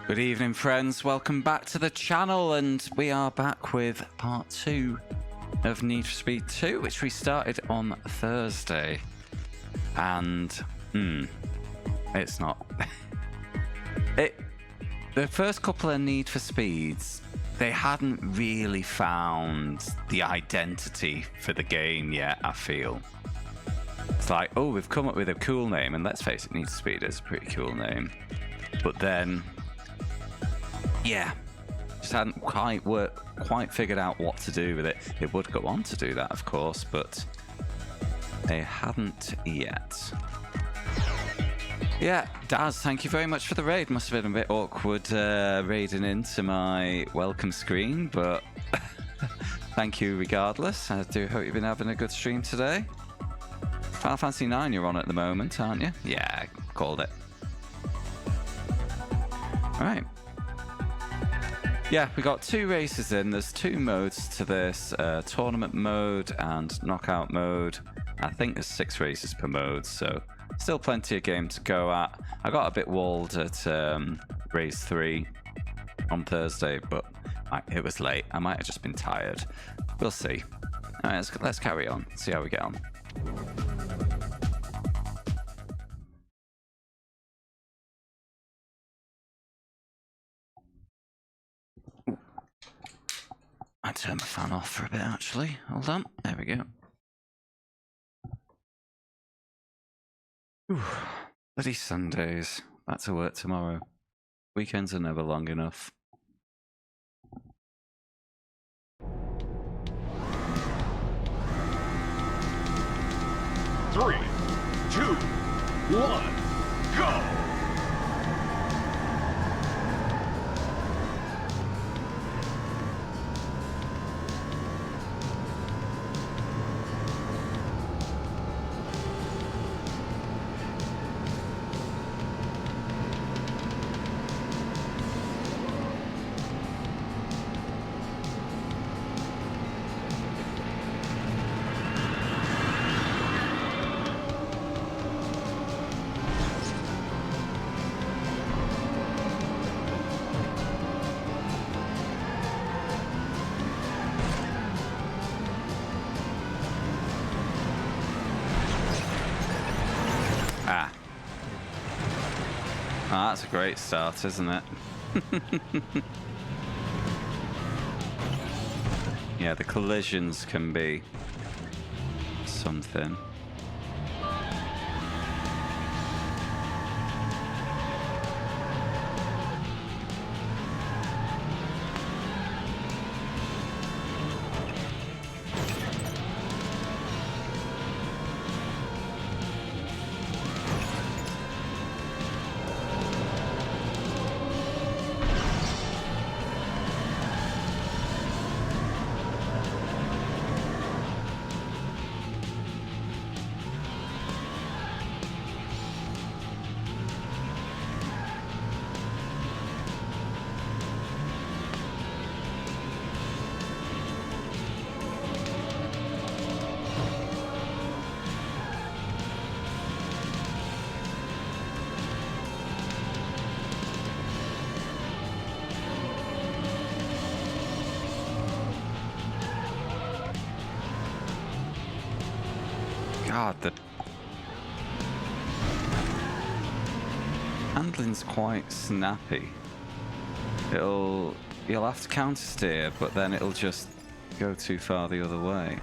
Good evening, friends. Welcome back to the channel, and we are back with part 2 of Need for Speed 2, which we started on Thursday. And, it's not. The first couple of Need for Speeds, they hadn't really found the identity for the game yet, I feel. It's like, oh, we've come up with a cool name, and let's face it, Need for Speed is a pretty cool name. But then, yeah, just hadn't quite figured out what to do with it. It would go on to do that, of course, but they hadn't yet. Yeah, Daz, thank you very much for the raid. Must have been a bit awkward raiding into my welcome screen, but thank you regardless. I do hope you've been having a good stream today. Final Fantasy 9 you're on at the moment, aren't you? Yeah, called it. Alright. Yeah, we got 2 races in. There's 2 modes to this, tournament mode and knockout mode. I think there's 6 races per mode, so still plenty of game to go at. I got a bit walled at race 3 on Thursday, but it was late. I might have just been tired. We'll see. Alright, let's carry on, see how we get on. I turn my fan off for a bit, actually. Hold on. There we go. Whew. Bloody Sundays. Back to work tomorrow. Weekends are never long enough. Three, 2, 1, go! Oh, that's a great start, isn't it? Yeah, the collisions can be something. God, the handling's quite snappy. You'll have to counter steer, but then it'll just go too far the other way.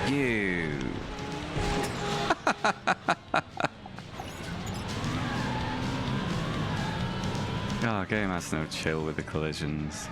You. Oh, game has no chill with the collisions.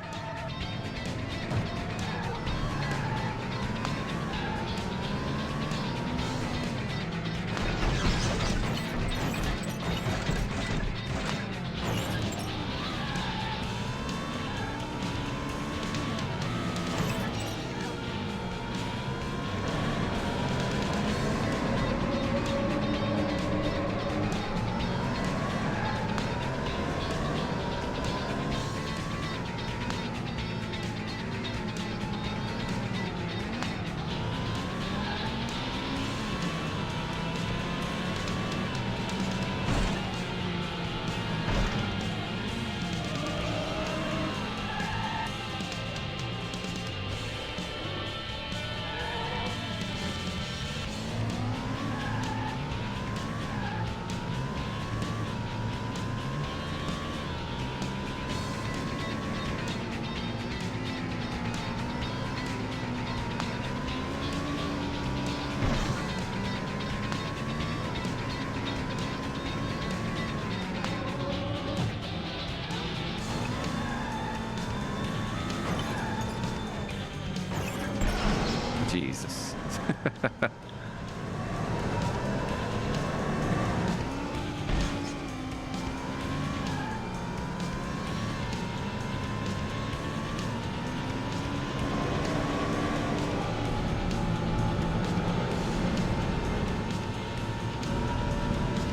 Jesus.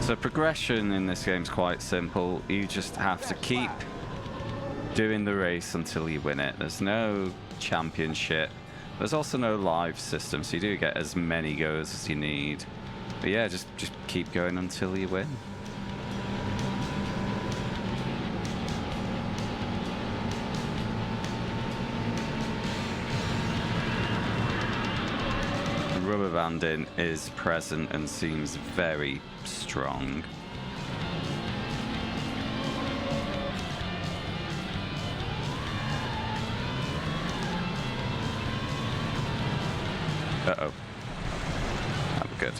So progression in this game is quite simple. You just have to keep doing the race until you win it. There's no championship. There's also no live system, so you do get as many goes as you need. But yeah, just keep going until you win. Rubber banding is present and seems very strong. Uh-oh. I'm good.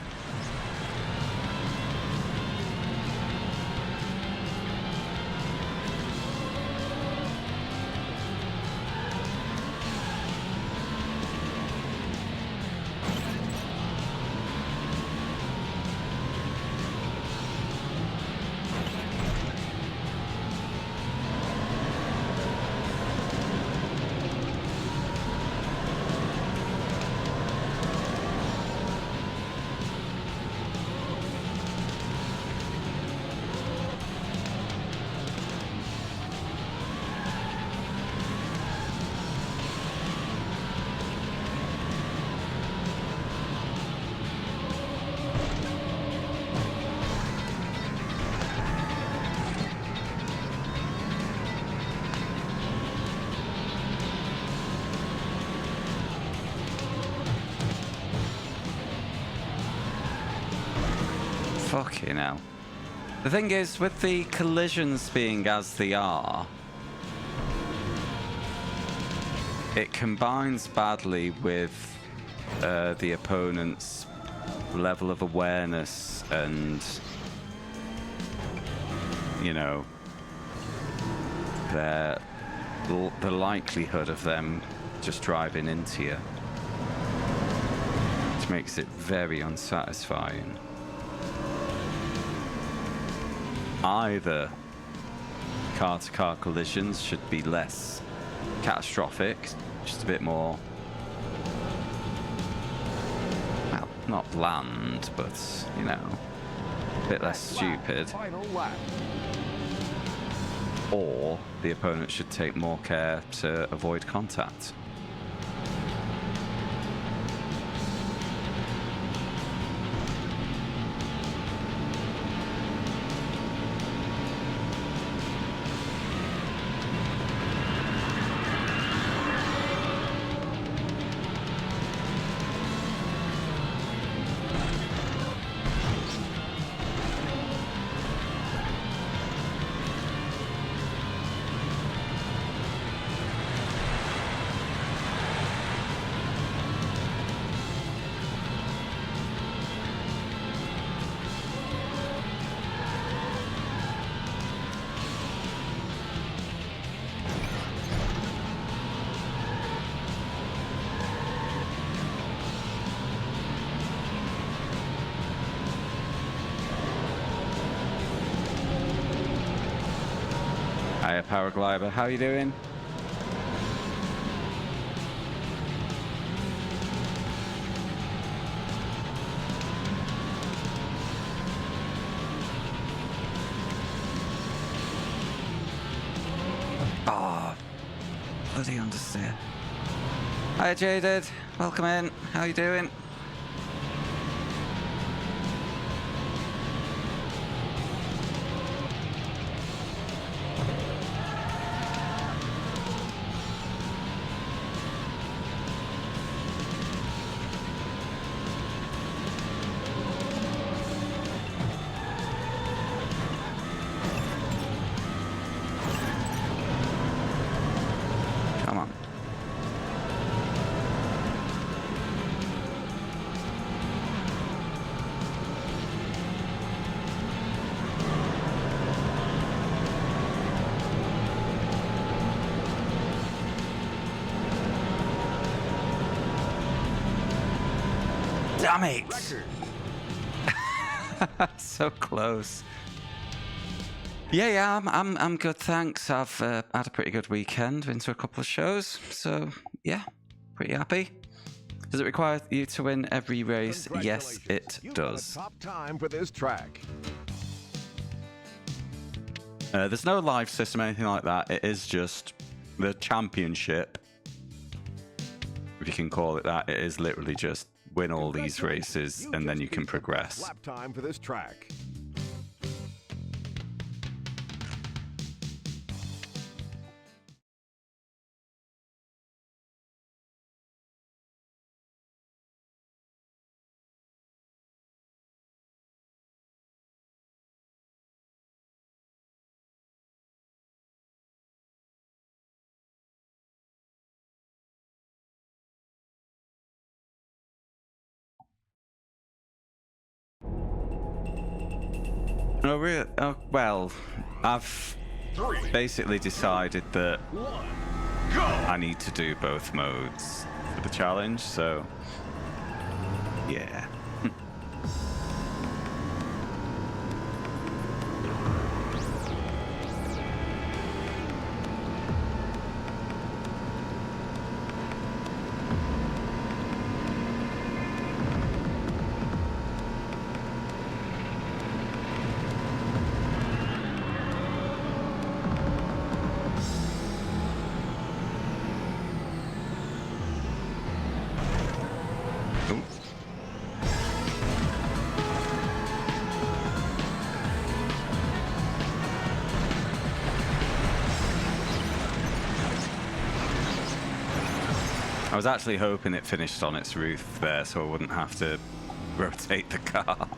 Fucking hell. The thing is, with the collisions being as they are, it combines badly with the opponent's level of awareness and, you know, the likelihood of them just driving into you, which makes it very unsatisfying. Either car-to-car collisions should be less catastrophic, just a bit more, well, not bland, but, you know, a bit less stupid. Or the opponent should take more care to avoid contact. Hiya, Paraglider. How you doing? Oh, bloody understeer. Hi, Jaded. Welcome in. How you doing? Come on. Damn it! So close. Yeah, I'm good, thanks. I've had a pretty good weekend, been to a couple of shows, so yeah, pretty happy. Does it require you to win every race? Yes, it does. Top time for this track. There's no live system, anything like that. It is just the championship, if you can call it that. It is literally just win all these races and then you can progress. Lap time for this track. Oh, really? Oh, well, I've basically decided that I need to do both modes for the challenge, so yeah. I was actually hoping it finished on its roof there so I wouldn't have to rotate the car.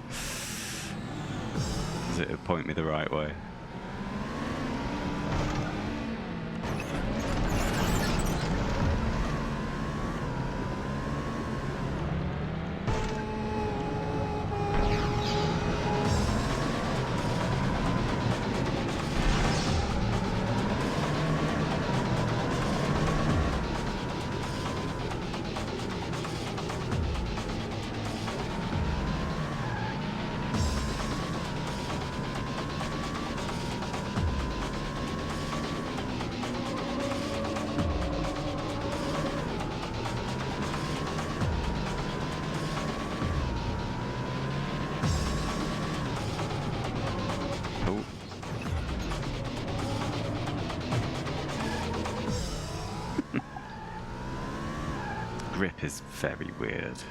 Because it would point me the right way. Grip is very weird.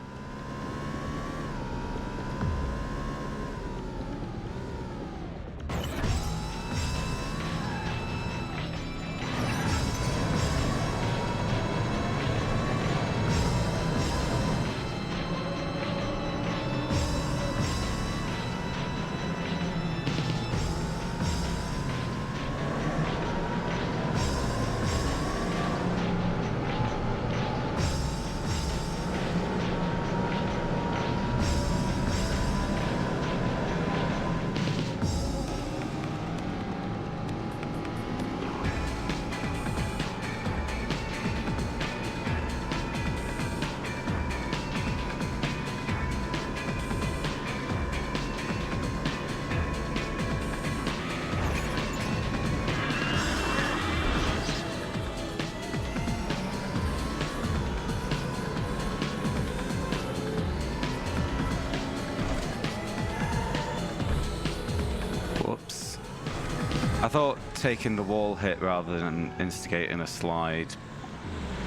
thought taking the wall hit rather than instigating a slide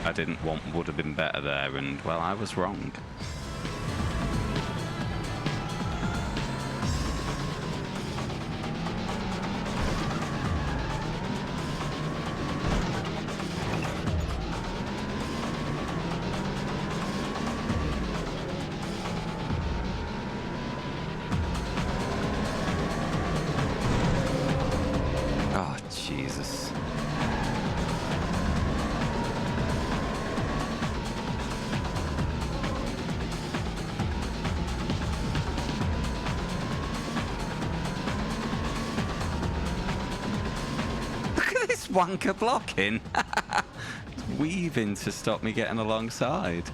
I didn't want would have been better there, and well, I was wrong. Oh, Jesus. Look at this wanker blocking. Weaving to stop me getting alongside.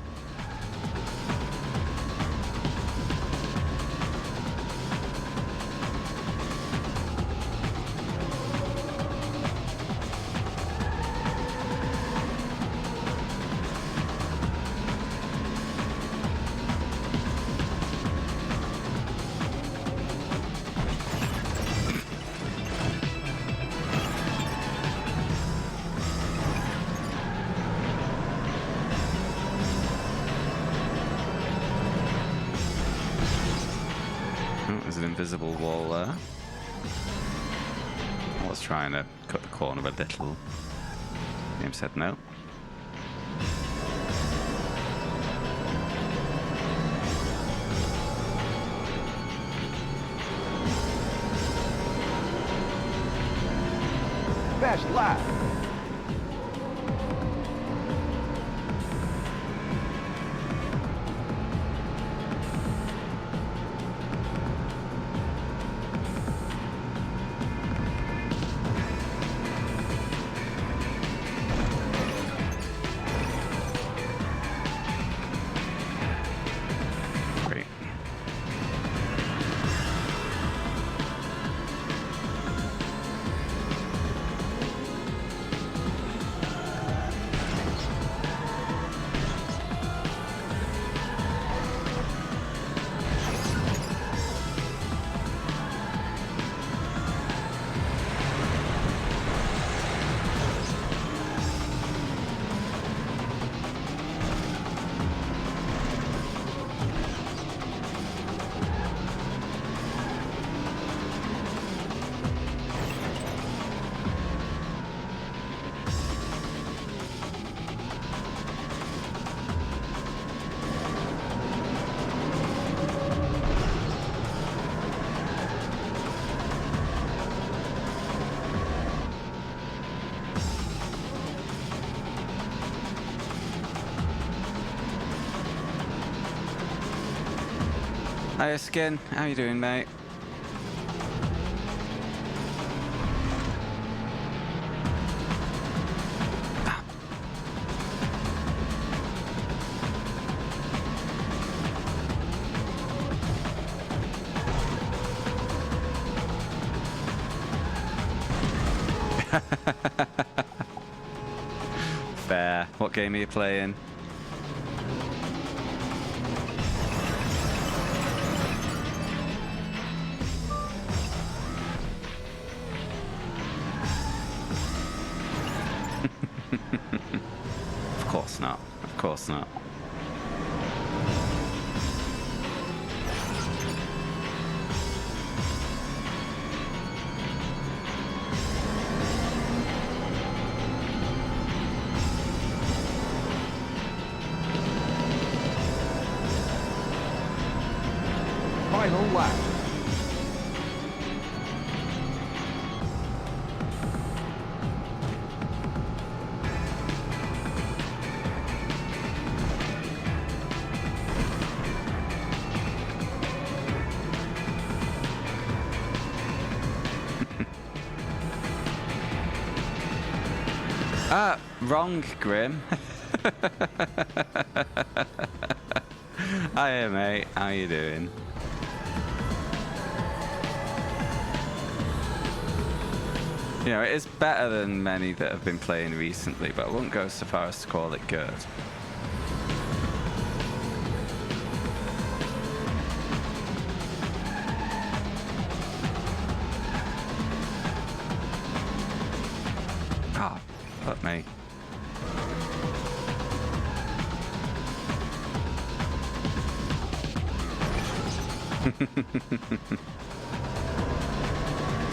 There's an invisible wall there. I was trying to cut the corner a little. Game said no. Best lap. Great. Hiya, Skin. How you doing, mate? Fair. What game are you playing? Of course not. Of course not. Final lap. Ah, wrong, Grim. Hiya, mate. How you doing? You know, it is better than many that have been playing recently, but I wouldn't go so far as to call it good.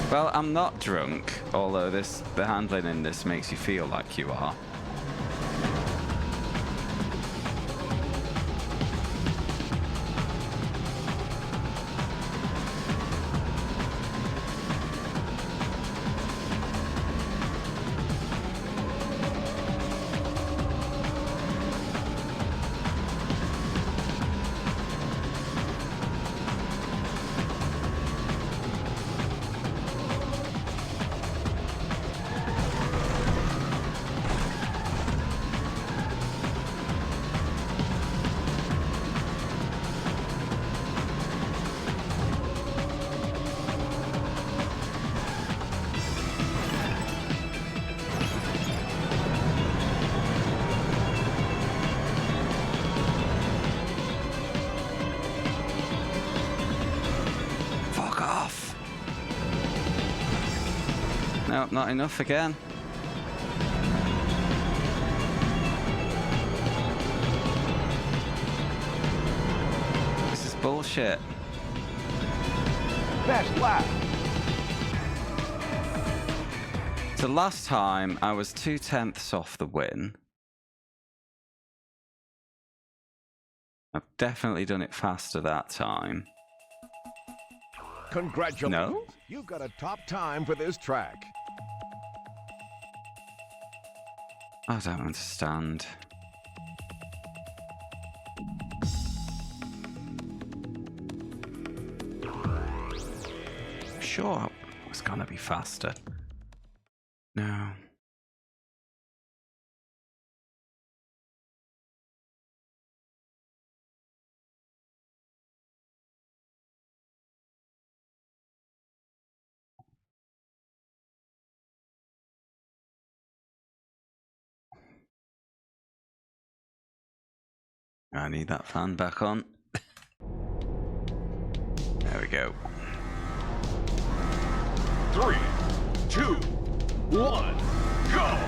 Well, I'm not drunk, although the handling in this makes you feel like you are. No, not enough again. This is bullshit. Best lap. So last time I was 2/10 off the win. I've definitely done it faster that time. Congratulations. No? You've got a top time for this track. I don't understand. Sure, it was gonna be faster. No. I need that fan back on. There we go. 3, 2, 1, go!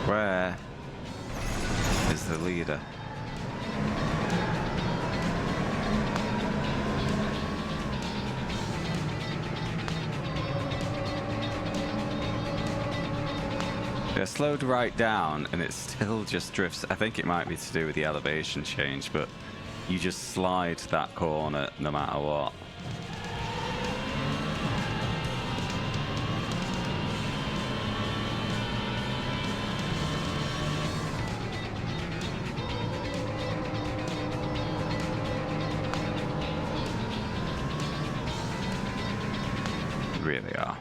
Where is the leader? Yeah, slowed right down and it still just drifts. I think it might be to do with the elevation change, but you just slide that corner no matter what. Really are.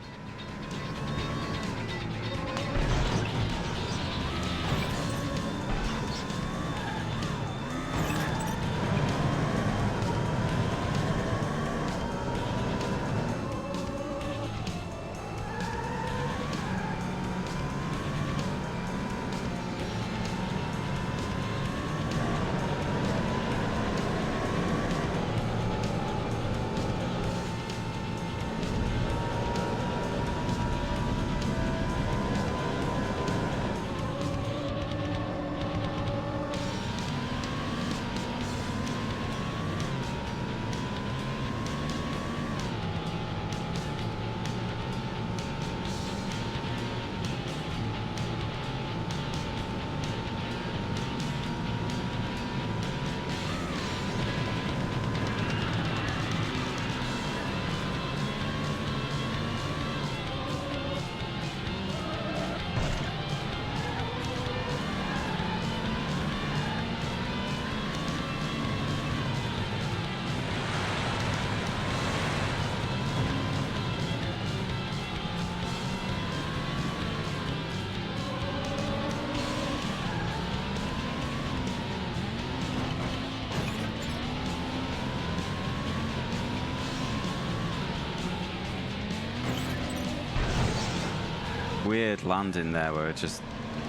weird landing there where it just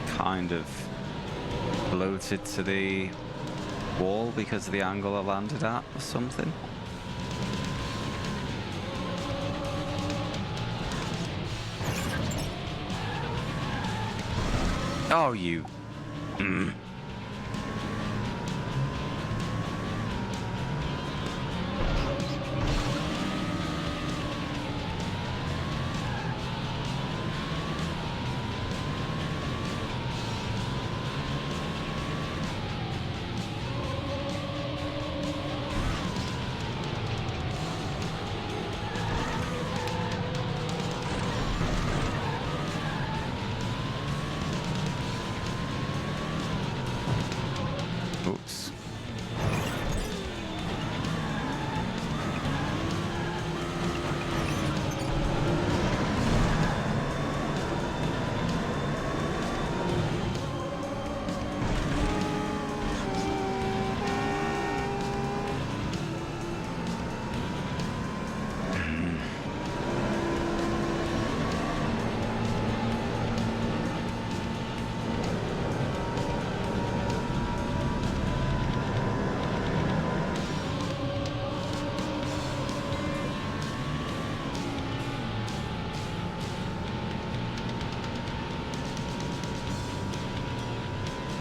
kind of floated to the wall because of the angle I landed at or something. Oh, you... Oops.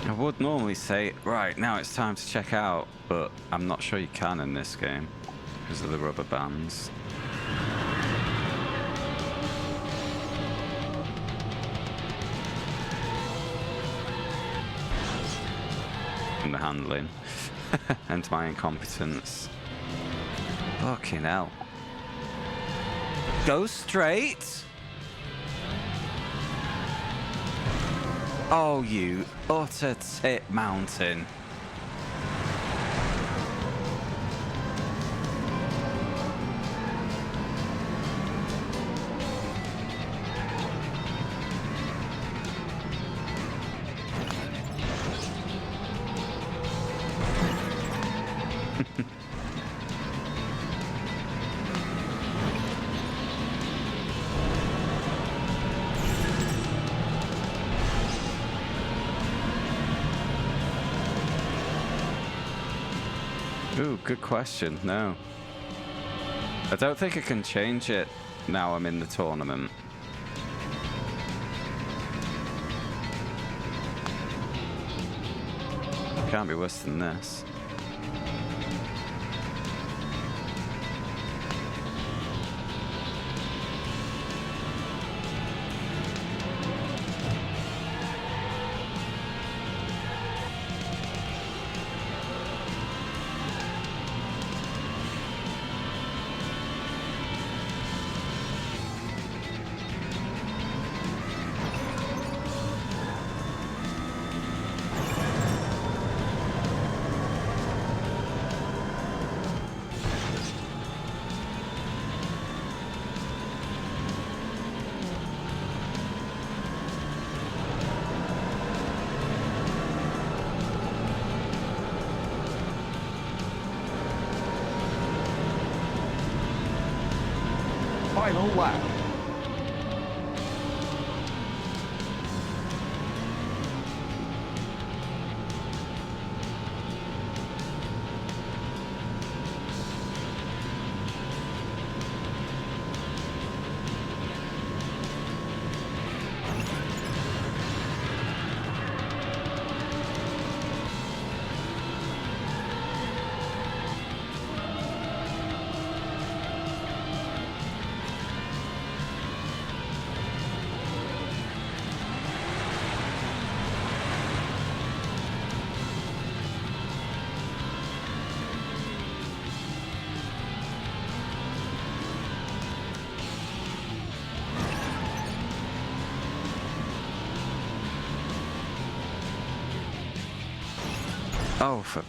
I would normally say, right, now it's time to check out, but I'm not sure you can in this game because of the rubber bands. And the handling. And my incompetence. Fucking hell. Go straight! Oh, you utter tit mountain. Ooh, good question. No. I don't think I can change it now I'm in the tournament. Can't be worse than this. Final lap. Oh, for...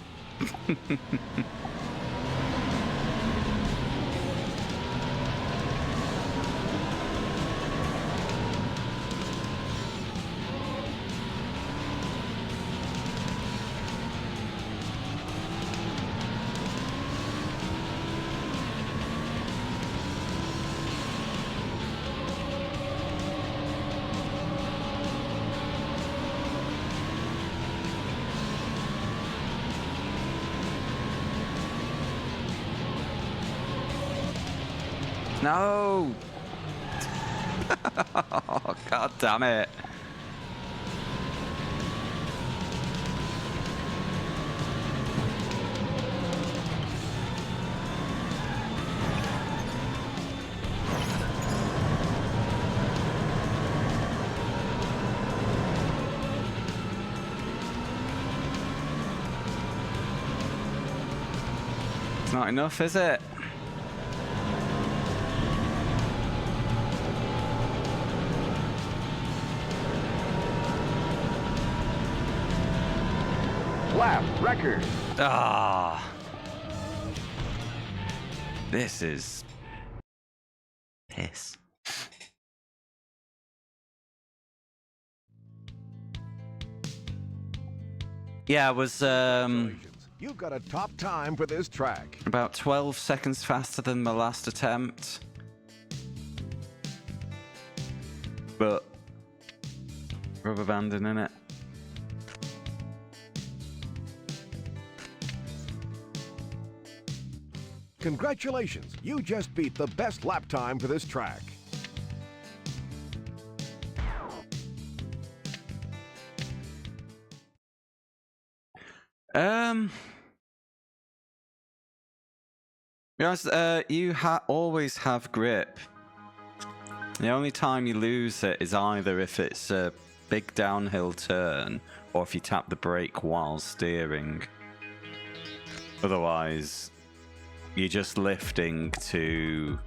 No! Oh, God damn it. It's not enough, is it? Lap record. Ah. This is piss. Yeah, it was You've got a top time for this track. about 12 seconds faster than my last attempt. But rubber banding in it. Congratulations, you just beat the best lap time for this track. Guys, you always have grip. The only time you lose it is either if it's a big downhill turn or if you tap the brake while steering. Otherwise, you're just lifting to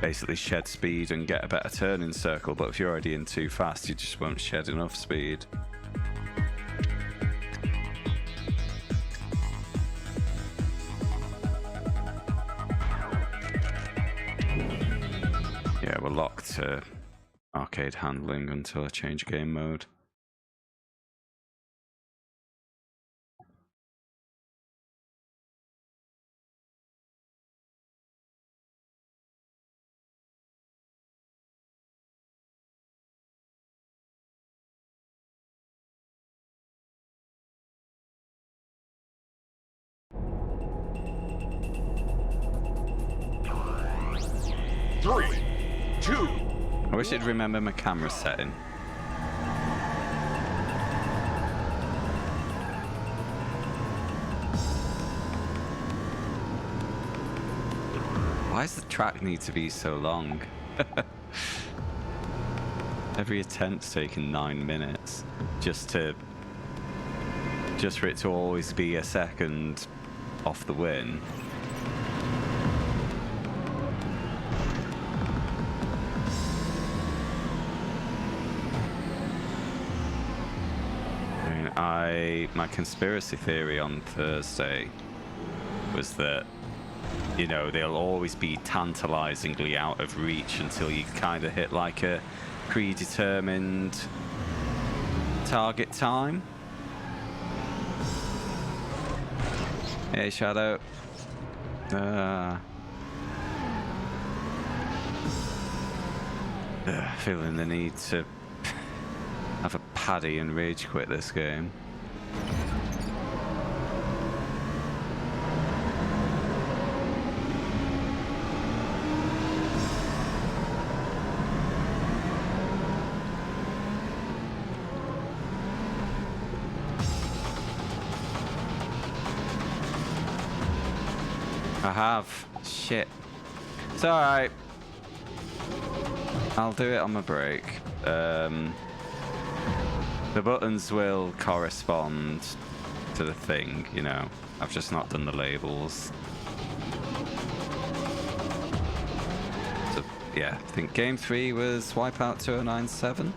basically shed speed and get a better turning circle, but if you're already in too fast, you just won't shed enough speed. Yeah, we're locked to arcade handling until I change game mode. Three, two. I wish I'd remember my camera setting. Why does the track need to be so long? Every attempt's taken 9 minutes just for it to always be a second off the win. My conspiracy theory on Thursday was that, you know, they'll always be tantalizingly out of reach until you kind of hit like a predetermined target time. Hey, Shadow. Feeling the need to have a paddy and rage quit this game. I have. Shit. It's alright. I'll do it on my break. The buttons will correspond to the thing, you know. I've just not done the labels. So, yeah, I think game 3 was Wipeout 2097.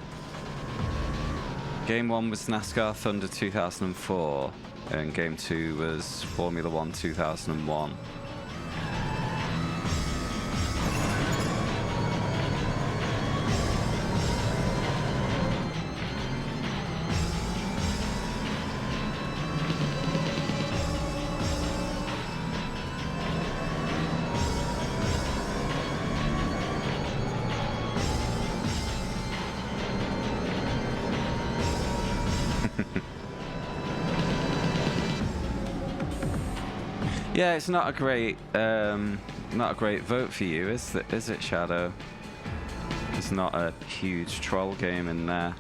Game 1 was NASCAR Thunder 2004. And game 2 was Formula 1 2001. Yeah, it's not a great Not a great vote for you, is it, Shadow? There's not a huge troll game in there.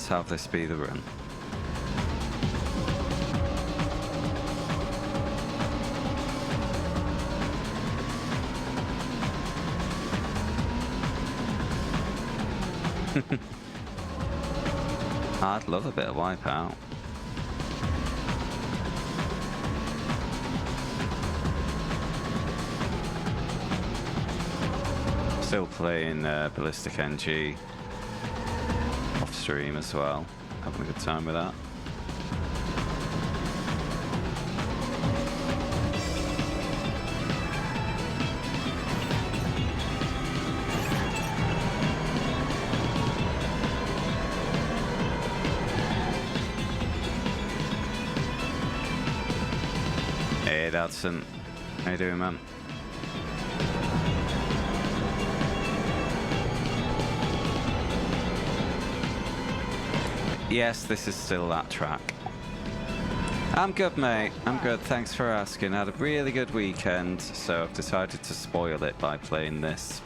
Have this be the run. I'd love a bit of Wipeout. Still playing Ballistic NG off stream as well. Having a good time with that. Hey Dadson, how you doing, man? Yes, this is still that track. I'm good, mate. I'm good. Thanks for asking. I had a really good weekend, so I've decided to spoil it by playing this.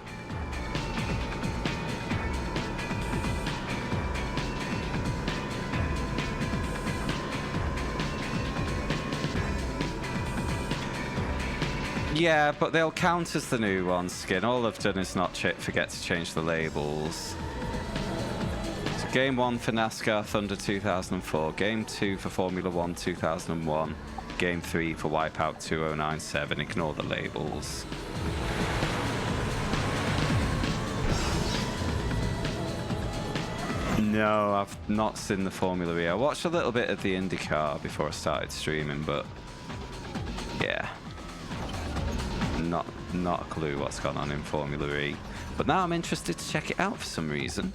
Yeah, but they'll count as the new one, Skin. All I've done is not forget to change the labels. Game 1 for NASCAR Thunder 2004, Game 2 for Formula 1 2001, Game 3 for Wipeout 2097. Ignore the labels. No, I've not seen the Formula E. I watched a little bit of the IndyCar before I started streaming, but yeah, not a clue what's gone on in Formula E. But now I'm interested to check it out for some reason.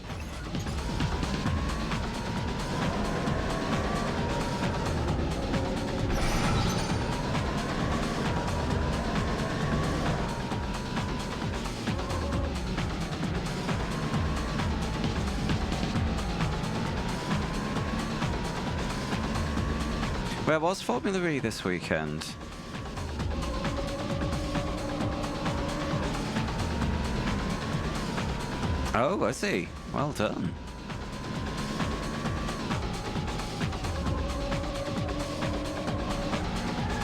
Where was Formula E this weekend? Oh, I see. Well done.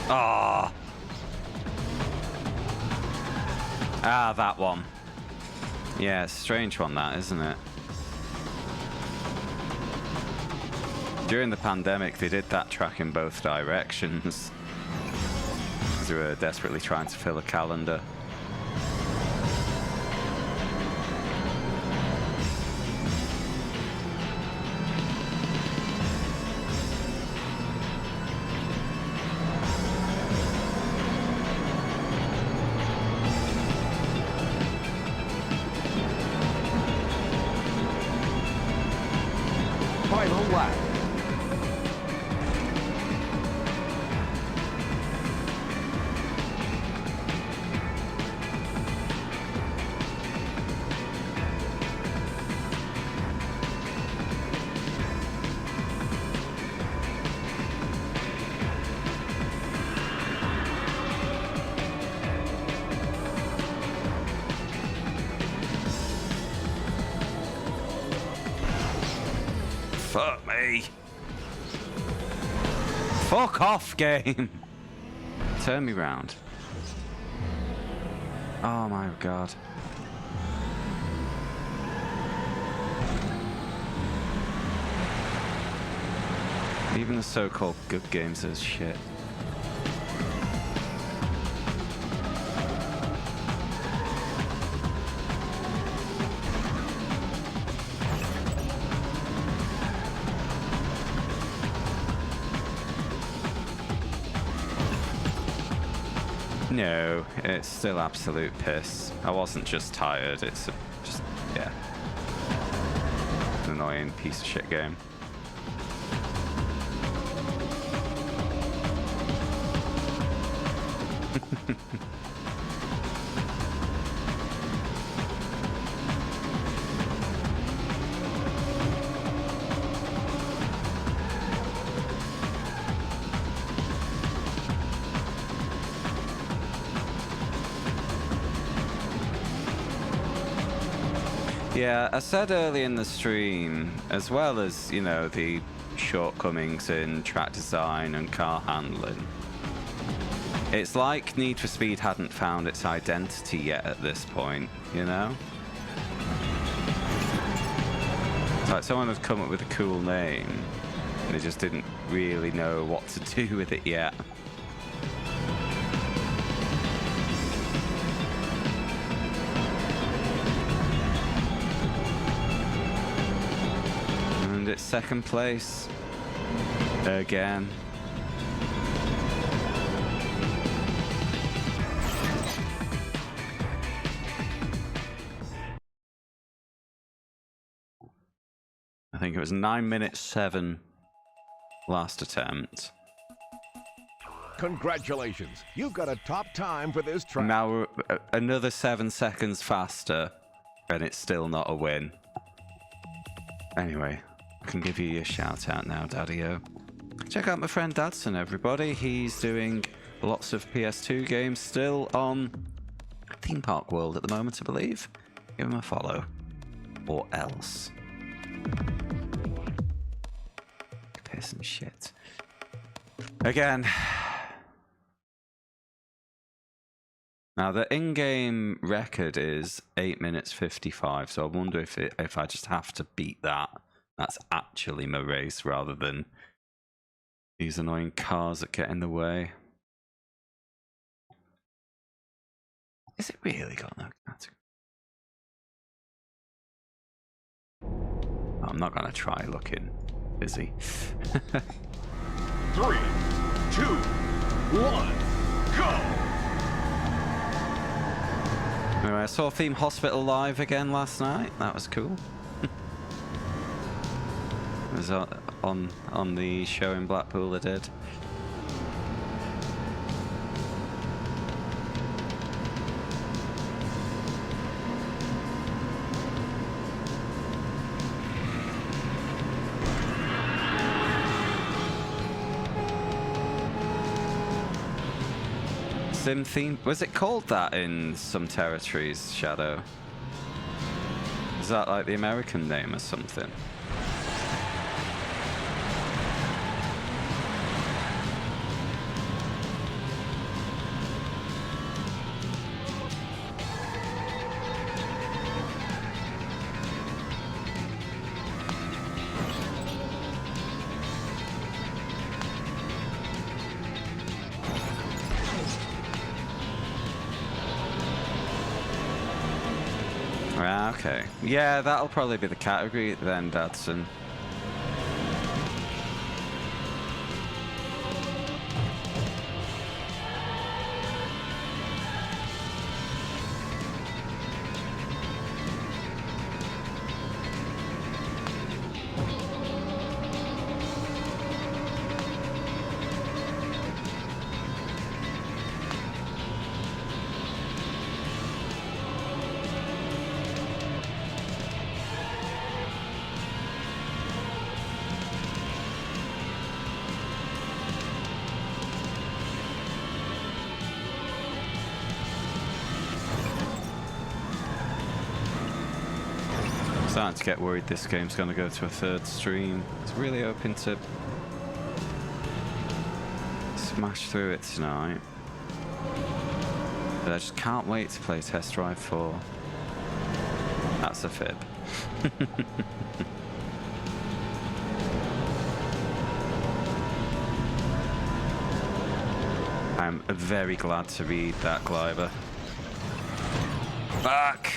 Ah. Ah, that one. Yeah, it's a strange one, that, isn't it? During the pandemic, they did that track in both directions. They were desperately trying to fill a calendar. Final lap. Fuck me. Fuck off, game. Turn me round. Oh my god. Even the so-called good games are shit. No, it's still absolute piss. I wasn't just tired, it's just, yeah. An annoying piece of shit game. Yeah, I said early in the stream, as well as, you know, the shortcomings in track design and car handling, it's like Need for Speed hadn't found its identity yet at this point, you know? It's like someone has come up with a cool name, and they just didn't really know what to do with it yet. It's second place again. I think it was 9 minutes 7 last attempt. Congratulations, you've got a top time for this track. Now we're another 7 seconds faster, and it's still not a win. Anyway, I can give you a shout out now, Daddy-O. Check out my friend Dadson, everybody. He's doing lots of PS2 games still on Theme Park World at the moment, I believe. Give him a follow. Or else. Piss and shit. Again. Now, the in-game record is 8 minutes 55, so I wonder if I just have to beat that. That's actually my race rather than these annoying cars that get in the way. Is it really got no category? I'm not going to try looking busy. 3, 2, 1, go! Anyway, I saw Theme Hospital live again last night. That was cool. It was on the show in Blackpool I did. Sim theme, was it called that in some territories, Shadow? Is that like the American name or something? Okay. Yeah, that'll probably be the category then, Dadson. Starting to get worried this game's going to go to a third stream. It's really hoping to smash through it tonight. But I just can't wait to play Test Drive 4. That's a fib. I'm very glad to read that, Glyber. Fuck!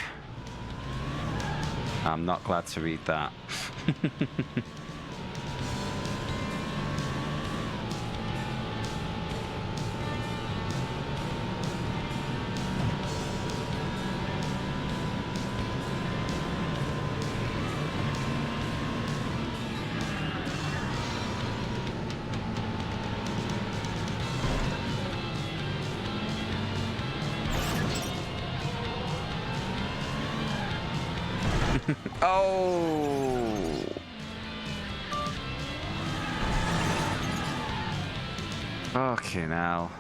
I'm not glad to read that. Oh! Fucking hell.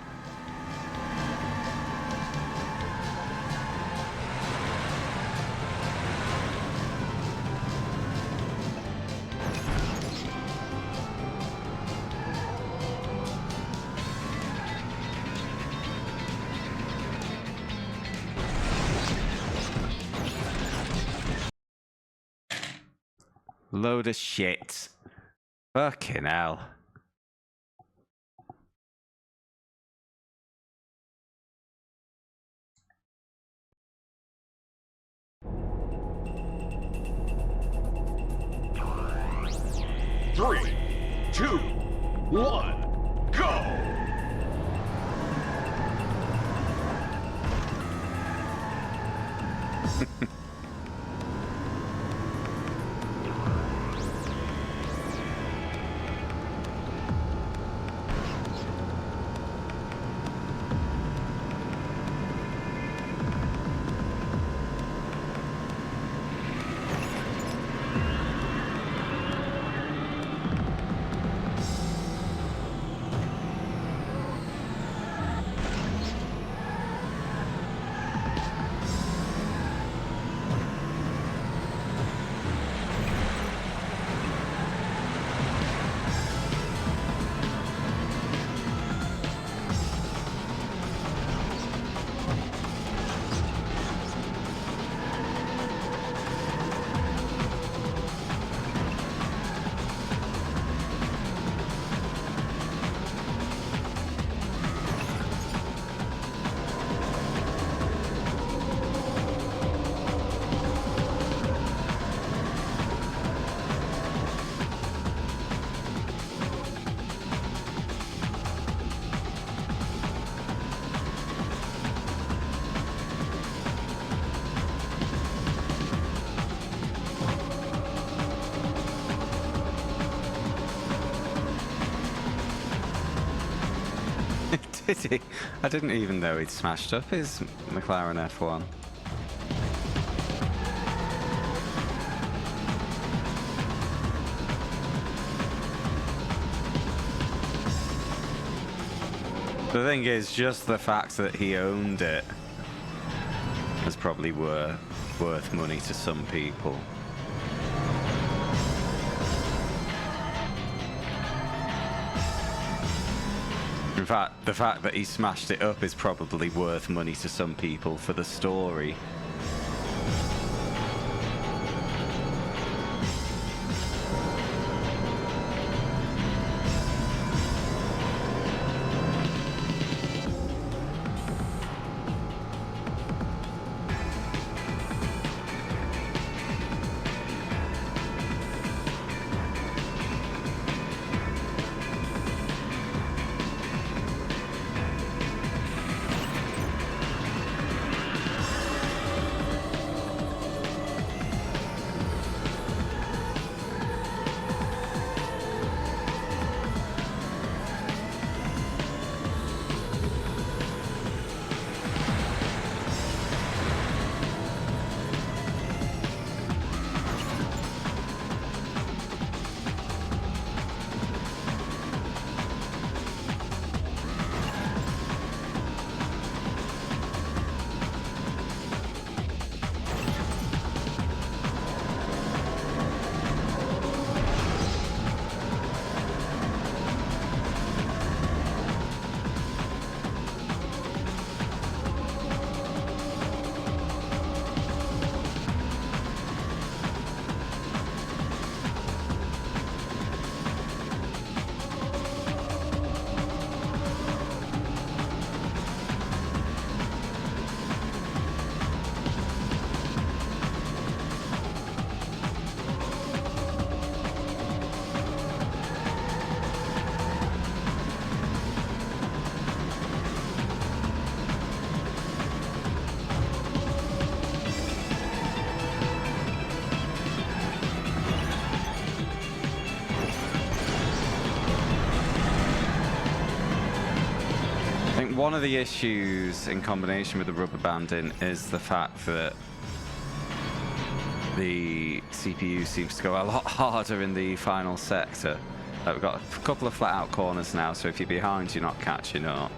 Load of shit. Fucking hell. Three, two, one, go! Did he? I didn't even know he'd smashed up his McLaren F1. The thing is, just the fact that he owned it is probably worth money to some people. In fact, the fact that he smashed it up is probably worth money to some people for the story. one of the issues in combination with the rubber banding is the fact that the CPU seems to go a lot harder in the final sector. We've got a couple of flat out corners now, so if you're behind, you're not catching up.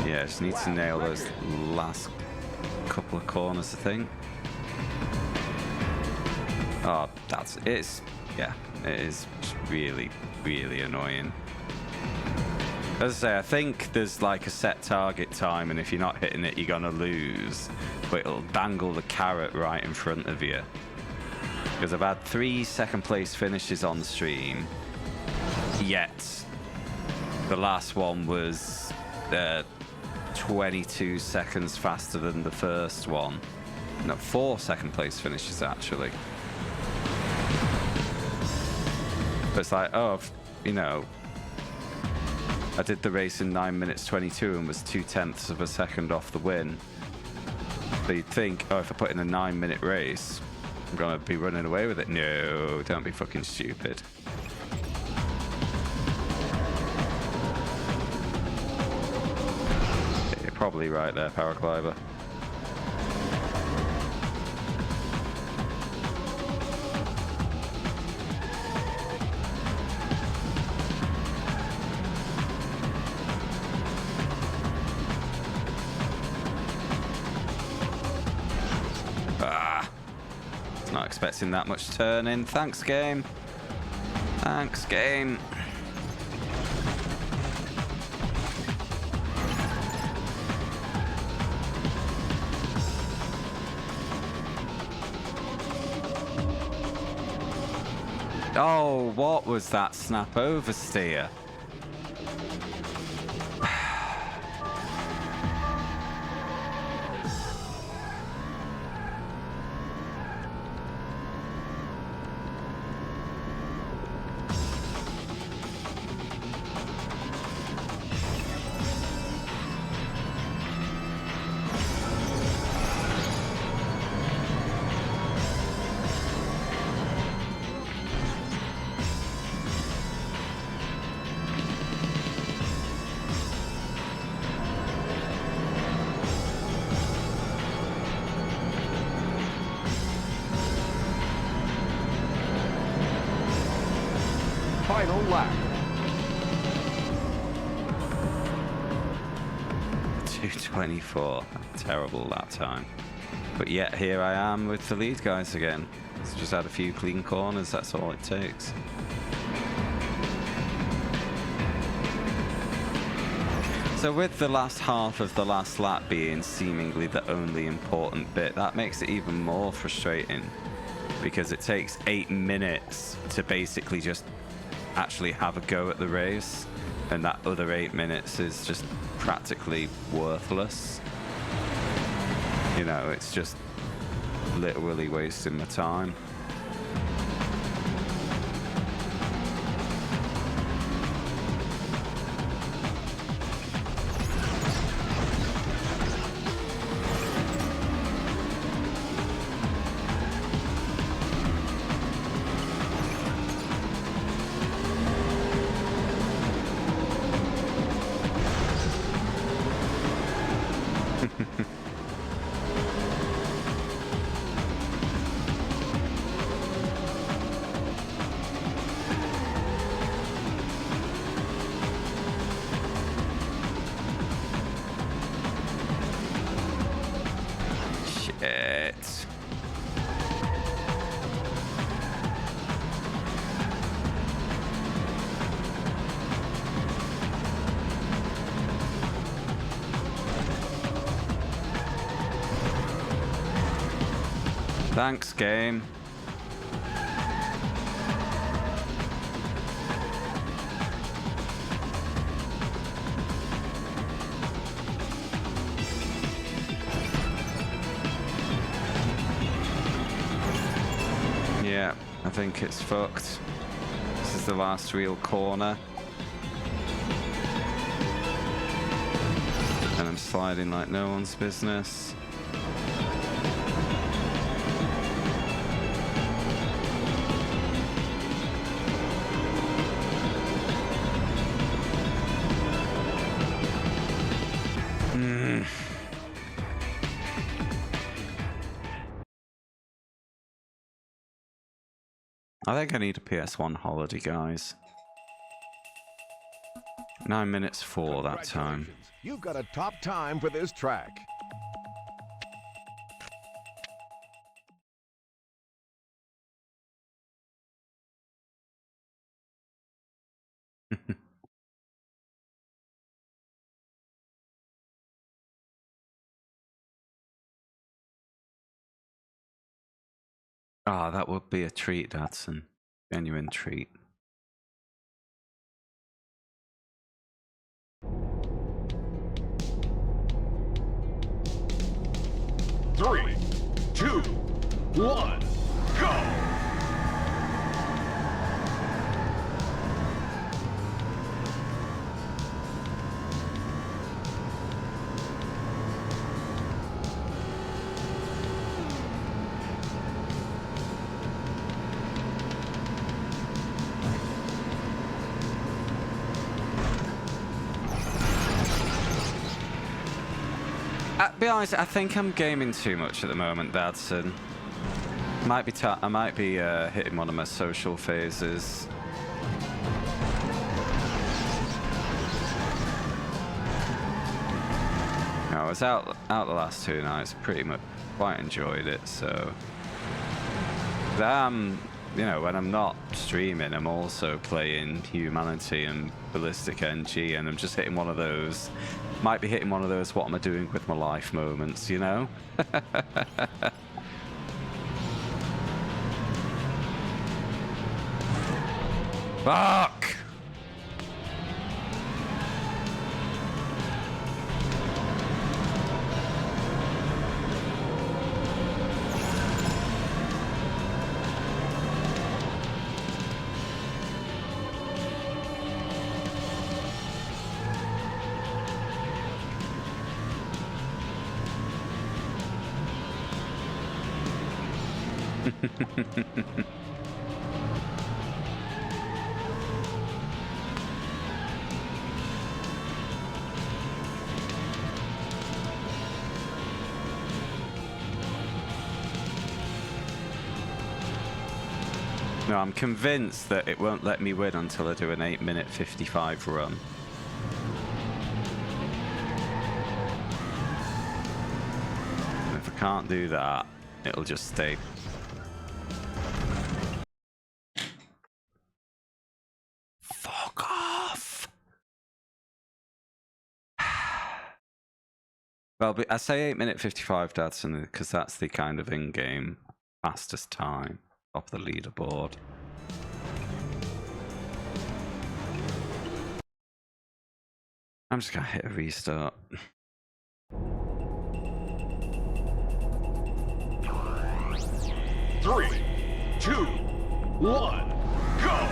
Yeah, just need to nail those last couple of corners, I think. Oh, yeah, it is really, really annoying. As I say, I think there's like a set target time, and if you're not hitting it, you're gonna lose. But it'll dangle the carrot right in front of you. Because I've had 3 second place finishes on the stream, yet the last one was 22 seconds faster than the first one. No, 4 second place finishes actually. But it's like, oh, you know, I did the race in 9 minutes 22 and was 0.2 of a second off the win. So you'd think, oh, if I put in a 9-minute race, I'm gonna be running away with it. No, don't be fucking stupid. You're probably right there, Paracliver. Not expecting that much turning. Thanks, game. Thanks, game. Oh, what was that snap oversteer? Final lap. 2:24. Terrible lap time. But yet here I am with the lead guys again. It's just had a few clean corners, that's all it takes. So with the last half of the last lap being seemingly the only important bit, that makes it even more frustrating. Because it takes 8 minutes to basically just actually have a go at the race, and that other 8 minutes is just practically worthless. You know, it's just literally wasting my time. Shit. Thanks, game. Yeah, I think it's fucked. This is the last real corner. And I'm sliding like no one's business. I think I need a PS1 holiday, guys. 9 minutes 4 that time. You've got a top time for this track. Ah, that would be a treat, Dadson. Genuine treat. Three, two, one, go! Be honest, I think I'm gaming too much at the moment, Dadson. I might be hitting one of my social phases. I was out the last 2 nights, pretty much quite enjoyed it. So, you know, when I'm not streaming, I'm also playing Humanity and Ballistic NG, and I'm just hitting one of those. Might be hitting one of those "what am I doing with my life" moments, you know? Fuck! No, I'm convinced that it won't let me win until I do an 8-minute 55 run. And if I can't do that, it'll just stay. Fuck off! Well, I say 8-minute 55, Dadson, because that's the kind of in-game fastest time off the leaderboard. I'm just gonna hit a restart. Three, two, one, go!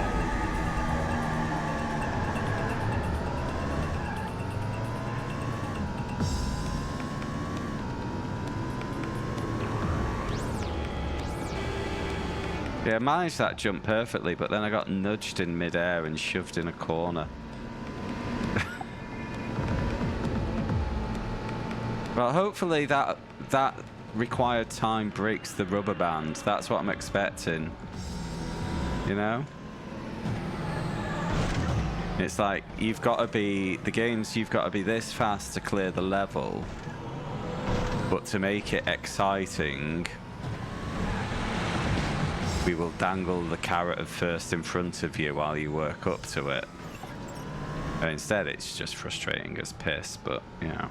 Yeah, I managed that jump perfectly, but then I got nudged in midair and shoved in a corner. Well, hopefully that required time breaks the rubber band. That's what I'm expecting. You know? It's like, you've got to be this fast to clear the level, but to make it exciting, we will dangle the carrot of first in front of you while you work up to it. And instead, it's just frustrating as piss, but, you know.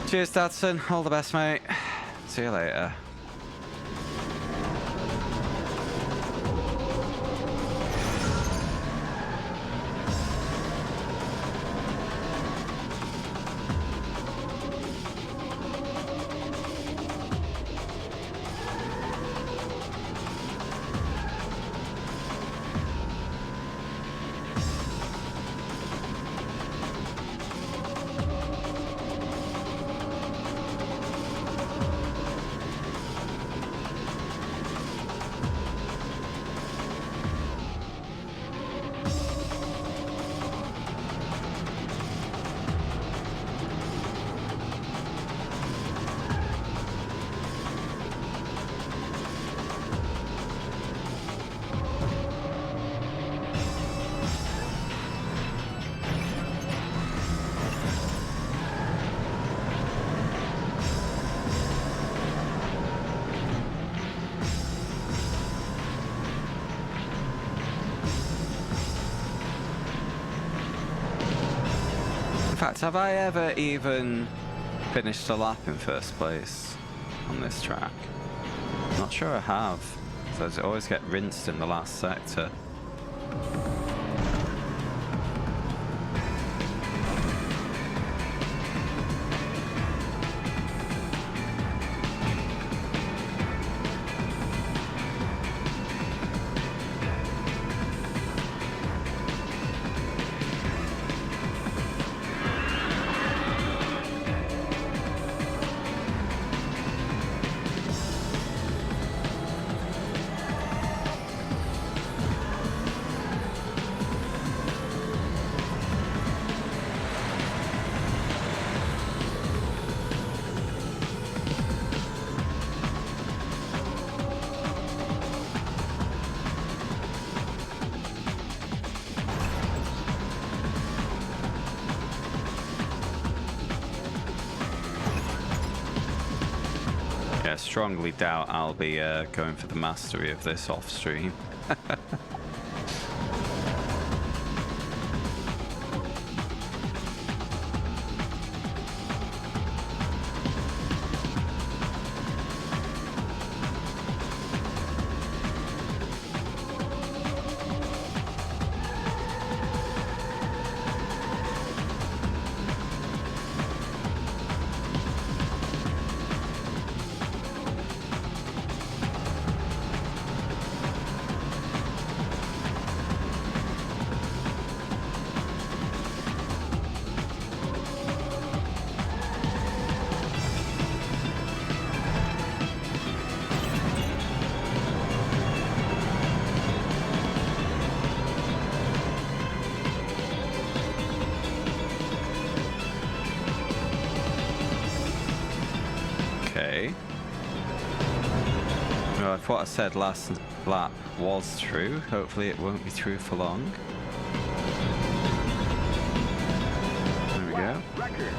Cheers, Dadson. All the best, mate. See you later. In fact, have I ever even finished a lap in first place on this track? Not sure I have. So I always get rinsed in the last sector. Yeah, strongly doubt I'll be going for the mastery of this off stream. Okay. Well, if what I said last lap was true, hopefully it won't be true for long. There we go. Record.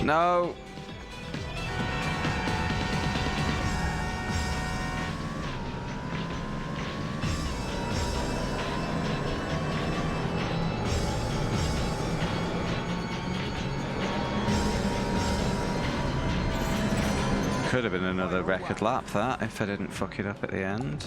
No! Could have been another record lap, that, if I didn't fuck it up at the end.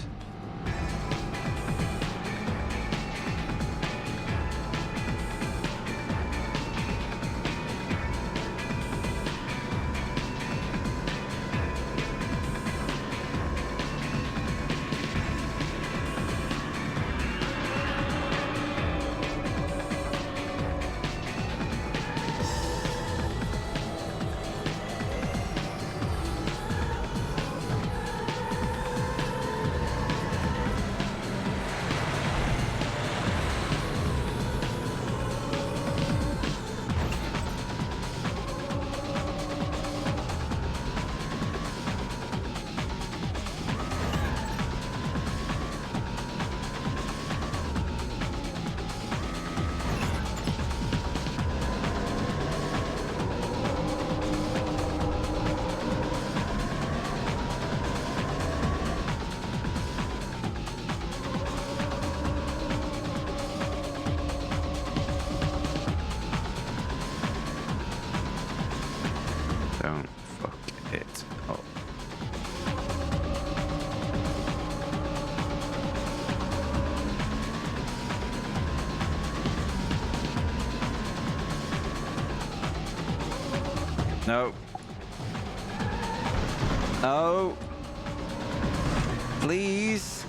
No. No. Please.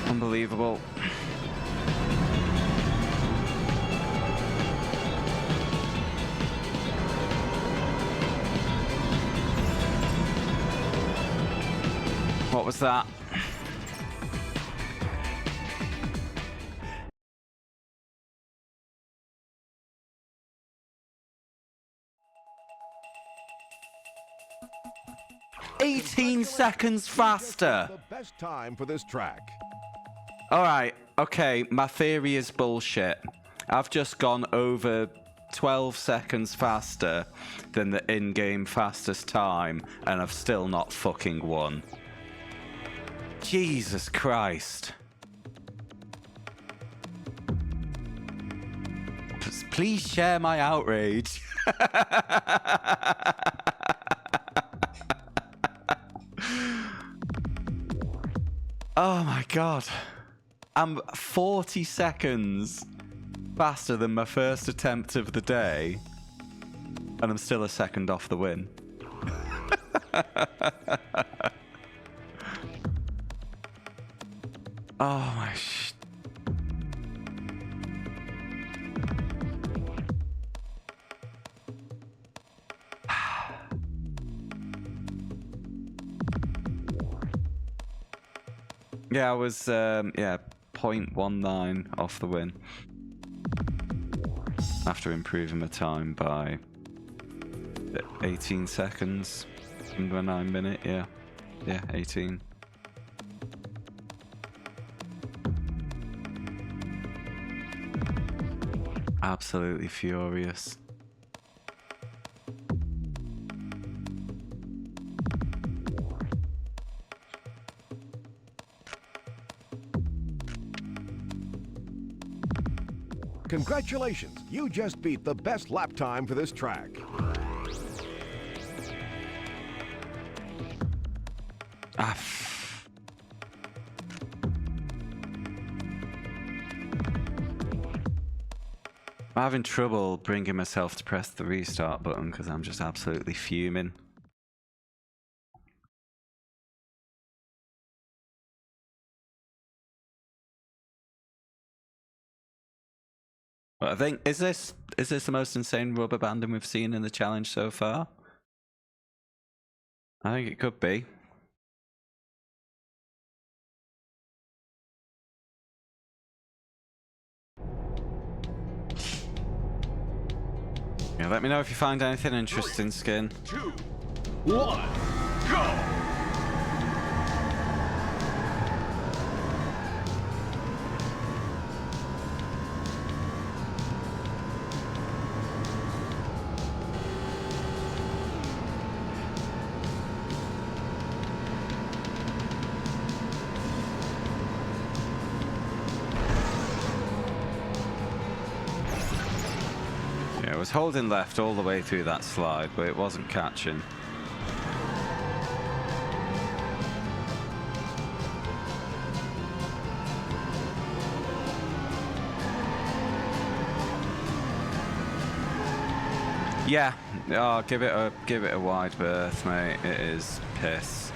Unbelievable. What was that? "18 seconds faster." The best time for this track. All right, okay, my theory is bullshit. I've just gone over 12 seconds faster than the in-game fastest time, and I've still not fucking won. Jesus Christ. Please share my outrage. Oh my god. I'm 40 seconds faster than my first attempt of the day, and I'm still a second off the win. Oh my Yeah, I was, 0.19 off the win. After improving my time by 18 seconds under a 9 minute, yeah. Yeah, 18. Absolutely furious. Congratulations, you just beat the best lap time for this track. I'm having trouble bringing myself to press the restart button because I'm just absolutely fuming. But I think, is this the most insane rubber banding we've seen in the challenge so far? I think it could be. Yeah, let me know if you find anything interesting, Skin. 3, 2, 1, go! I was holding left all the way through that slide, but it wasn't catching. Yeah, oh, give it a wide berth, mate. It is piss.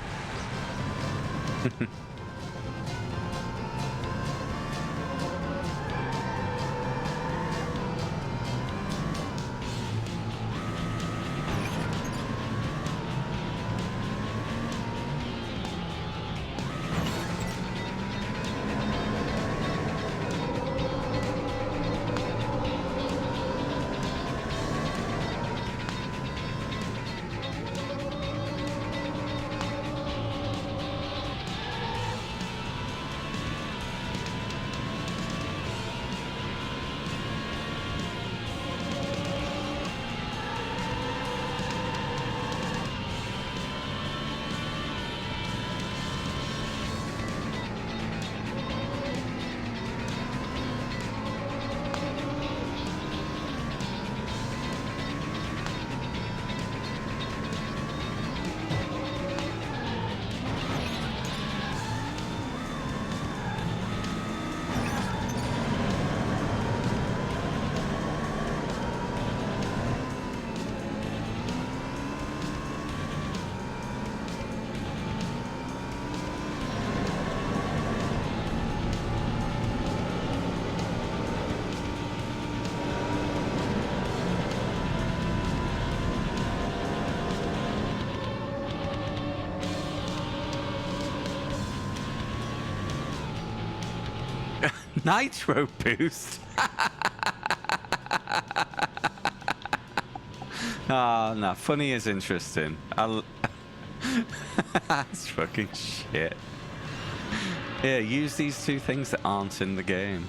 Nitro boost. Ah, no, funny is interesting. That's fucking shit. Yeah, use these two things that aren't in the game.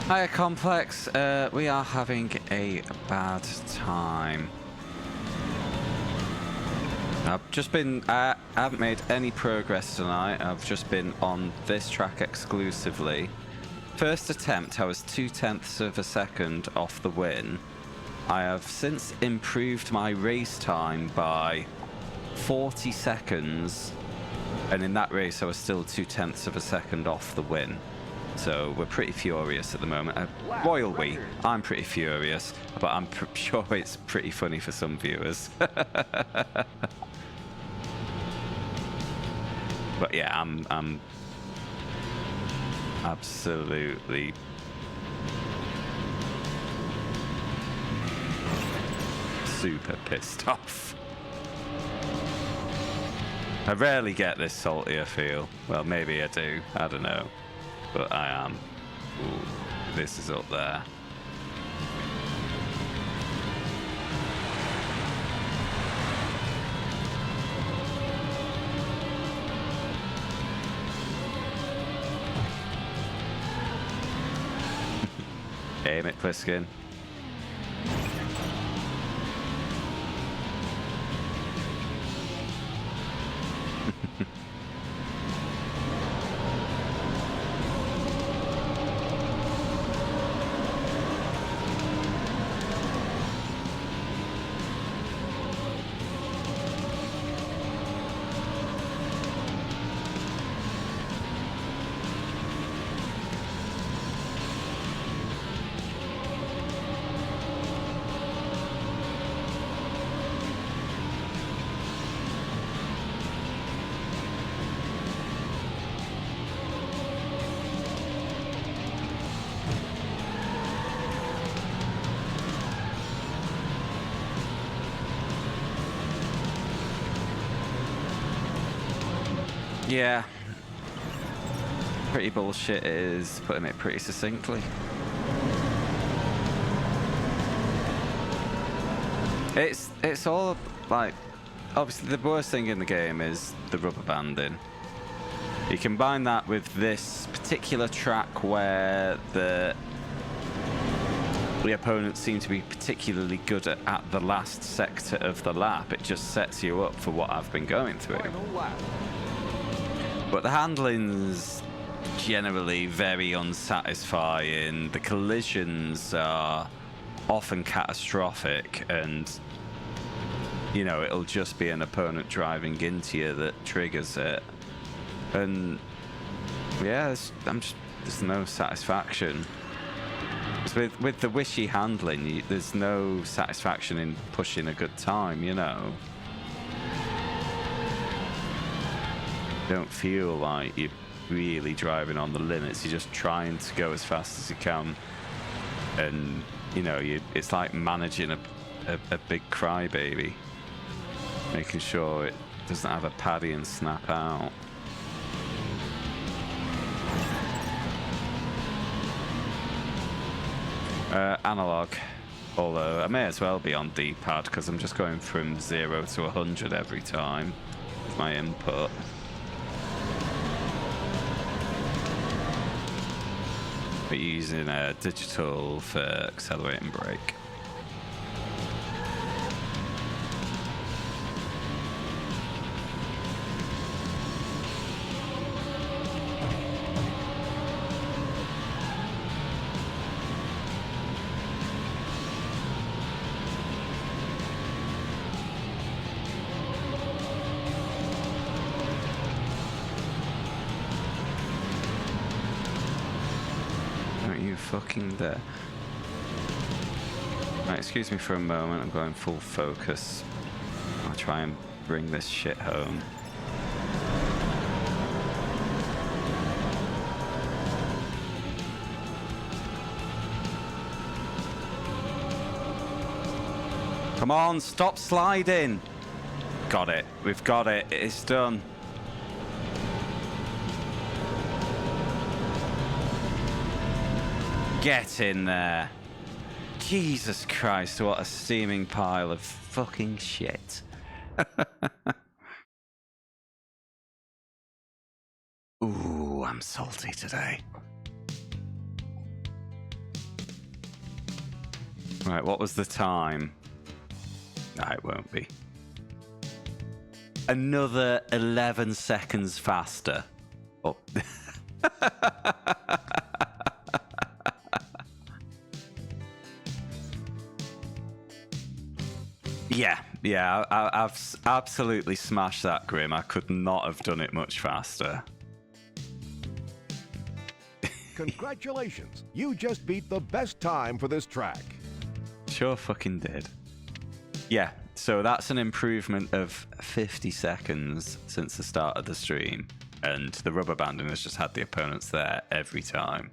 Hiya Complex, we are having a bad time. I haven't made any progress tonight. I've just been on this track exclusively. First attempt, I was 0.2 of a second off the win. I have since improved my race time by 40 seconds. And in that race, I was still 0.2 of a second off the win. So we're pretty furious at the moment. Royal we. I'm pretty furious, but I'm sure it's pretty funny for some viewers. But yeah, I'm absolutely super pissed off. I rarely get this salty, I feel. Well, maybe I do. I don't know. But I am. Ooh, this is up there. Aim it, Pliskin. Yeah. Pretty bullshit is putting it pretty succinctly. It's all like, obviously the worst thing in the game is the rubber banding. You combine that with this particular track where the opponents seem to be particularly good at the last sector of the lap. It just sets you up for what I've been going through. But the handling's generally very unsatisfying. The collisions are often catastrophic, and you know, it'll just be an opponent driving into you that triggers it. And yeah, there's no satisfaction. With the wishy handling, there's no satisfaction in pushing a good time, you know. Don't feel like you're really driving on the limits. You're just trying to go as fast as you can, and you know, it's like managing a big crybaby, making sure it doesn't have a paddy and snap out. Analog. Although I may as well be on D-pad because I'm just going from 0 to 100 every time with my input. But using a digital for accelerate and brake. Fucking there. Right, excuse me for a moment, I'm going full focus. I'll try and bring this shit home. Come on, stop sliding! Got it, we've got it, it's done. Get in there. Jesus Christ, what a steaming pile of fucking shit. Ooh, I'm salty today. Right, what was the time? No, it won't be. Another 11 seconds faster. Oh. Yeah, I've absolutely smashed that, Grim. I could not have done it much faster. Congratulations, you just beat the best time for this track. Sure fucking did. Yeah, so that's an improvement of 50 seconds since the start of the stream, and the rubber banding has just had the opponents there every time.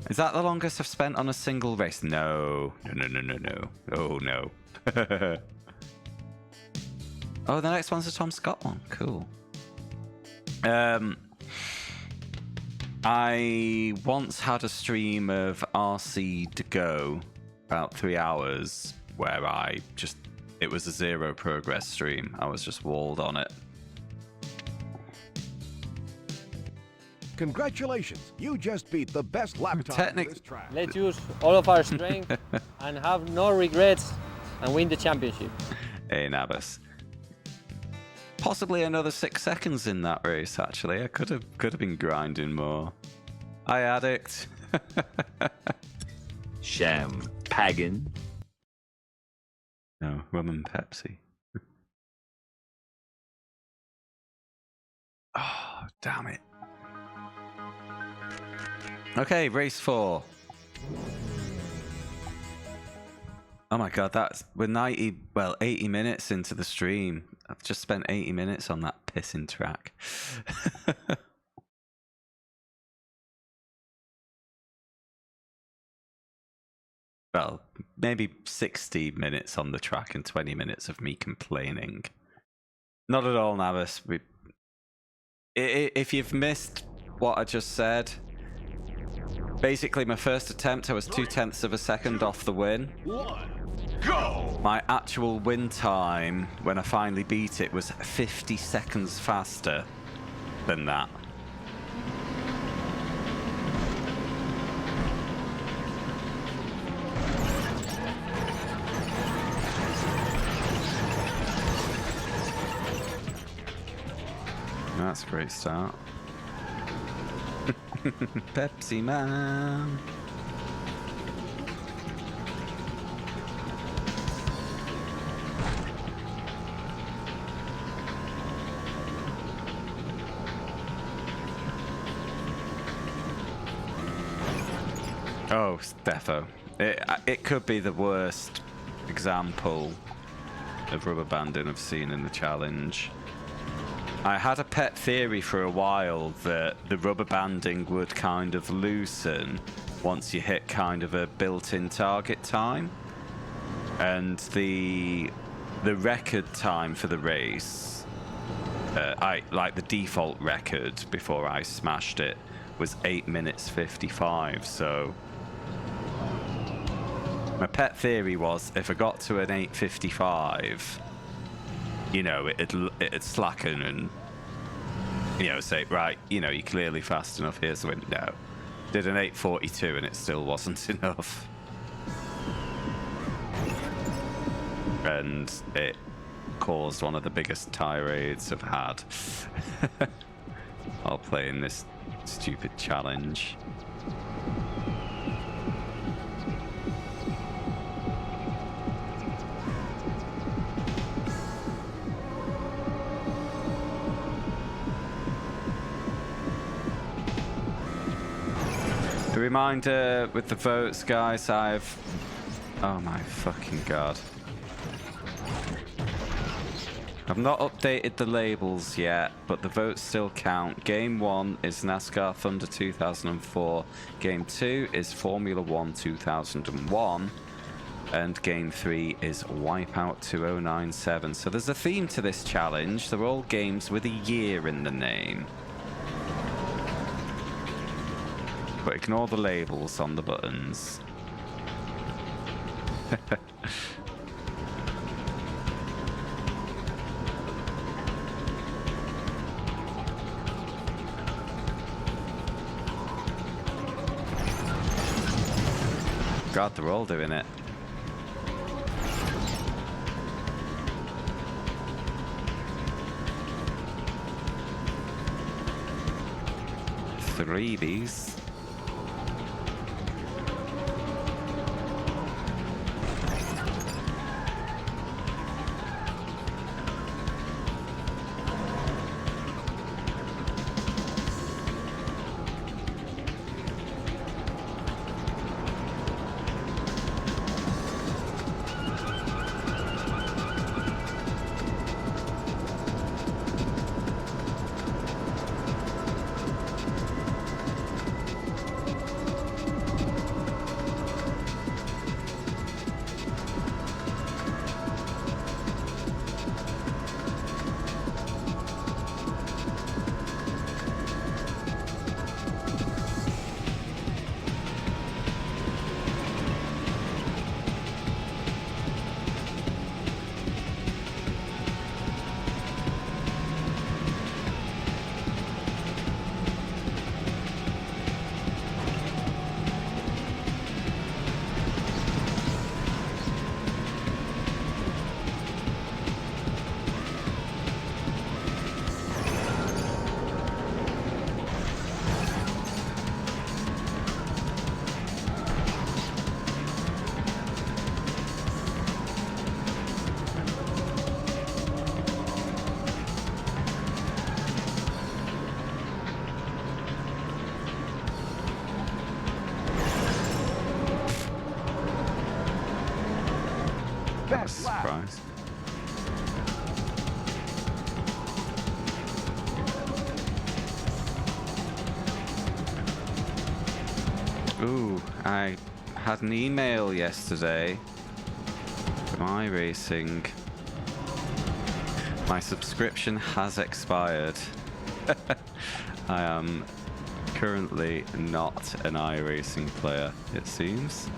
Is that the longest I've spent on a single race? No. Oh, no. Oh, the next one's a Tom Scott one. Cool. I once had a stream of RC to go, about 3 hours, where it was a zero progress stream. I was just walled on it. Congratulations, you just beat the best lap time for this track. Let's use all of our strength and have no regrets and win the championship. Hey, Nabas. Possibly another 6 seconds in that race, actually. I could have been grinding more. Hi, Addict. Sham Pagan. No, rum and Pepsi. Oh, damn it. Okay, race 4. Oh my god, we're 80 minutes into the stream. I've just spent 80 minutes on that pissing track. Well, maybe 60 minutes on the track and 20 minutes of me complaining. Not at all, Navis. If you've missed what I just said, basically my first attempt I was 0.2 of a second off the win. Go! My actual win time when I finally beat it was 50 seconds faster than that. That's a great start. Pepsi Man. Oh, defo. It could be the worst example of rubber banding I've seen in the challenge. I had a pet theory for a while that the rubber banding would kind of loosen once you hit kind of a built-in target time. And the record time for the race, like the default record before I smashed it, was 8 minutes 55, so My pet theory was if I got to an 8:55, you know, it'd slacken and, you know, say, right, you know, you're clearly fast enough, here's the window. Did an 8:42 and it still wasn't enough. And it caused one of the biggest tirades I've had while playing this stupid challenge. A reminder with the votes, guys, oh my fucking god. I've not updated the labels yet, but the votes still count. Game 1 is NASCAR Thunder 2004. Game 2 is Formula 1 2001. And Game 3 is Wipeout 2097. So there's a theme to this challenge. They're all games with a year in the name. But ignore the labels on the buttons. God, they're all doing it. Threebies. Best lap. Surprise. Ooh, I had an email yesterday from iRacing. My subscription has expired. I am currently not an iRacing player, it seems.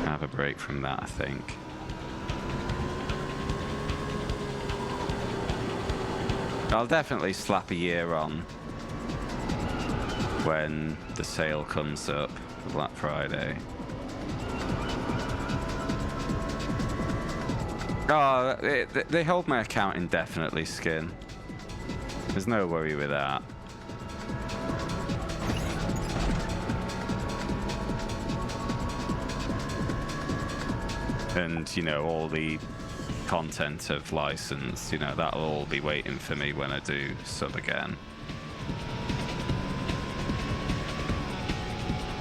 Have a break from that, I think. I'll definitely slap a year on when the sale comes up for Black Friday. Oh, they hold my account indefinitely, Skin. There's no worry with that. And, you know, all the content of license, you know, that'll all be waiting for me when I do sub again.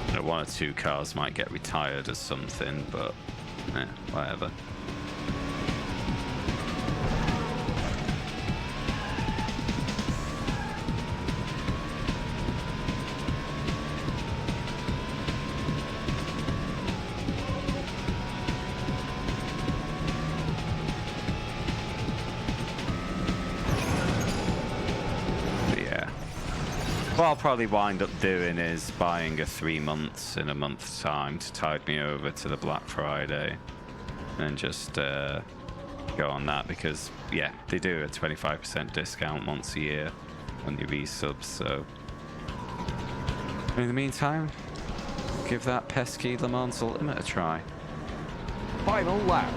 You know, one or two cars might get retired or something, but whatever. What I'll probably wind up doing is buying a 3 months in a month's time to tide me over to the Black Friday, and just go on that, because yeah, they do a 25% discount once a year on your resubs. So in the meantime, give that pesky Le Mans Ultimate a try. Final lap.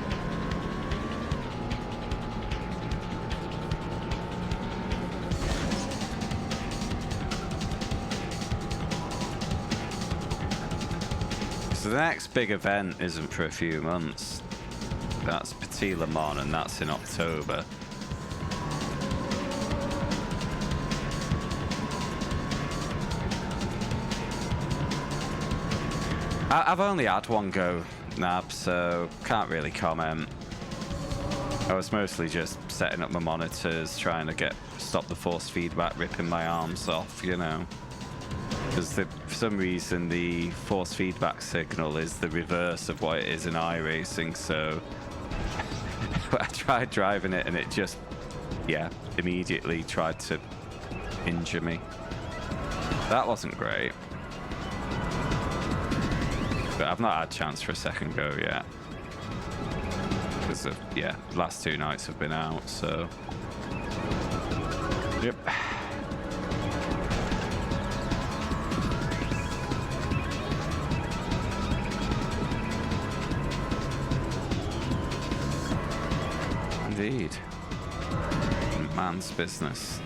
So the next big event isn't for a few months. That's Petit Le Mans, and that's in October. I've only had one go, Nab, so can't really comment. I was mostly just setting up my monitors, trying to stop the force feedback ripping my arms off, you know. Because for some reason the force feedback signal is the reverse of what it is in iRacing, so I tried driving it and it just, yeah, immediately tried to injure me. That wasn't great. But I've not had a chance for a second go yet. Because of, yeah, last 2 nights have been out, so. Yep. Indeed. Man's business.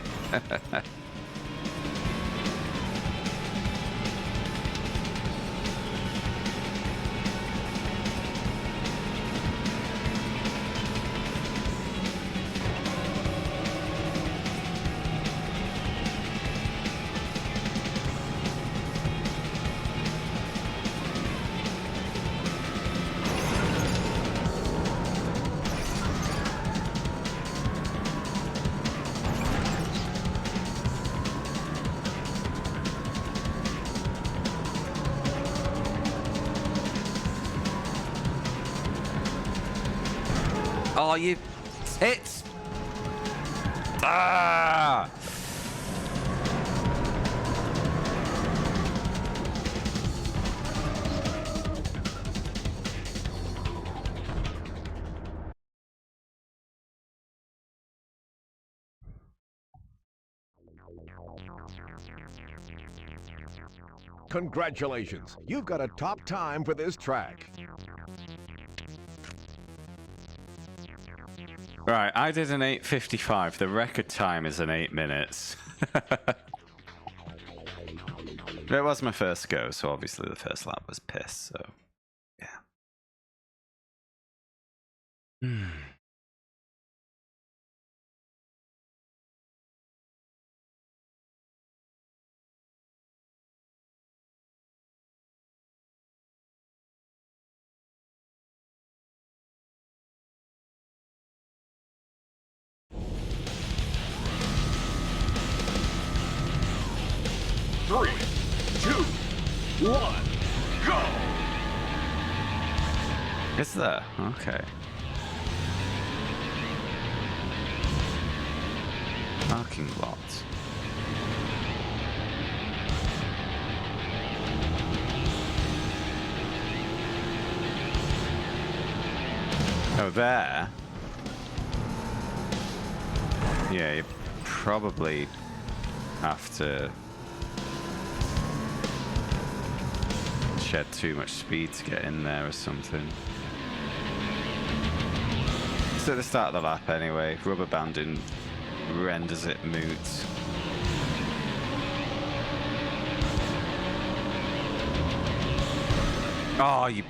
Oh, you tits! Ah! Congratulations, you've got a top time for this track. Right, I did an 8:55. The record time is an 8 minutes. It was my first go, so obviously the first lap was piss, so yeah. Three, two, one, go! Is there? Okay. Parking lot. Oh, there? Yeah, you probably have to shed too much speed to get in there or something. It's at the start of the lap anyway. Rubber banding renders it moot. Oh, you...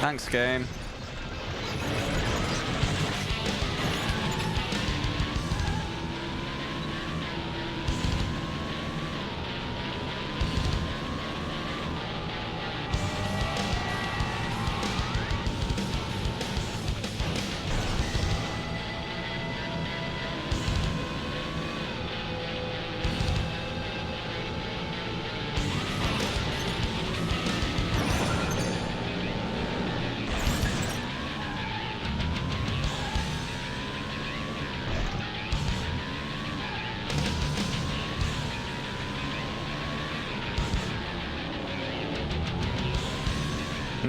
Thanks, game.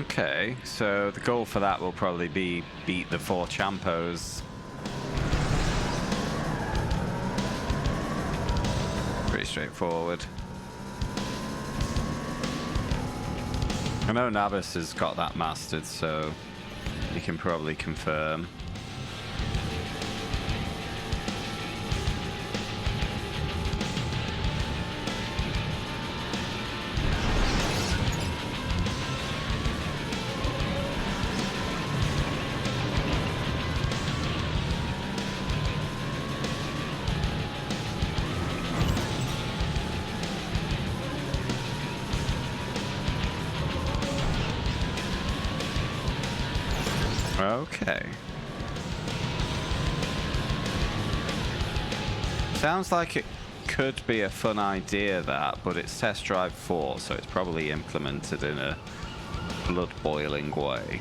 Okay, so the goal for that will probably be beat the 4 Champos. Pretty straightforward. I know Nabis has got that mastered, so he can probably confirm. Okay. Sounds like it could be a fun idea, that, but it's test drive 4, so it's probably implemented in a blood-boiling way.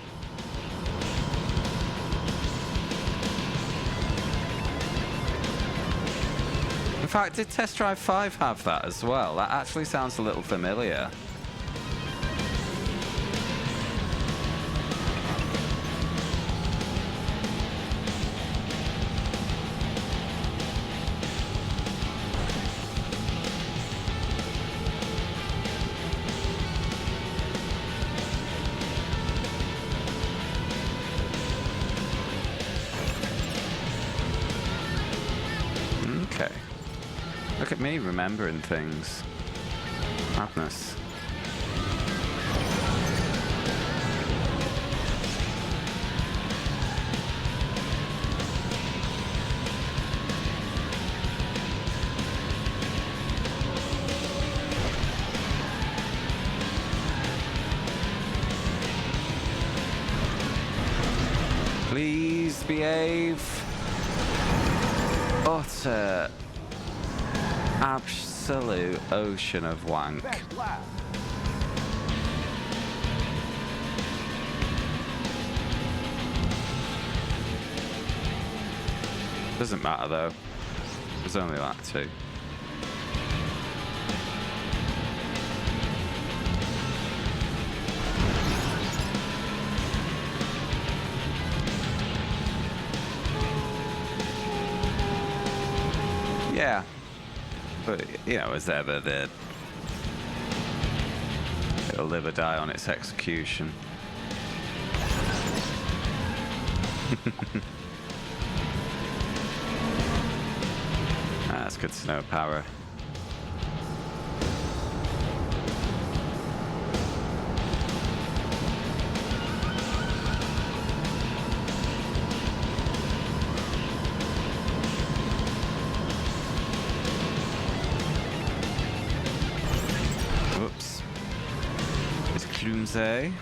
In fact, did test drive 5 have that as well? That actually sounds a little familiar. Okay. Look at me remembering things. Madness. Please behave. Utter absolute ocean of wank. Best lap. Doesn't matter though. There's only that 2. Yeah. But, you know, as ever, it'll live or die on its execution. That's good to know, Power. Whoops. It's Clumsy.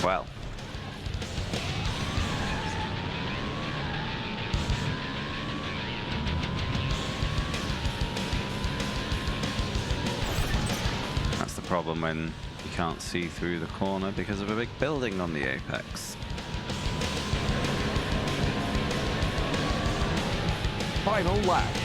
Well. That's the problem when you can't see through the corner because of a big building on the apex. Final lap.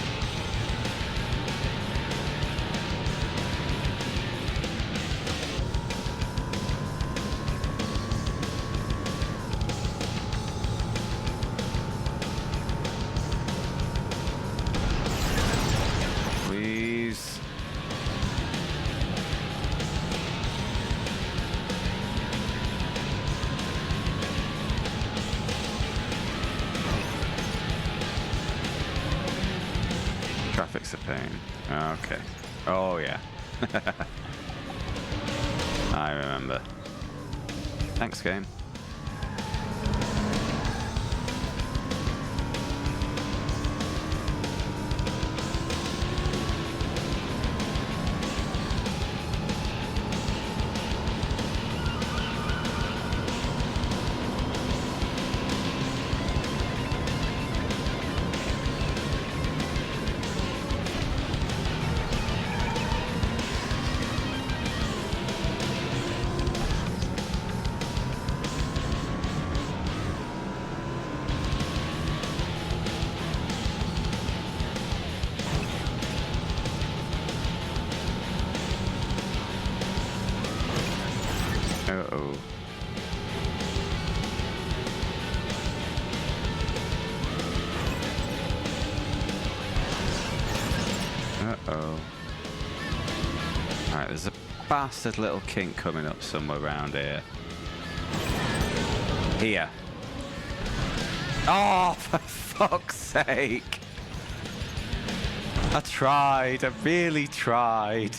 Please. Traffic's a pain. Okay. Oh, yeah. I remember. Thanks, game. Uh-oh. Alright, there's a bastard little kink coming up somewhere around here. Here. Oh, for fuck's sake. I tried. I really tried.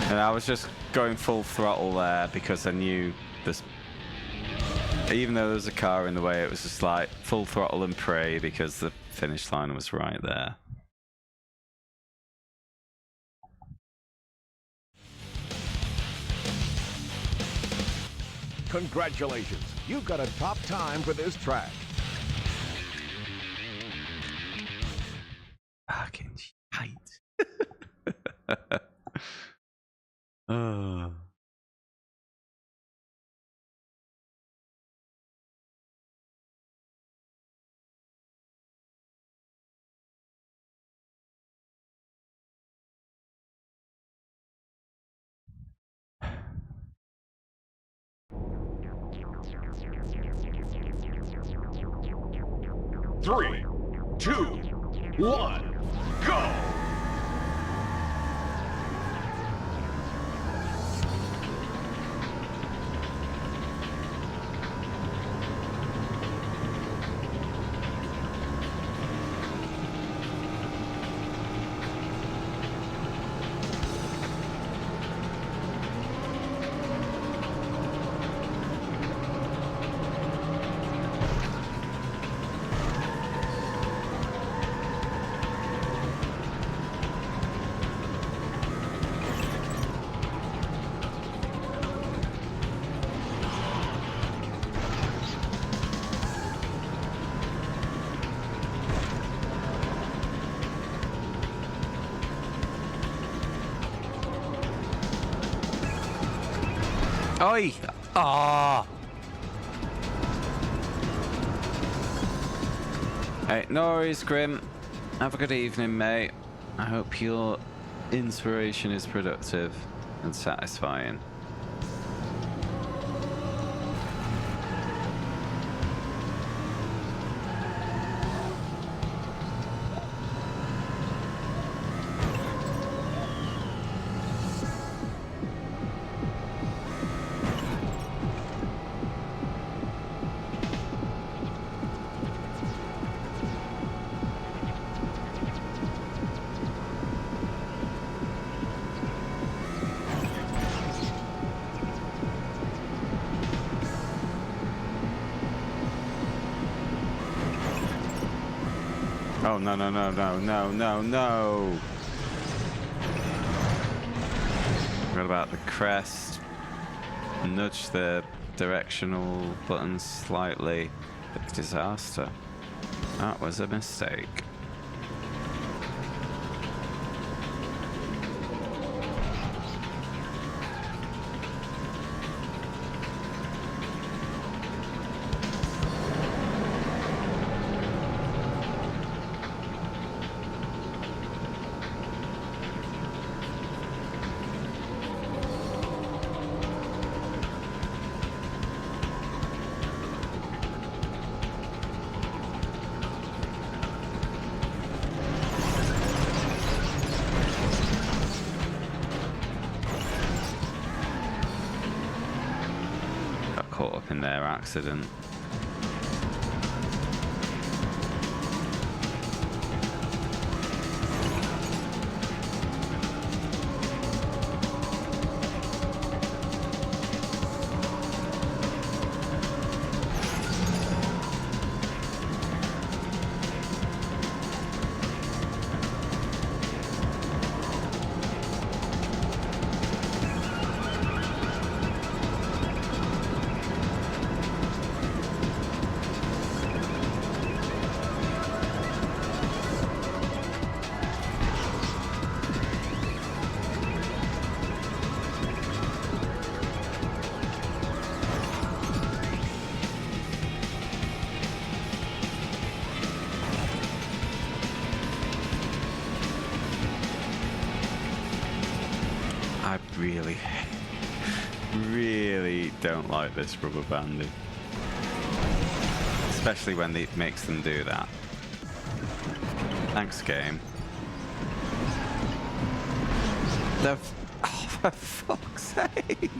And I was just going full throttle there because I knew this. Even though there was a car in the way, it was just like full throttle and pray because the finish line was right there. Congratulations, you've got a top time for this track. Fucking shite. Oh. Three, two, one, go! Oi! Ah! Hey, no worries, Grim. Have a good evening, mate. I hope your inspiration is productive and satisfying. Oh, no, no, no, no, no, no, no. Forgot about the crest. Nudge the directional button slightly. Big disaster. That was a mistake. Caught up in their accident. I really, really don't like this rubber banding. Especially when it makes them do that. Thanks, game. Oh, for fuck's sake!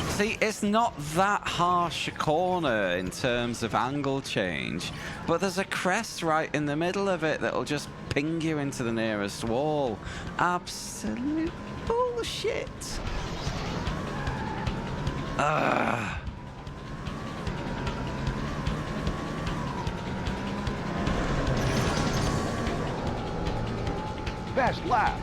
See, it's not that harsh a corner in terms of angle change, but there's a crest right in the middle of it that'll just ping you into the nearest wall. Absolute bullshit. Ugh. Best lap.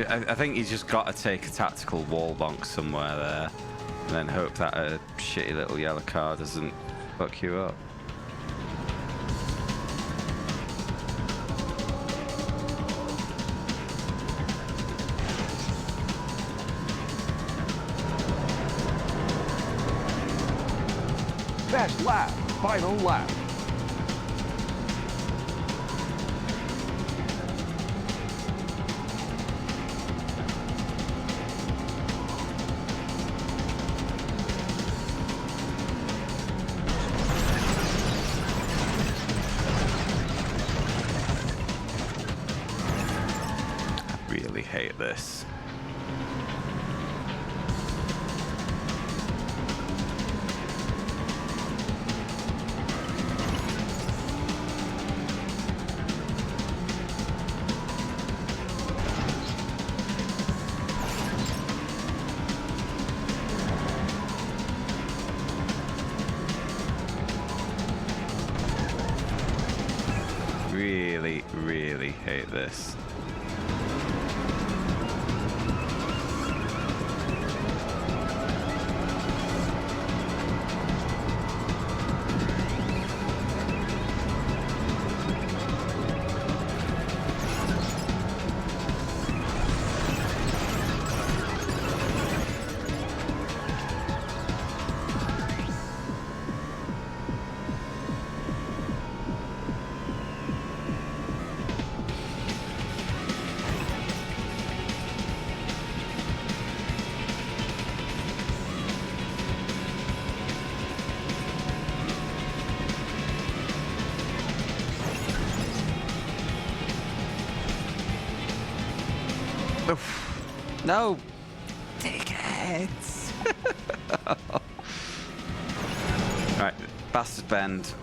I think you just got to take a tactical wall bonk somewhere there, and then hope that a shitty little yellow car doesn't fuck you up. Best lap. Final lap. Hate this. Really, really hate this. Oof. No! Dickheads! Right, bastard bend.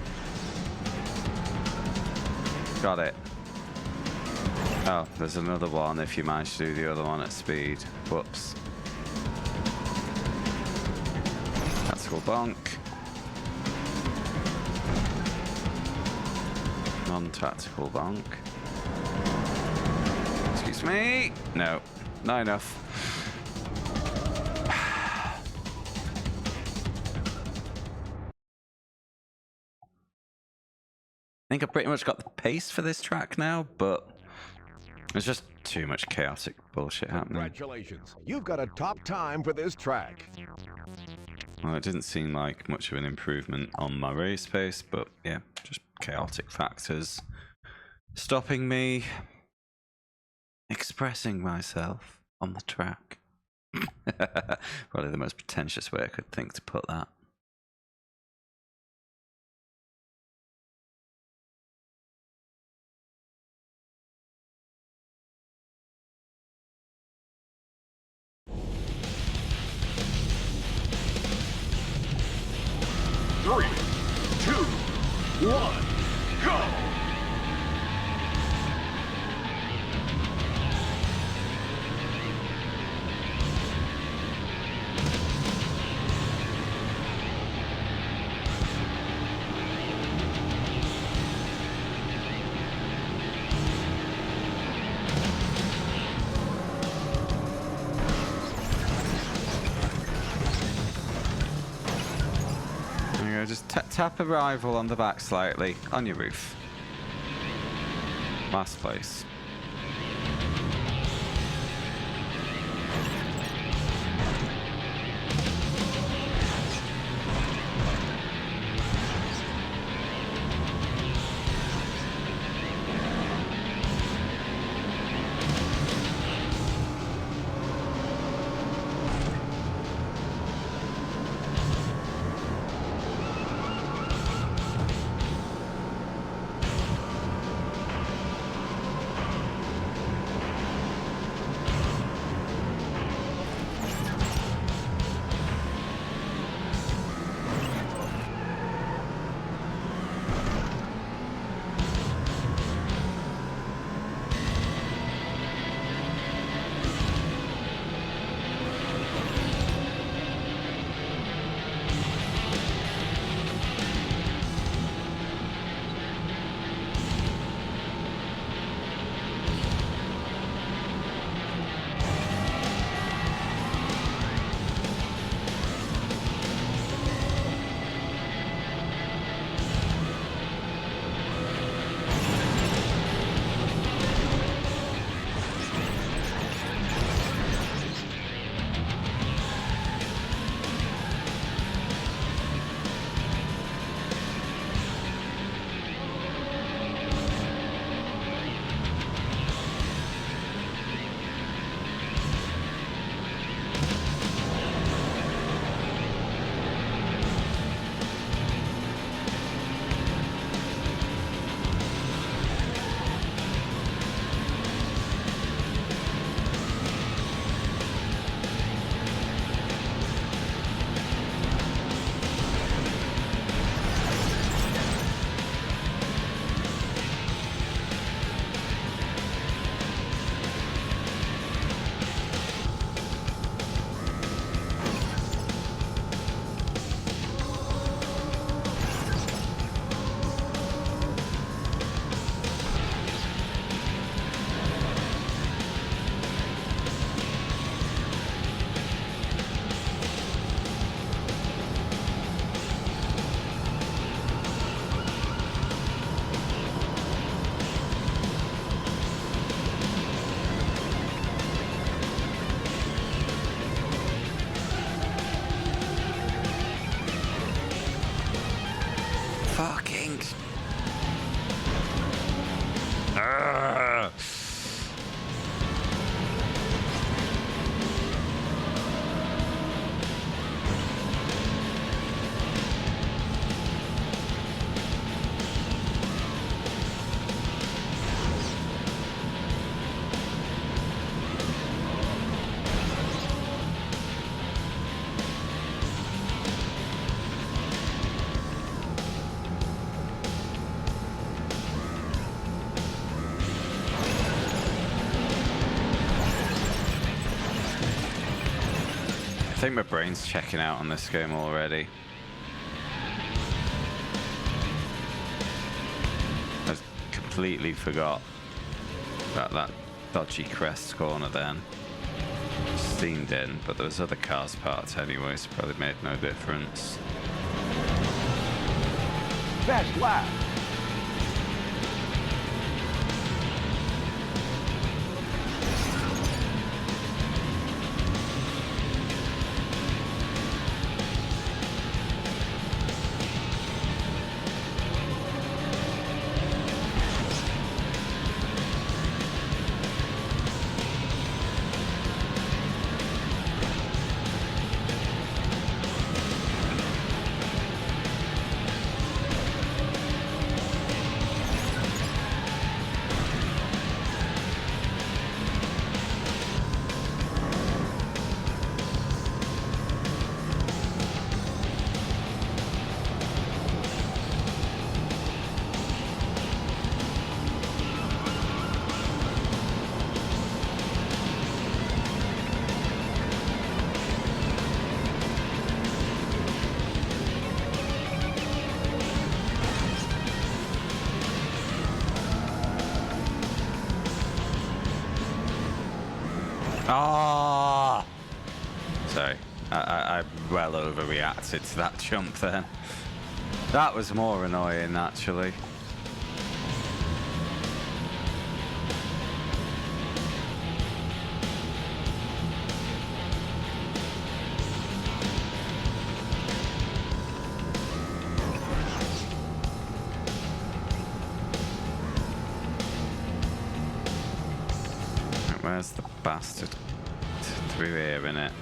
Got it. Oh, there's another one if you manage to do the other one at speed. Whoops. Tactical bonk. Non-tactical bonk. Excuse Trust me. No, not enough. I think I pretty much got the pace for this track now, but there's just too much chaotic bullshit happening. Congratulations. You've got a top time for this track. Well, it didn't seem like much of an improvement on my race pace, but yeah, just chaotic factors stopping me expressing myself on the track. Probably the most pretentious way I could think to put that. Three, two, one, go! Just tap a rival on the back slightly, on your roof. Last place. Fucking. I think my brain's checking out on this game already. I completely forgot about that dodgy crest corner then. Steamed in, but there was other cars parked anyway, so probably made no difference. Best lap. Oh! Sorry, I well overreacted to that jump then. That was more annoying, actually. Where's the bastard? Through here, innit?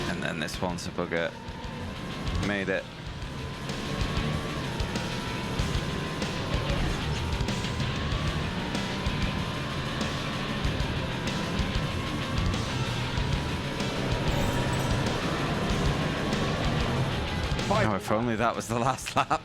And then this one's a bugger. Made it. Oh, if only that was the last lap.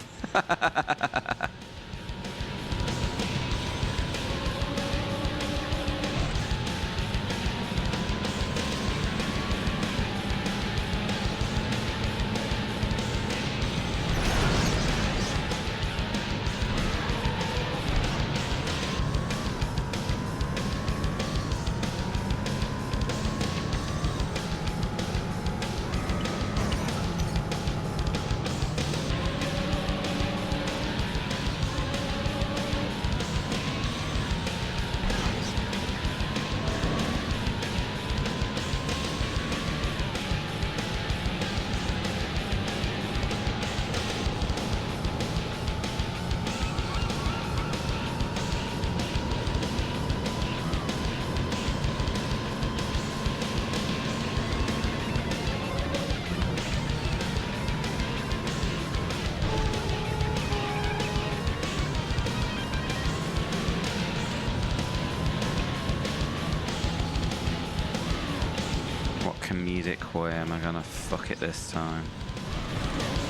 Comedic way am I gonna fuck it this time?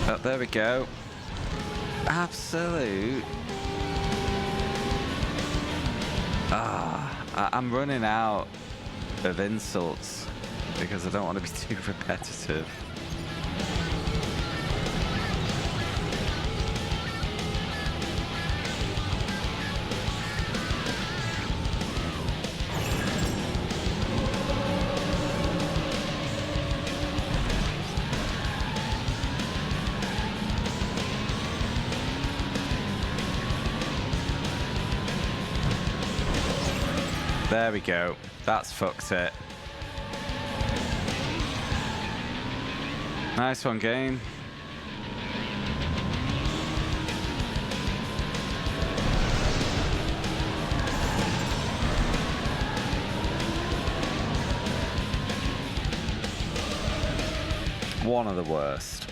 Oh, there we go. Absolute. I'm running out of insults because I don't want to be too repetitive. There we go. That's fucked it. Nice one, game. One of the worst.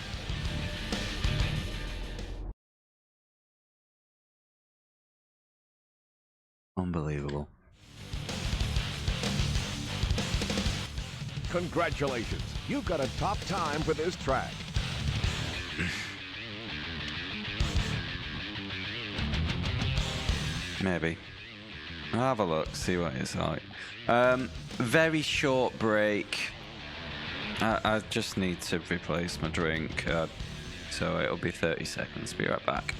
Unbelievable. Congratulations. You've got a top time for this track. Maybe. I'll have a look, see what it's like. Very short break. I just need to replace my drink, so it'll be 30 seconds. Be right back.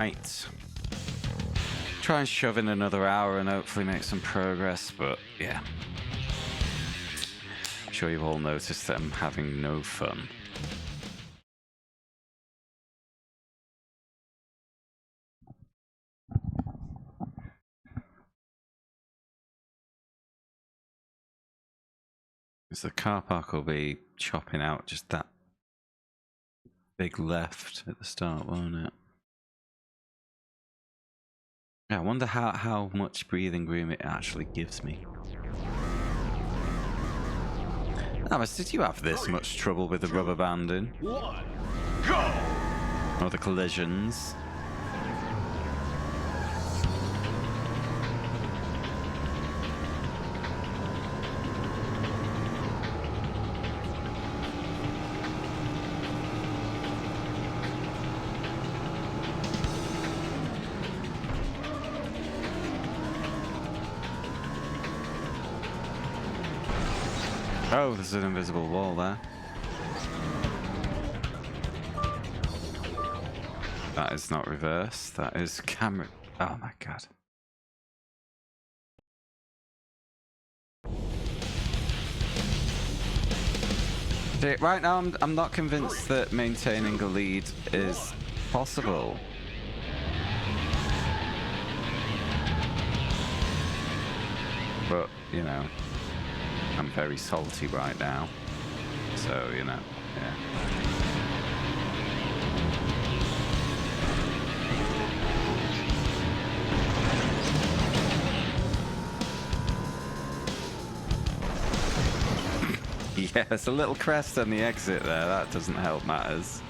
might try and shove in another hour and hopefully make some progress, but yeah. I'm sure you've all noticed that I'm having no fun. The car park will be chopping out just that big left at the start, won't it? Yeah, I wonder how much breathing room it actually gives me. Thomas, did you have this much trouble with the rubber banding? One, go! Or the collisions? Oh, there's an invisible wall there. That is not reverse. That is camera. Oh my god. See, right now, I'm not convinced that maintaining a lead is possible. But, you know, I'm very salty right now. So, you know, yeah. Yeah, there's a little crest on the exit there. That doesn't help matters.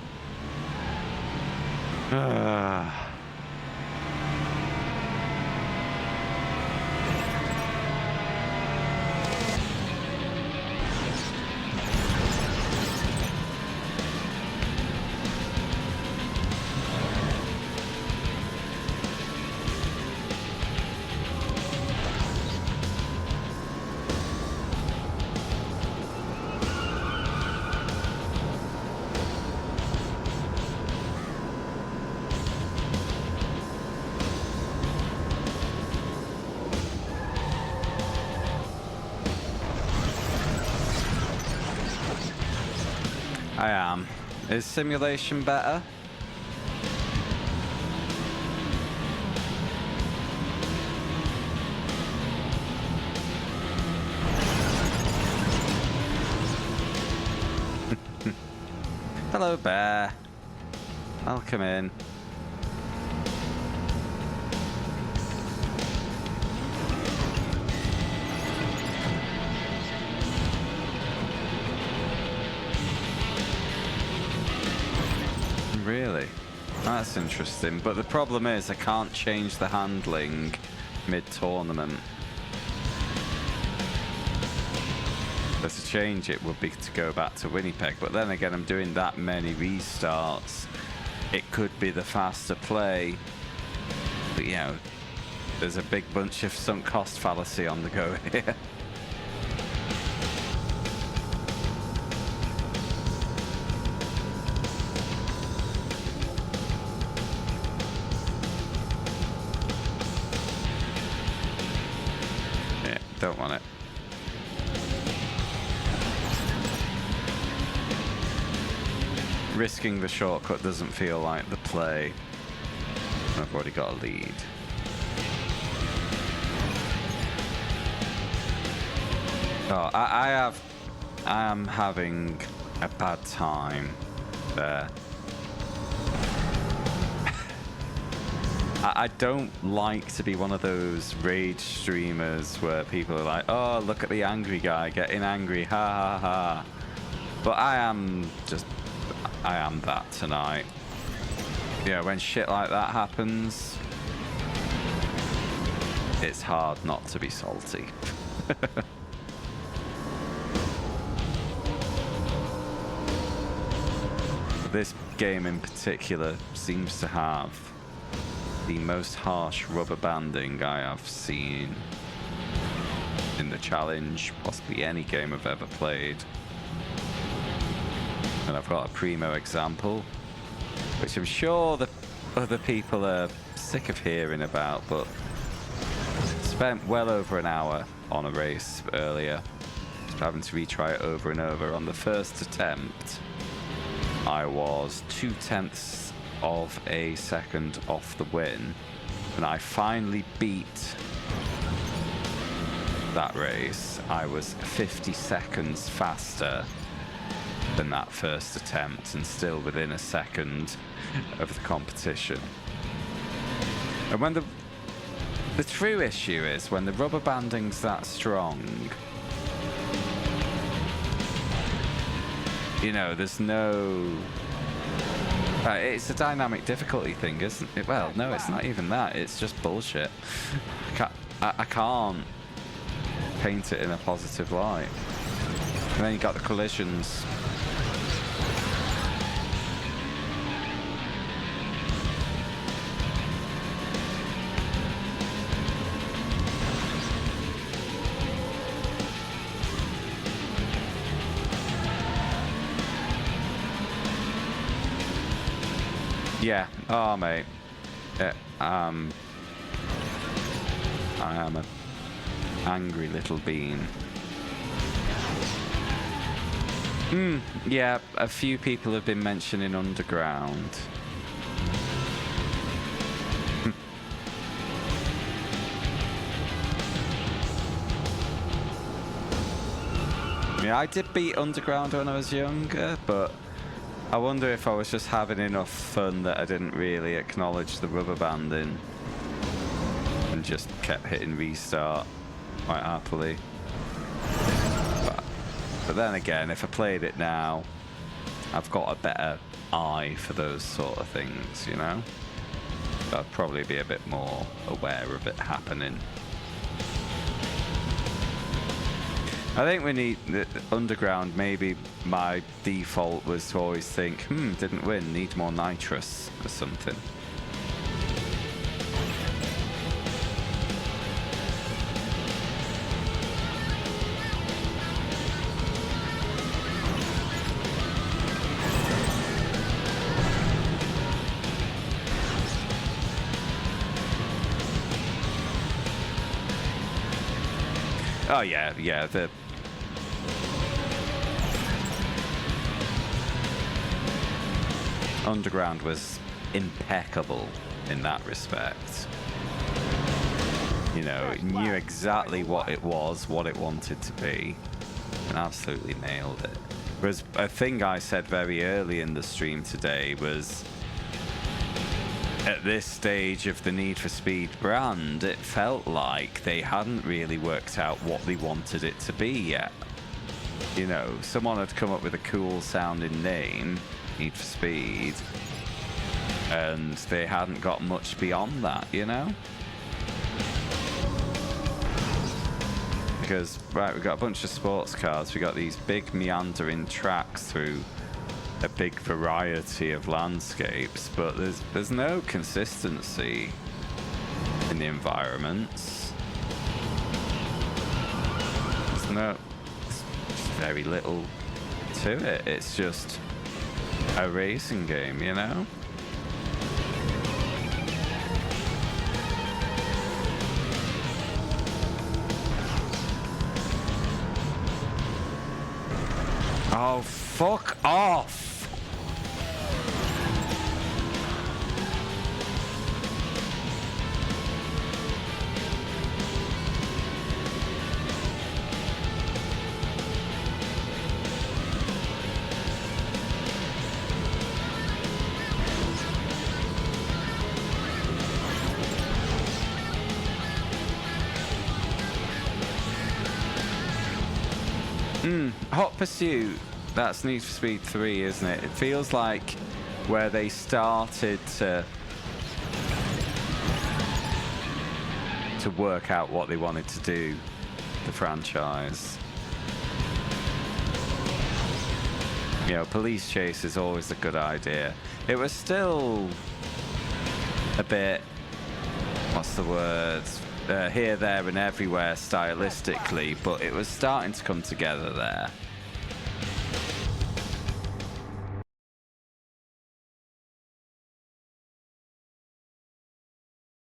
I am. Is simulation better? Hello, bear. Welcome in. Really? That's interesting. But the problem is I can't change the handling mid-tournament. So to change it would be to go back to Winnipeg. But then again, I'm doing that many restarts. It could be the faster play. But, you know, there's a big bunch of sunk cost fallacy on the go here. Don't want it. Risking the shortcut doesn't feel like the play. I've already got a lead. Oh, I am having a bad time there. I don't like to be one of those rage streamers where people are like, oh, look at the angry guy getting angry, ha ha ha. But I am that tonight. Yeah, when shit like that happens, it's hard not to be salty. This game in particular seems to have the most harsh rubber banding I have seen in the challenge, possibly any game I've ever played. And I've got a primo example, which I'm sure the other people are sick of hearing about, but spent well over an hour on a race earlier, just having to retry it over and over. On the first attempt, I was 0.2 of a second off the win, and I finally beat that race. I was 50 seconds faster than that first attempt, and still within a second of the competition. And when the true issue is when the rubber banding's that strong, you know, there's no... it's a dynamic difficulty thing, isn't it? Well, no, it's not even that. It's just bullshit. I can't paint it in a positive light. And then you got the collisions. Yeah, oh mate, I am an angry little bean. Yeah, a few people have been mentioning Underground. Yeah, I did beat Underground when I was younger, but I wonder if I was just having enough fun that I didn't really acknowledge the rubber banding and just kept hitting restart quite happily. But then again, if I played it now, I've got a better eye for those sort of things, you know? So I'd probably be a bit more aware of it happening. I think we need the Underground. Maybe my default was to always think, didn't win, need more nitrous or something. Oh yeah, the Underground was impeccable in that respect. You know, it knew exactly what it was, what it wanted to be, and absolutely nailed it. Whereas a thing I said very early in the stream today was, at this stage of the Need for Speed brand, it felt like they hadn't really worked out what they wanted it to be yet. You know, someone had come up with a cool sounding name, Need for Speed, and they hadn't got much beyond that, you know? Because, right, we've got a bunch of sports cars, we've got these big meandering tracks through a big variety of landscapes, but there's no consistency in the environments. There's very little to it. It's just a racing game, you know? Oh, fuck off! Hot Pursuit, that's Need for Speed 3, isn't it? It feels like where they started to work out what they wanted to do, the franchise. You know, police chase is always a good idea. It was still a bit, what's the word? Here, there, and everywhere stylistically, but it was starting to come together there.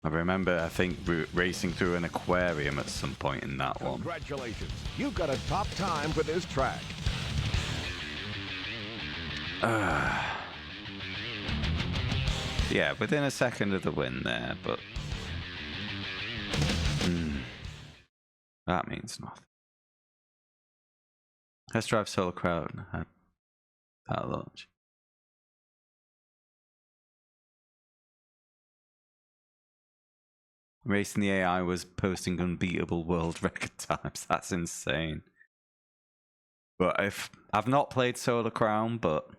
I remember, I think, racing through an aquarium at some point in that one. Congratulations. You've got a top time for this track. Yeah, within a second of the win there, but that means nothing. Let's drive Solar Crown at launch. Racing the AI was posting unbeatable world record times. That's insane. But I've not played Solar Crown, but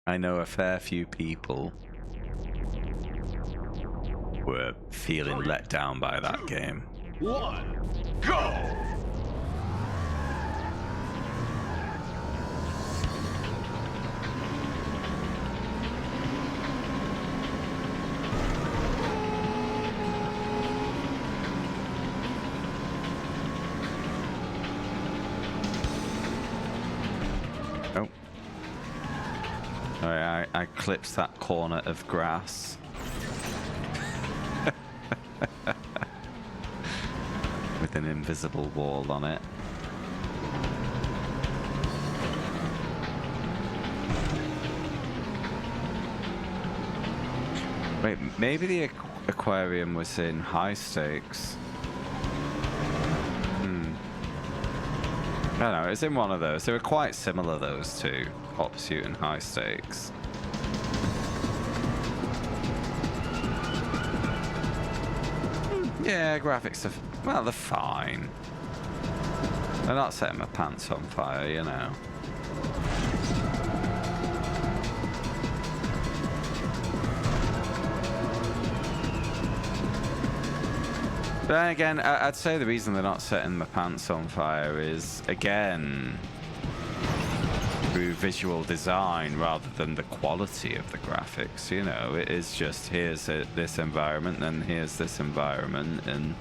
I know a fair few people were feeling let down by that game. 1, go! Oh. Sorry, I clipped that corner of grass. With an invisible wall on it. Wait, maybe the aquarium was in high stakes. I don't know, it's in one of those. They were quite similar, those two. Hot Pursuit and High Stakes. Yeah, graphics are, well, they're fine. They're not setting my pants on fire, you know. But then again, I'd say the reason they're not setting my pants on fire is, again, through visual design rather than the quality of the graphics. You know, it is just, here's this environment, and here's this environment, and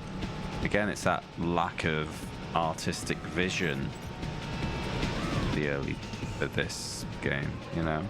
again, it's that lack of artistic vision, the early of this game, you know.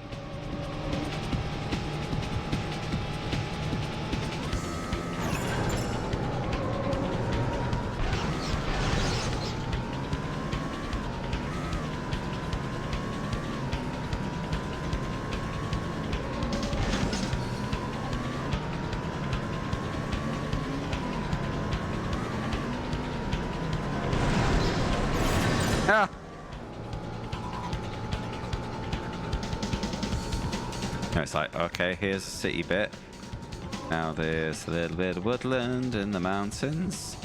Ah. It's like, okay, here's a city bit. Now there's a little bit of woodland in the mountains.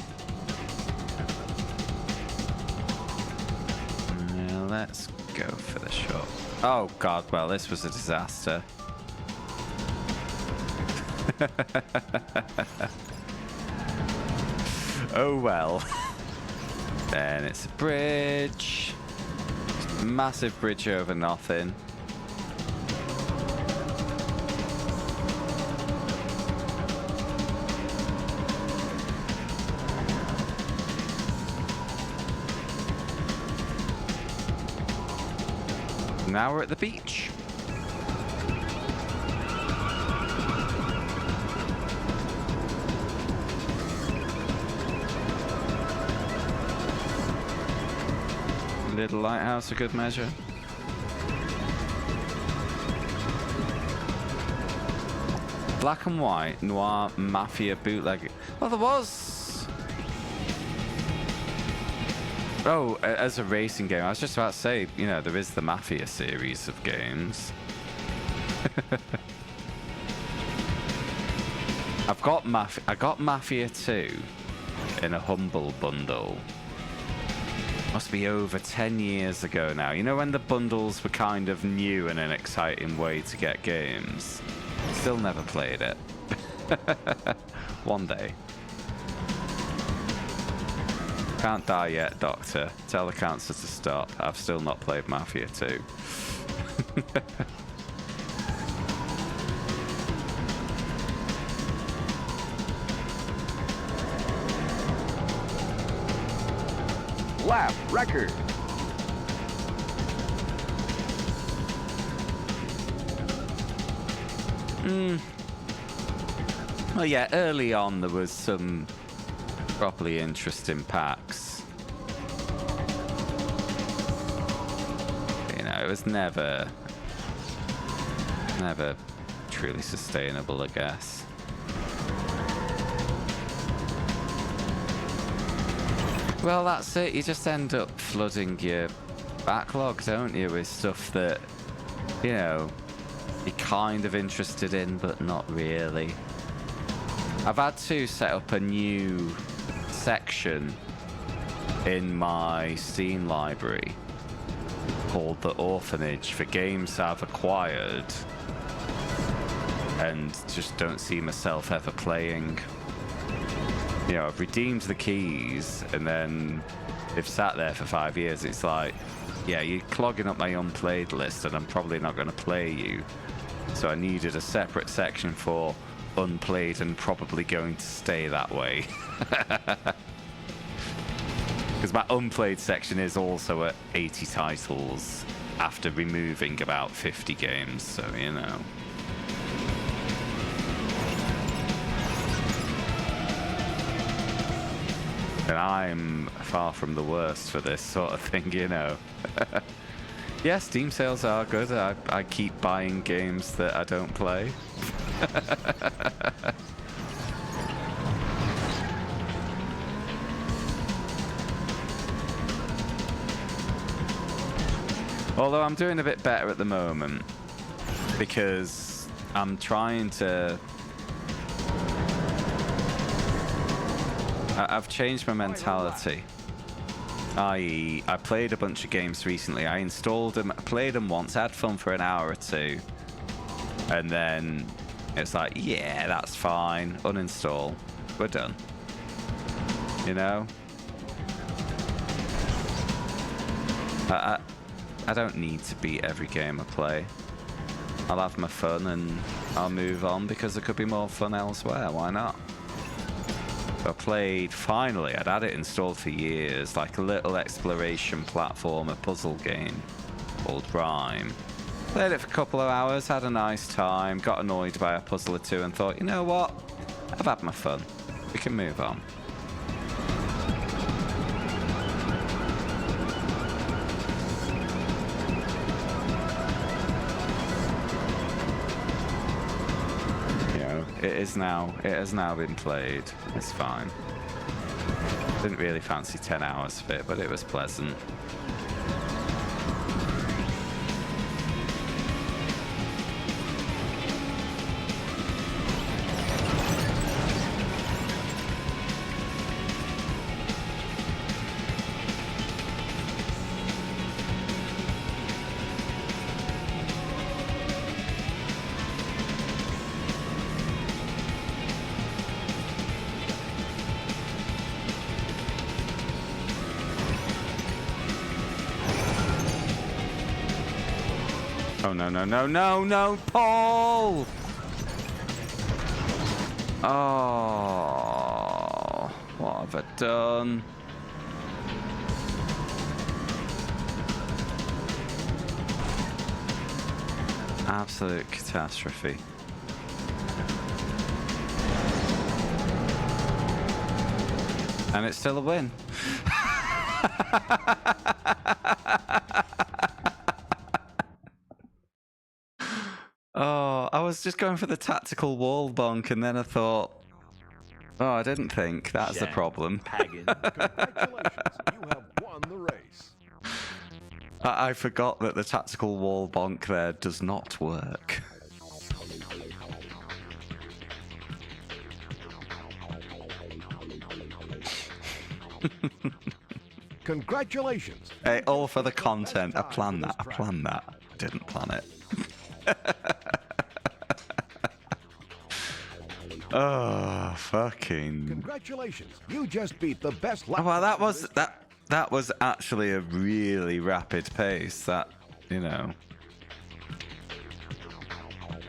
Now let's go for the shot. Oh god, well, this was a disaster. Oh well. Then it's a bridge. Just a massive bridge over nothing. Now we're at the beach. Little lighthouse, a good measure. Black and white, noir, mafia, bootleg. Well, there was. Oh, as a racing game, I was just about to say, you know, there is the Mafia series of games. I got Mafia 2 in a Humble bundle. Must be over 10 years ago now. You know when the bundles were kind of new and an exciting way to get games? Still never played it. One day. Can't die yet, Doctor. Tell the cancer to stop. I've still not played Mafia 2. Lap record. Oh yeah, early on there was some properly interesting packs. You know, it was never truly sustainable, I guess. Well, that's it. You just end up flooding your backlog, don't you, with stuff that, you know, you're kind of interested in, but not really. I've had to set up a new section in my Steam library called The Orphanage for games I've acquired and just don't see myself ever playing. You know, I've redeemed the keys and then they've sat there for 5 years. It's like, yeah, you're clogging up my unplayed list and I'm probably not going to play you. So I needed a separate section for unplayed and probably going to stay that way. Because my unplayed section is also at 80 titles after removing about 50 games, so you know. And I'm far from the worst for this sort of thing, you know. Yeah, Steam sales are good. I keep buying games that I don't play. Although I'm doing a bit better at the moment because I'm trying to... I've changed my mentality. I.e., I played a bunch of games recently. I installed them, played them once, had fun for an hour or two, and then it's like, yeah, that's fine. Uninstall. We're done. You know? I don't need to beat every game I play. I'll have my fun and I'll move on because there could be more fun elsewhere. Why not? I played, finally, I'd had it installed for years, like a little exploration platformer puzzle game called Rhyme. Played it for a couple of hours, had a nice time, got annoyed by a puzzle or two and thought, you know what? I've had my fun. We can move on. It has now been played. It's fine. Didn't really fancy 10 hours of it, but it was pleasant. Oh, no, no, no, no, no, Paul! Oh, what have I done? Absolute catastrophe. And it's still a win. Oh, I was just going for the tactical wall bonk, and then I thought, oh, I didn't think. That's the problem. Congratulations, you have won the race. I forgot that the tactical wall bonk there does not work. Congratulations. Hey, all for the content. I planned that. I planned that. I didn't plan it. Oh, fucking. Congratulations. You just beat the best lap. Oh, well, that was actually a really rapid pace. That, you know.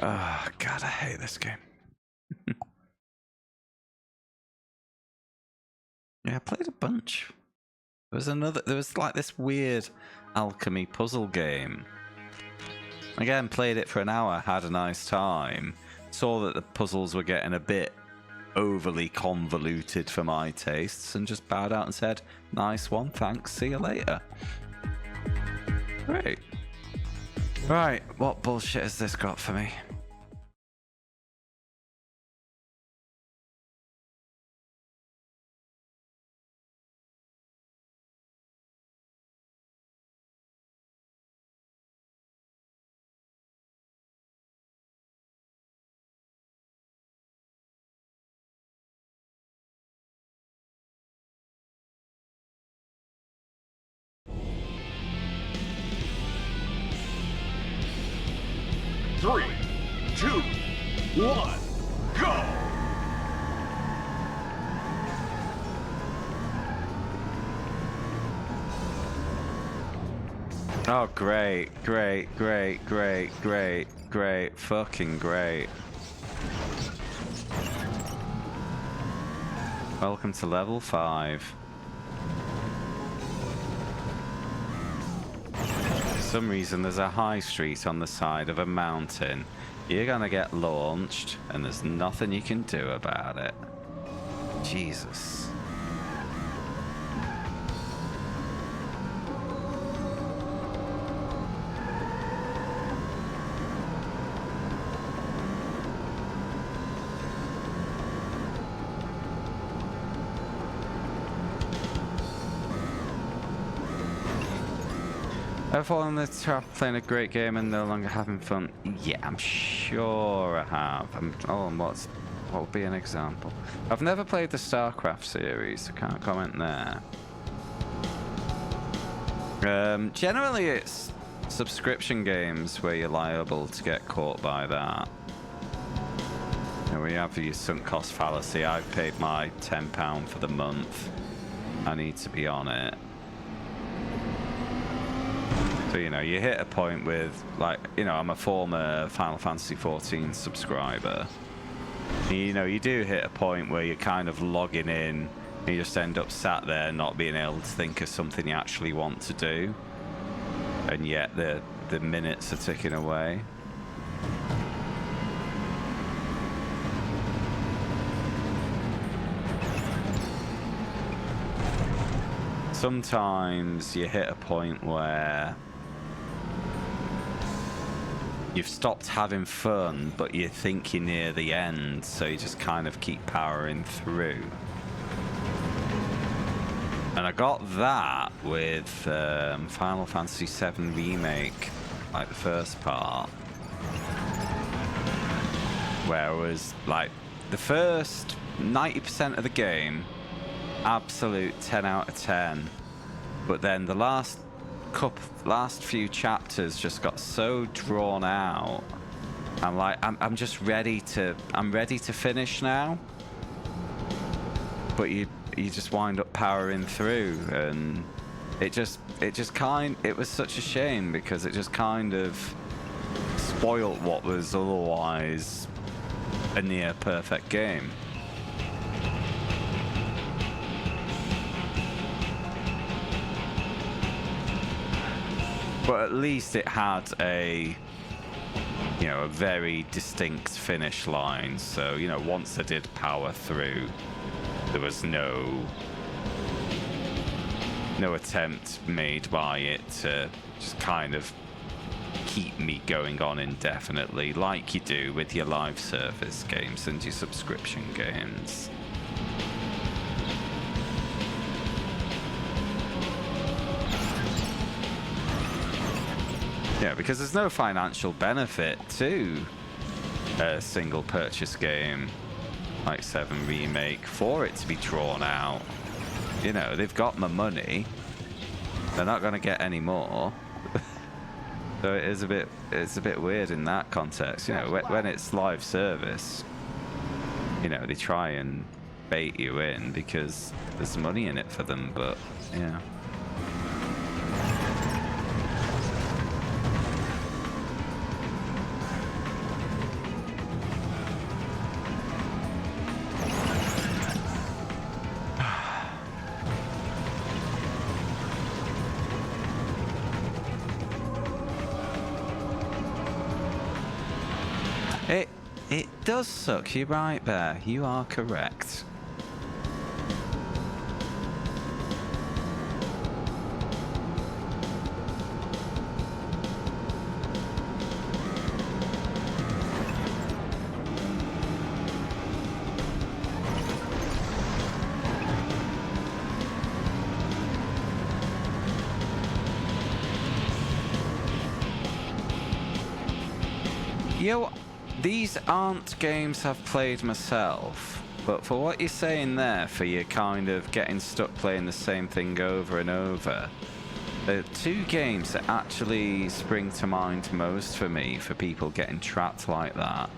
Oh, God, I hate this game. Yeah, I played a bunch. There was like this weird alchemy puzzle game. Again, played it for an hour, had a nice time. Saw that the puzzles were getting a bit overly convoluted for my tastes, and just bowed out and said, "Nice one, thanks, see you later." Great. Right, what bullshit has this got for me? Three, two, one, go! Oh, great, great, great, great, great, great, fucking great. Welcome to level 5. For some reason, there's a high street on the side of a mountain. You're gonna get launched, and there's nothing you can do about it. Jesus. I've fallen in the trap playing a great game and no longer having fun. Yeah, I'm sure I have. Oh, and what would be an example? I've never played the StarCraft series, I can't comment there. Generally it's subscription games where you're liable to get caught by that. You know, we have the sunk cost fallacy. I've paid my £10 for the month. I need to be on it. So, you know, you hit a point with, like, you know, I'm a former Final Fantasy XIV subscriber. You know, you do hit a point where you're kind of logging in, and you just end up sat there not being able to think of something you actually want to do. And yet the minutes are ticking away. Sometimes you hit a point where you've stopped having fun, but you think you're near the end, so you just kind of keep powering through. And I got that with Final Fantasy VII Remake, like the first part, where it was like the first 90% of the game, absolute 10 out of 10, but then the last few chapters just got so drawn out. I'm like, I'm just ready to finish now, but you just wind up powering through, and it was such a shame because it just kind of spoilt what was otherwise a near perfect game. But at least it had a very distinct finish line. So, you know, once I did power through, there was no attempt made by it to just kind of keep me going on indefinitely, like you do with your live service games and your subscription games. Yeah, because there's no financial benefit to a single purchase game like 7 Remake for it to be drawn out. You know, they've got my money. They're not going to get any more. So it's a bit weird in that context. You know, when it's live service, you know, they try and bait you in because there's money in it for them, but yeah. It does suck. You're right there. You are correct. Yo, these aren't games I've played myself, but for what you're saying there, for you kind of getting stuck playing the same thing over and over, the two games that actually spring to mind most for me for people getting trapped like that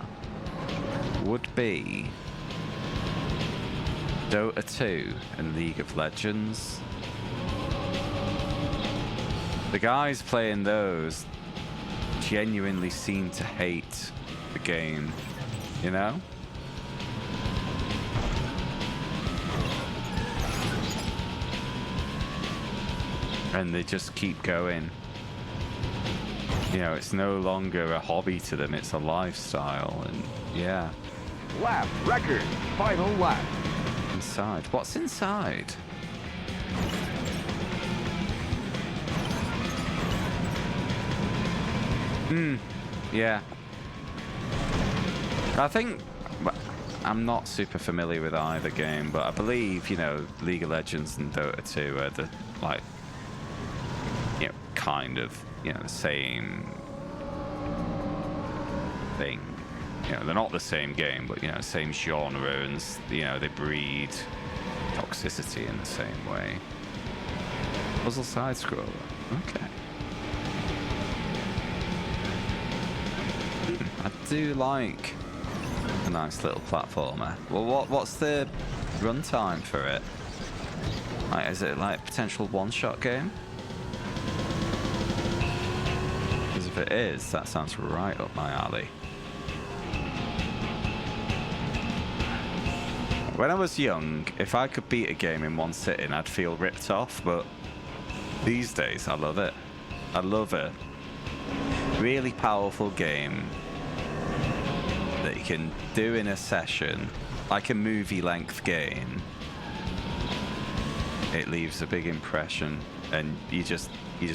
would be Dota 2 and League of Legends. The guys playing those genuinely seem to hate the game, you know? And they just keep going. You know, it's no longer a hobby to them, it's a lifestyle, and yeah. Lap record. Final lap. Inside. What's inside? Yeah. I think I'm not super familiar with either game, but I believe, you know, League of Legends and Dota 2 are the, like, you know, kind of, you know, the same thing. You know, they're not the same game, but, you know, same genre, and, you know, they breed toxicity in the same way. Puzzle side scroller. Okay. I do like a nice little platformer. Well, what's the runtime for it? Like, is it like a potential one-shot game? Because if it is, that sounds right up my alley. When I was young, if I could beat a game in one sitting, I'd feel ripped off, but these days, I love it. I love a really powerful game that you can do in a session, like a movie-length game. It leaves a big impression, and you just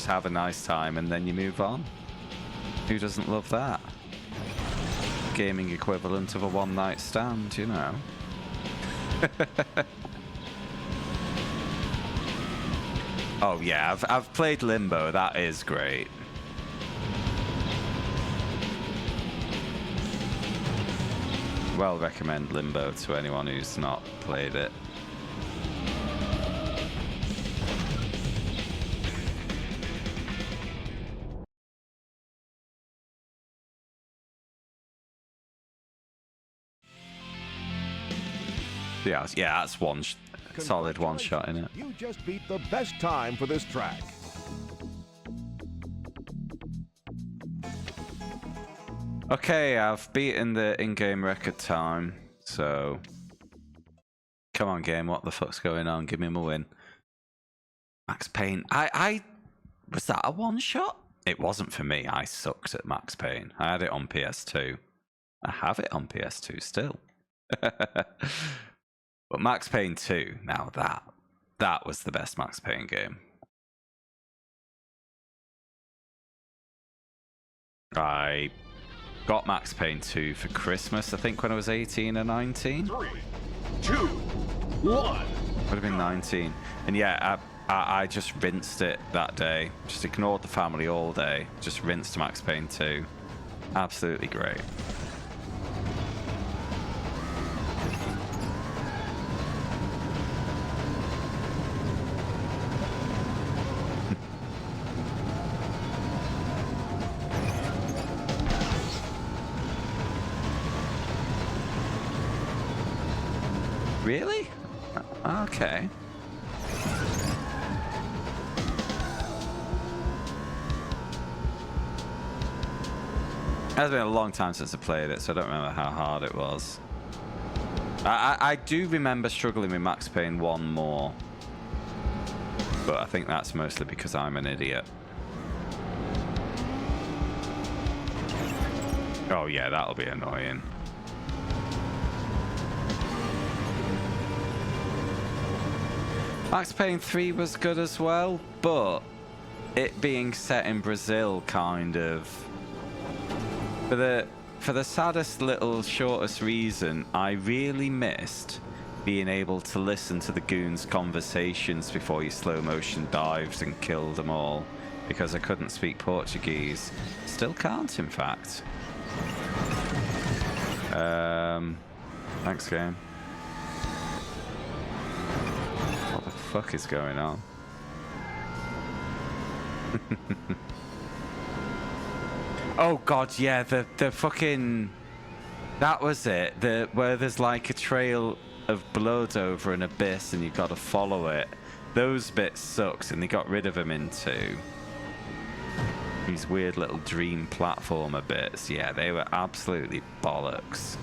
have a nice time, and then you move on. Who doesn't love that? Gaming equivalent of a one-night stand, you know. Oh yeah, I've played Limbo. That is great. Well, recommend Limbo to anyone who's not played it. Yeah, that's one solid one shot in it. You just beat the best time for this track. Okay, I've beaten the in-game record time, so come on, game, what the fuck's going on? Give me my win. Max Payne. I was that a one shot? It wasn't for me. I sucked at Max Payne. I had it on PS2. I have it on PS2 still. But Max Payne 2, now that was the best Max Payne game. I got Max Payne 2 for Christmas, I think, when I was 18 or 19. 3, 2, 1. Would have been 19. And yeah, I just rinsed it that day. Just ignored the family all day. Just rinsed Max Payne 2. Absolutely great. Really? Okay. It has been a long time since I played it, so I don't remember how hard it was. I do remember struggling with Max Payne 1 more. But I think that's mostly because I'm an idiot. Oh yeah, that'll be annoying. Max Payne 3 was good as well, but it being set in Brazil kind of... For the saddest little shortest reason, I really missed being able to listen to the goons' conversations before you slow motion dived and killed them all, because I couldn't speak Portuguese. Still can't, in fact. Thanks, game. What the fuck is going on? Oh god, yeah, the fucking... That was it. Where there's like a trail of blood over an abyss and you've got to follow it. Those bits sucked, and they got rid of them into these weird little dream platformer bits. Yeah, they were absolutely bollocks.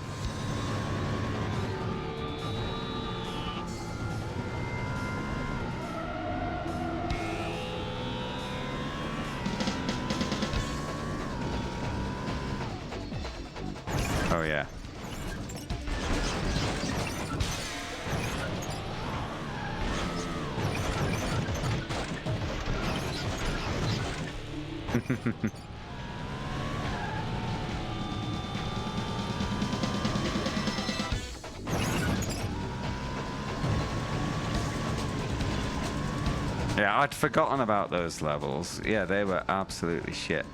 Oh yeah. Yeah, I'd forgotten about those levels. Yeah, they were absolutely shit.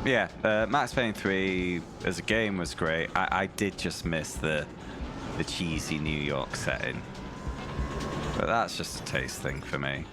Yeah, Max Payne 3 as a game was great. I did just miss the cheesy New York setting. But that's just a taste thing for me.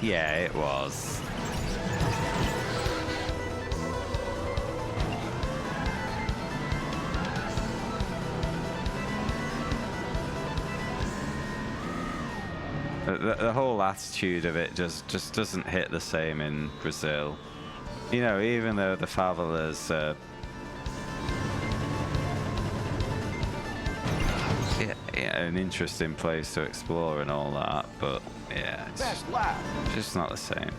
Yeah, it was. The whole attitude of it just doesn't hit the same in Brazil. You know, even though the favelas yeah, an interesting place to explore and all that, but yeah, it's just not the same.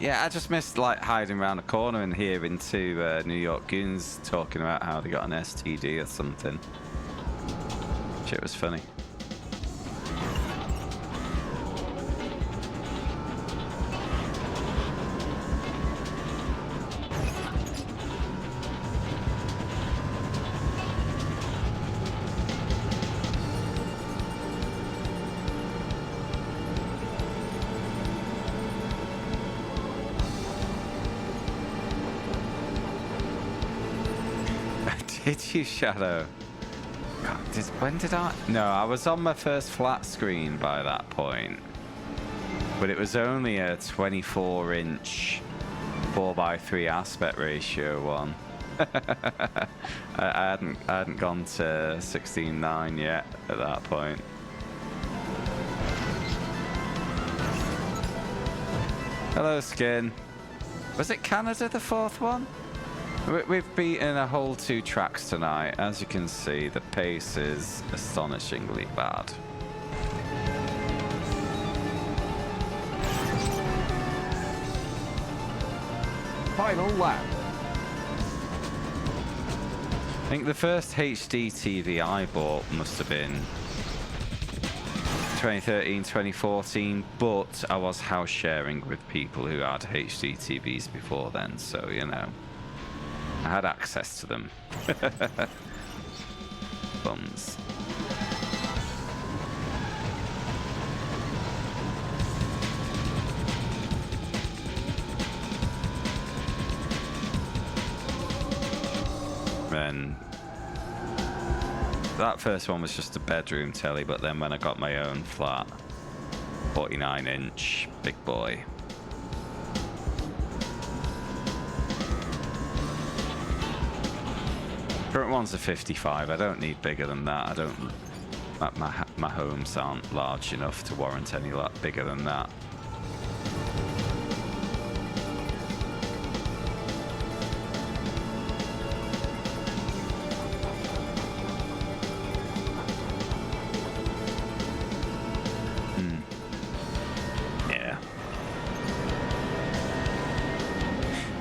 Yeah, I just missed like hiding around a corner and hearing two New York goons talking about how they got an STD or something. Shit was funny. Did you, Shadow? God, when did I? No, I was on my first flat screen by that point. But it was only a 24-inch 4:3 aspect ratio one. I hadn't gone to 16:9 yet at that point. Hello, Skin. Was it Canada, the fourth one? We've beaten a whole 2 tracks tonight. As you can see, the pace is astonishingly bad. Final lap. I think the first HD TV I bought must have been 2013, 2014, but I was house sharing with people who had HD TVs before then, so you know, I had access to them. Bums. Then that first one was just a bedroom telly, but then when I got my own flat 49-inch big boy, current one's a 55. I don't need bigger than that. I don't, my homes aren't large enough to warrant any lot bigger than that.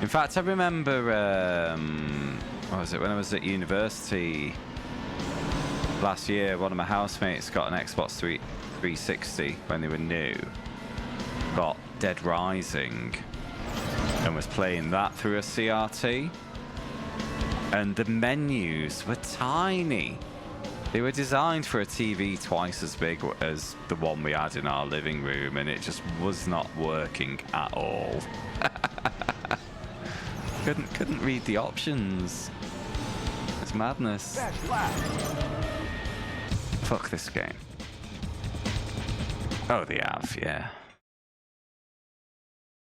In fact, I remember, what was it, when I was at university last year, one of my housemates got an Xbox 360 when they were new, got Dead Rising, and was playing that through a CRT, and the menus were tiny. They were designed for a TV twice as big as the one we had in our living room, and it just was not working at all. Couldn't read the options. It's madness. Fuck this game. Oh, they have, yeah.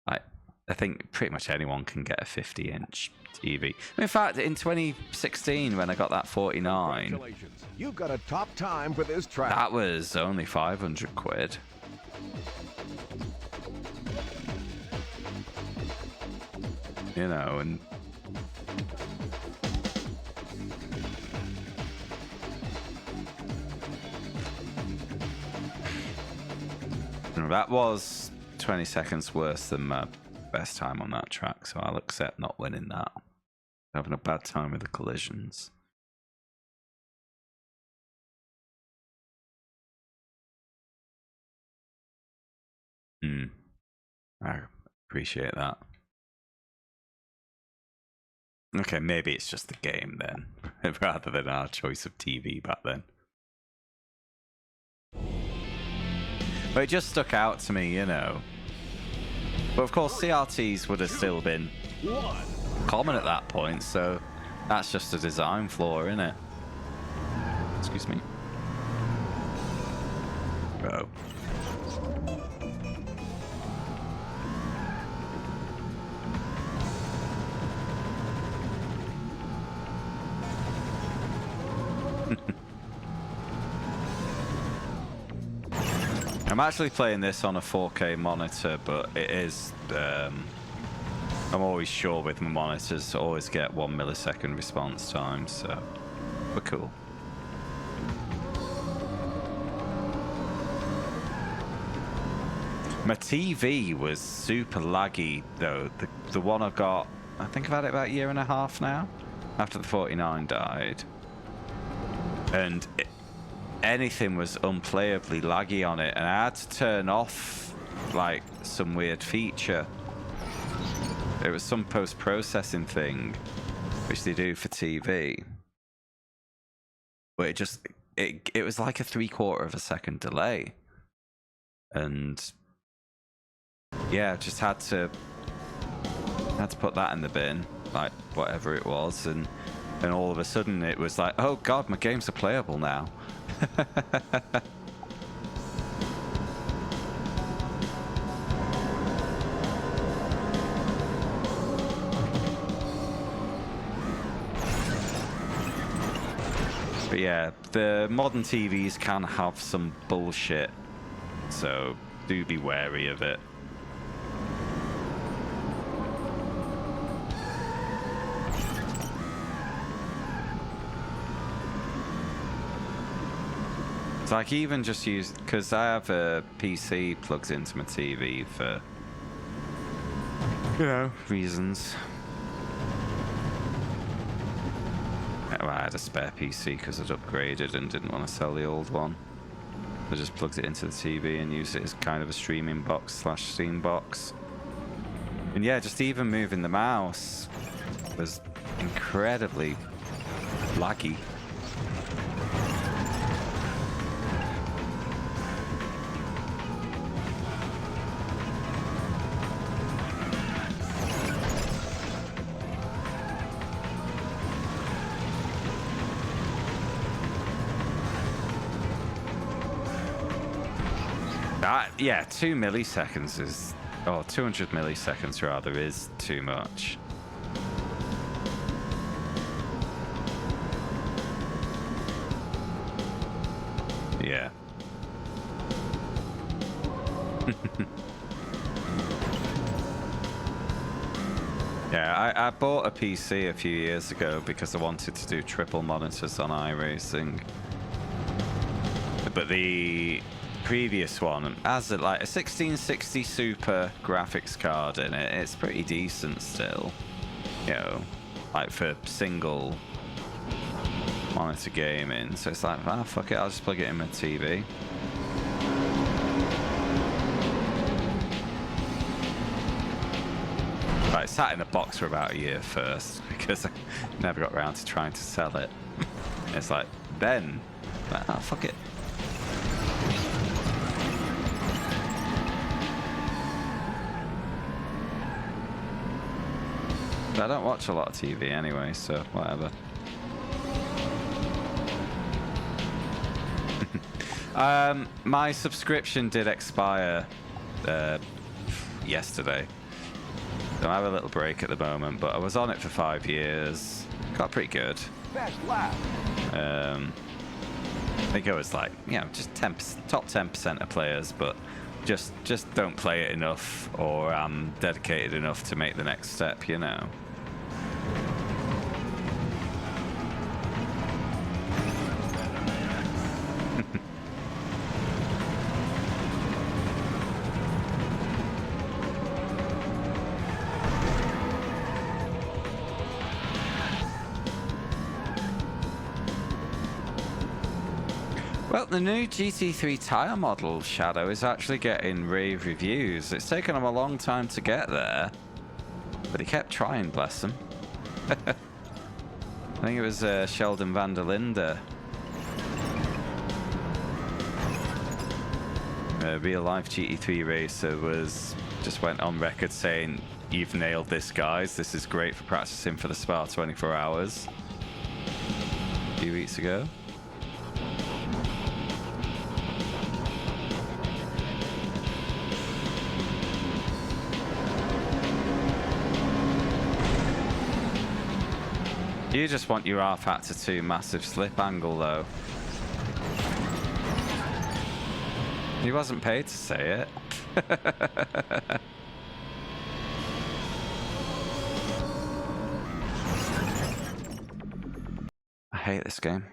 I think pretty much anyone can get a 50-inch TV. In fact, in 2016, when I got that 49, you've got a top time for this track. That was only 500 quid. You know, and that was 20 seconds worse than my best time on that track, so I'll accept not winning that. Having a bad time with the collisions. I appreciate that. Okay, maybe it's just the game then, rather than our choice of TV back then. But it just stuck out to me, you know. But of course, CRTs would have still been common at that point, so that's just a design flaw, innit? Excuse me. Oh. I'm actually playing this on a 4K monitor, but it is, I'm always sure with my monitors, always get 1 millisecond response time, so we're cool. My TV was super laggy though. The one I got, I think I've had it about a year and a half now, after the 49 died. And anything was unplayably laggy on it, and I had to turn off like some weird feature. It was some post-processing thing which they do for TV, but it just it was like a 3/4 of a second delay, and yeah, just had to put that in the bin, like whatever it was, and all of a sudden it was like, oh god, my games are playable now. But yeah, the modern TVs can have some bullshit, so do be wary of it. It's like even just use, because I have a PC plugged into my TV for, you know, reasons. Well, I had a spare PC because I'd upgraded and didn't want to sell the old one. I just plugged it into the TV and used it as kind of a streaming box / Steam box. And yeah, just even moving the mouse was incredibly laggy. Yeah, 2 milliseconds is, or 200 milliseconds rather, is too much. Yeah. Yeah, I bought a PC a few years ago because I wanted to do triple monitors on iRacing. But the previous one has like a 1660 Super graphics card in it. It's pretty decent still, you know, like for single monitor gaming. So it's like, ah, fuck it, I'll just plug it in my TV. Right, it sat in a box for about a year first because I never got around to trying to sell it. It's like, then, ah, fuck it. I don't watch a lot of TV anyway, so whatever. My subscription did expire yesterday. So I have a little break at the moment, but I was on it for 5 years. Got pretty good. Best lap. I think it was like, you know, just top 10% of players, but just don't play it enough or dedicated enough to make the next step, you know. Well, the new GT3 tyre model, Shadow, is actually getting rave reviews. It's taken him a long time to get there, but he kept trying, bless him. I think it was Sheldon van der Linde. A real-life GT3 racer just went on record saying, "You've nailed this, guys. This is great for practicing for the Spa 24 hours." A few weeks ago. You just want your R factor 2 massive slip angle, though. He wasn't paid to say it. I hate this game.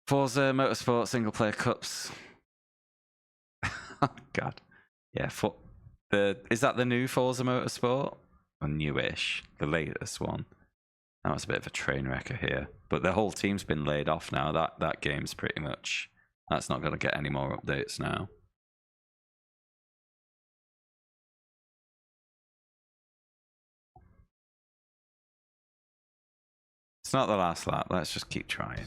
Forza Motorsport single player cups. Oh god. Yeah, is that the new Forza Motorsport? Or newish, the latest one. That was a bit of a train wrecker here. But the whole team's been laid off now. That game's pretty much, that's not going to get any more updates now. It's not the last lap. Let's just keep trying.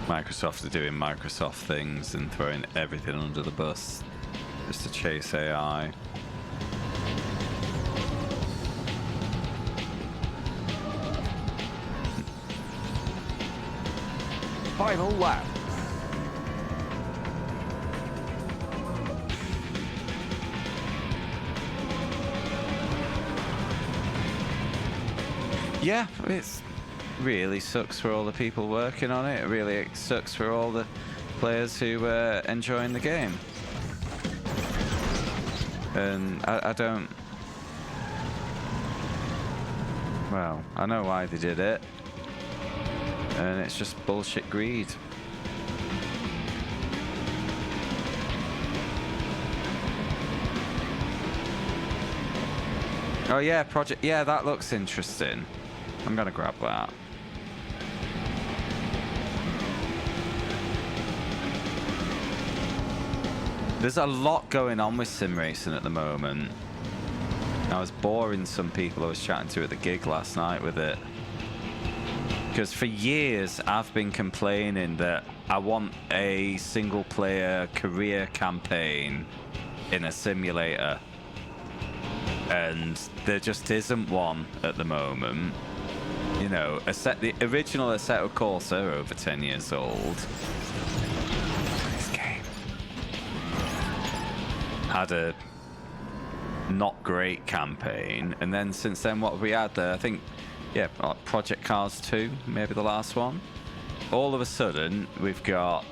Microsoft are doing Microsoft things and throwing everything under the bus just to chase AI. Final lap. Yeah, it's really sucks for all the people working on it. It really sucks for all the players who are enjoying the game. And I don't... Well, I know why they did it. And it's just bullshit greed. Oh yeah, project. Yeah, that looks interesting. I'm gonna grab that. There's a lot going on with sim racing at the moment. I was boring some people I was chatting to at the gig last night with it. Because for years I've been complaining that I want a single player career campaign in a simulator. And there just isn't one at the moment. You know, the original Assetto Corsa, over 10 years old. This game had a not great campaign, and then since then, what have we had there? I think, yeah, Project Cars 2, maybe the last one. All of a sudden, we've got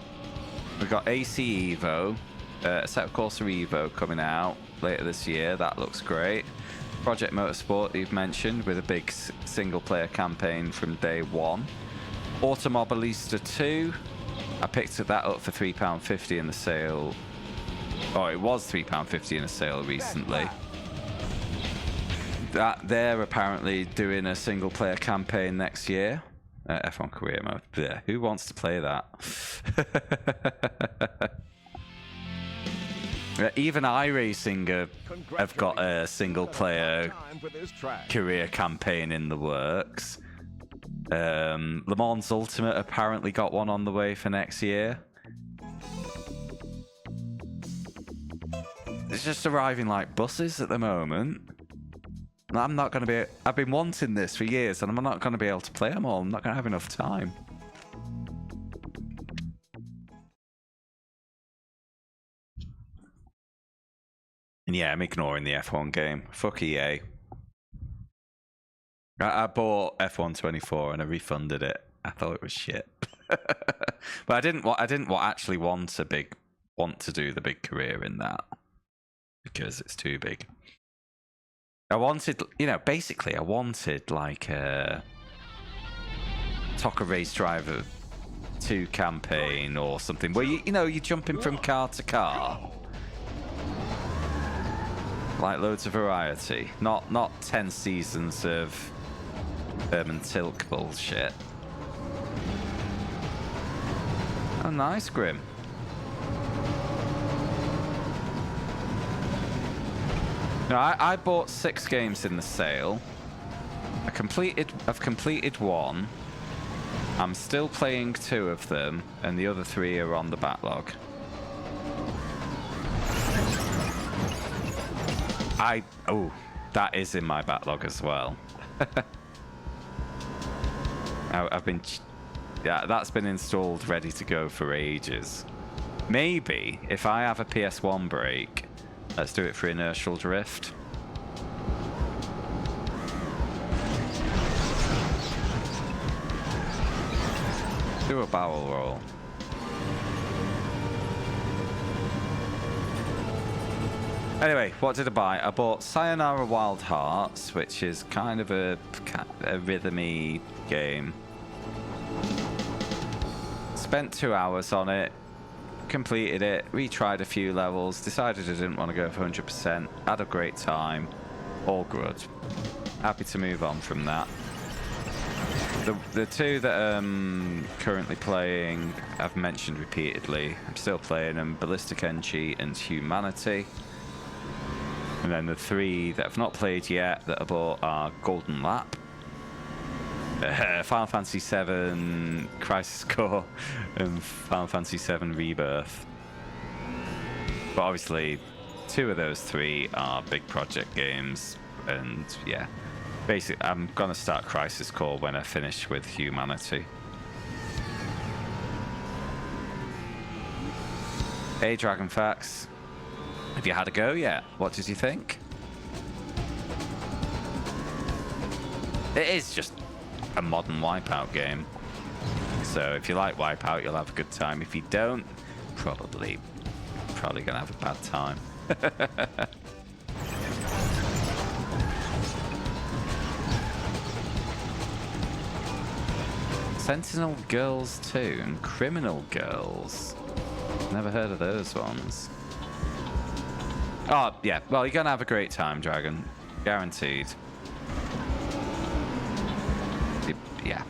AC Evo, Assetto Corsa Evo coming out later this year. That looks great. Project Motorsport you've mentioned, with a big single-player campaign from day one. Automobilista 2, I picked that up for £3.50 in the sale. Oh, it was £3.50 in a sale recently. They're apparently doing a single-player campaign next year. F1 Career Mode. Yeah, who wants to play that? Even iRacing have got a single-player career campaign in the works. Le Mans Ultimate apparently got one on the way for next year. It's just arriving like buses at the moment. I'm not going to be... I've been wanting this for years, and I'm not going to be able to play them all. I'm not going to have enough time. And yeah, I'm ignoring the F1 game. Fuck EA. I bought F1 24 and I refunded it. I thought it was shit. But I didn't actually want to do the big career in that, because it's too big. I wanted, you know, basically I wanted like a TOCA Race Driver 2 campaign or something where you're jumping from car to car. Like loads of variety, not 10 seasons of Herman Tilke bullshit. Oh, nice, Grim. No, I bought 6 games in the sale. I've completed 1. I'm still playing 2 of them, and the other 3 are on the backlog. Oh, that is in my backlog as well. Yeah, that's been installed, ready to go for ages. Maybe if I have a PS1 break, let's do it for Inertial Drift. Do a barrel roll. Anyway, what did I buy? I bought Sayonara Wild Hearts, which is kind of a rhythmy game. Spent 2 hours on it, completed it, retried a few levels, decided I didn't want to go for 100%, had a great time, all good. Happy to move on from that. The 2 that I'm currently playing, I've mentioned repeatedly. I'm still playing them, Ballistic Enchi and Humanity. And then the 3 that I've not played yet that I bought are Golden Lap, Final Fantasy VII Crisis Core, and Final Fantasy VII Rebirth. But obviously, 2 of those 3 are big project games, and yeah. Basically, I'm going to start Crisis Core when I finish with Humanity. Hey, Dragonfax. Have you had a go yet? What did you think? It is just a modern Wipeout game. So if you like Wipeout, you'll have a good time. If you don't, probably gonna have a bad time. Sentinel Girls 2 and Criminal Girls. Never heard of those ones. Oh, yeah. Well, you're going to have a great time, Dragon. Guaranteed. Yeah.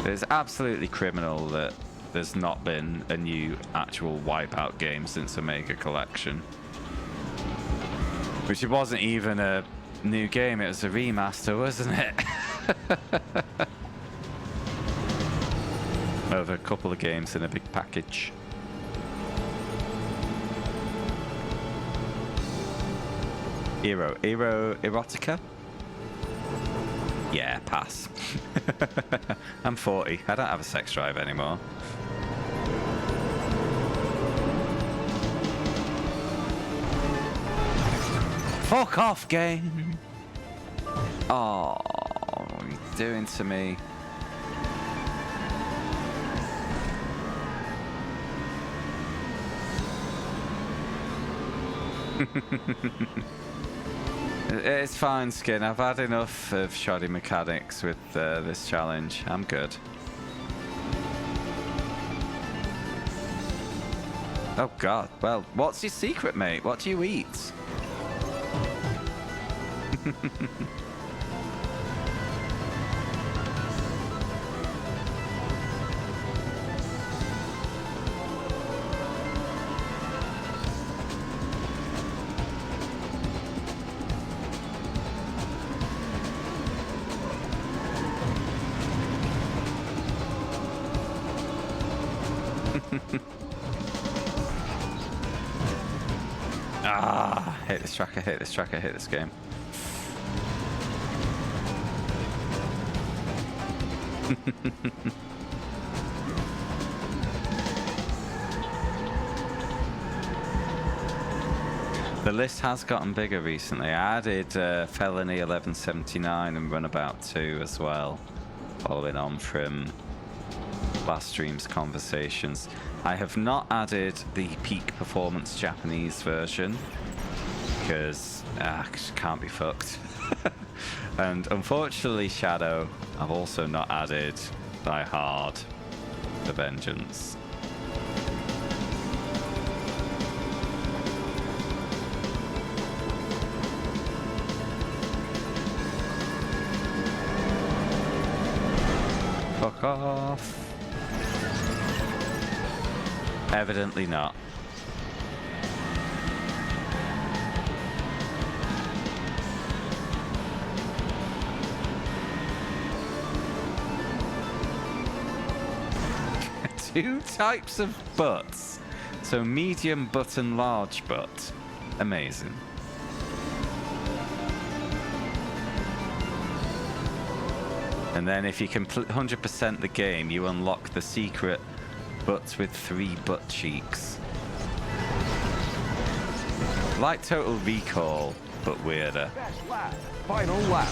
It's absolutely criminal that there's not been a new actual Wipeout game since Omega Collection. Which it wasn't even a new game, it was a remaster, wasn't it? Over a couple of games in a big package. Erotica? Yeah, pass. I'm 40. I don't have a sex drive anymore. Fuck off, game! Oh, what are you doing to me? It's fine, Skin. I've had enough of shoddy mechanics with this challenge. I'm good. Oh god. Well, what's your secret, mate? What do you eat? Ah, I hate this track, I hate this track, I hate this game. The list has gotten bigger recently. I added Felony 1179 and Runabout 2 as well, following on from last stream's conversations. I have not added the peak performance Japanese version because can't be fucked. And unfortunately, Shadow, I've also not added Die Hard: The Vengeance. Fuck off. Evidently not. Two types of butts. So medium butt and large butt. Amazing. And then if you complete 100% the game, you unlock the secret butts with 3 butt cheeks. Like Total Recall, but weirder. Best lap. Final lap.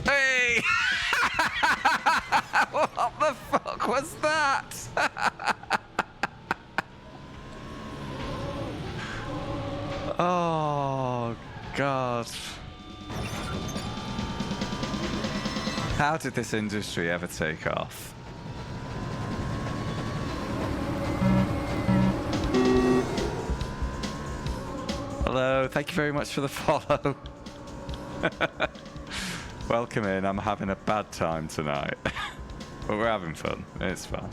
Hey! What the fuck was that? Oh, God. How did this industry ever take off? Hello, thank you very much for the follow. Welcome in, I'm having a bad time tonight. But we're having fun, it's fun.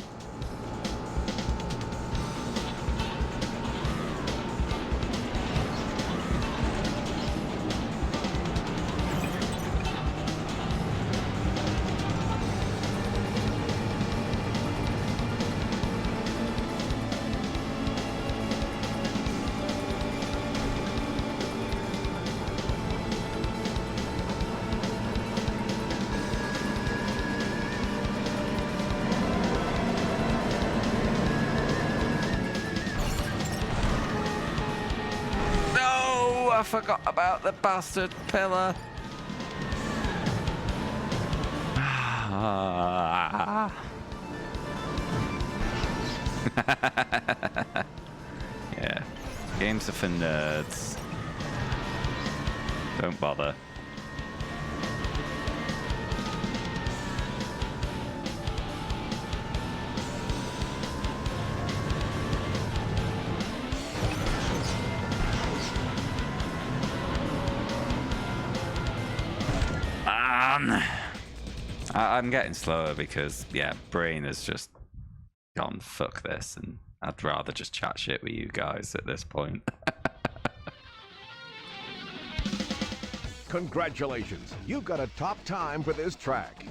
I forgot about the bastard pillar. games are for nerds. Don't bother. I'm getting slower because, yeah, brain has just gone fuck this, and I'd rather just chat shit with you guys at this point. Congratulations, you've got a top time for this track.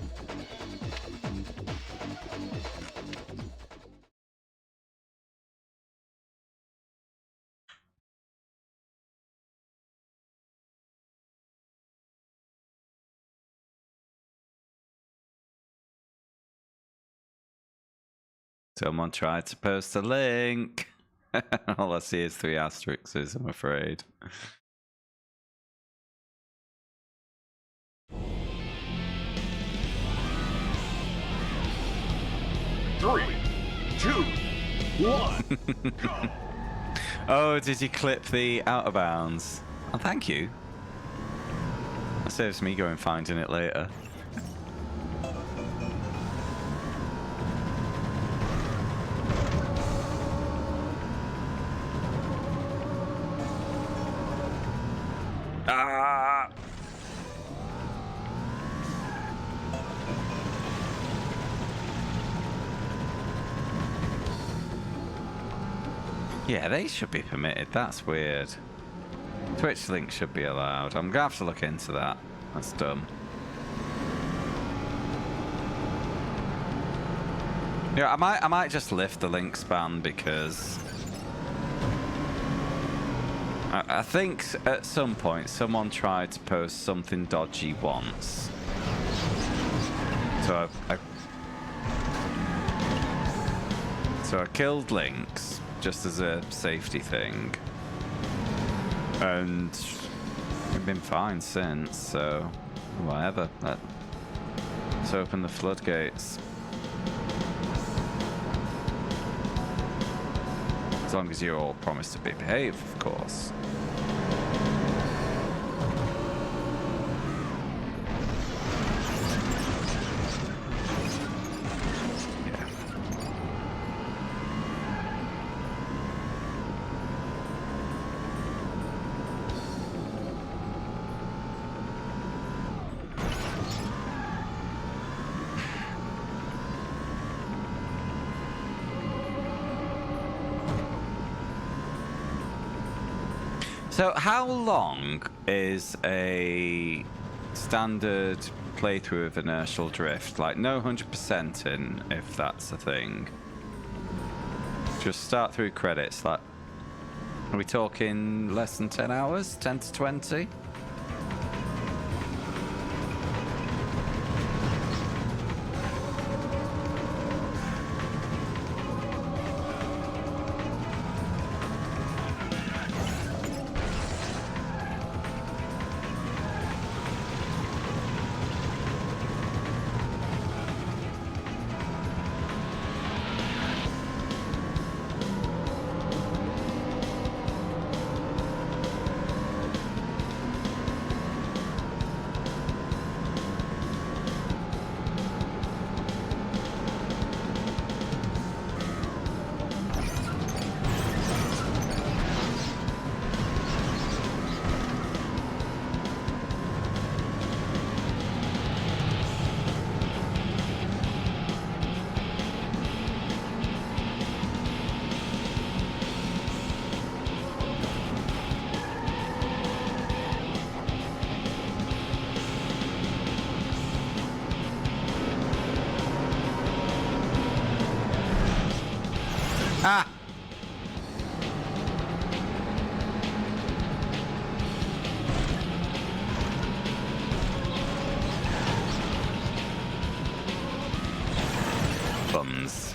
Someone tried to post a link. All I see is 3 asterisks, I'm afraid. Three, two, one, go! Oh, did you clip the out of bounds? Oh, thank you. That saves me going finding it later. Ah! Yeah, they should be permitted. That's weird. Twitch links should be allowed. I'm gonna have to look into that. That's dumb. Yeah, I might just lift the links ban because I think at some point someone tried to post something dodgy once. So I killed links just as a safety thing, and we've been fine since, so whatever. Let's open the floodgates. As long as you all promise to behave, of course. So how long is a standard playthrough of inertial drift? Like no 100% in, if that's a thing. Just start through credits. Like, are we talking less than 10 hours? 10 to 20? Ah! Bums.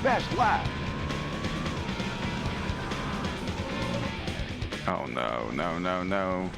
best lap. Oh no, no, no, no.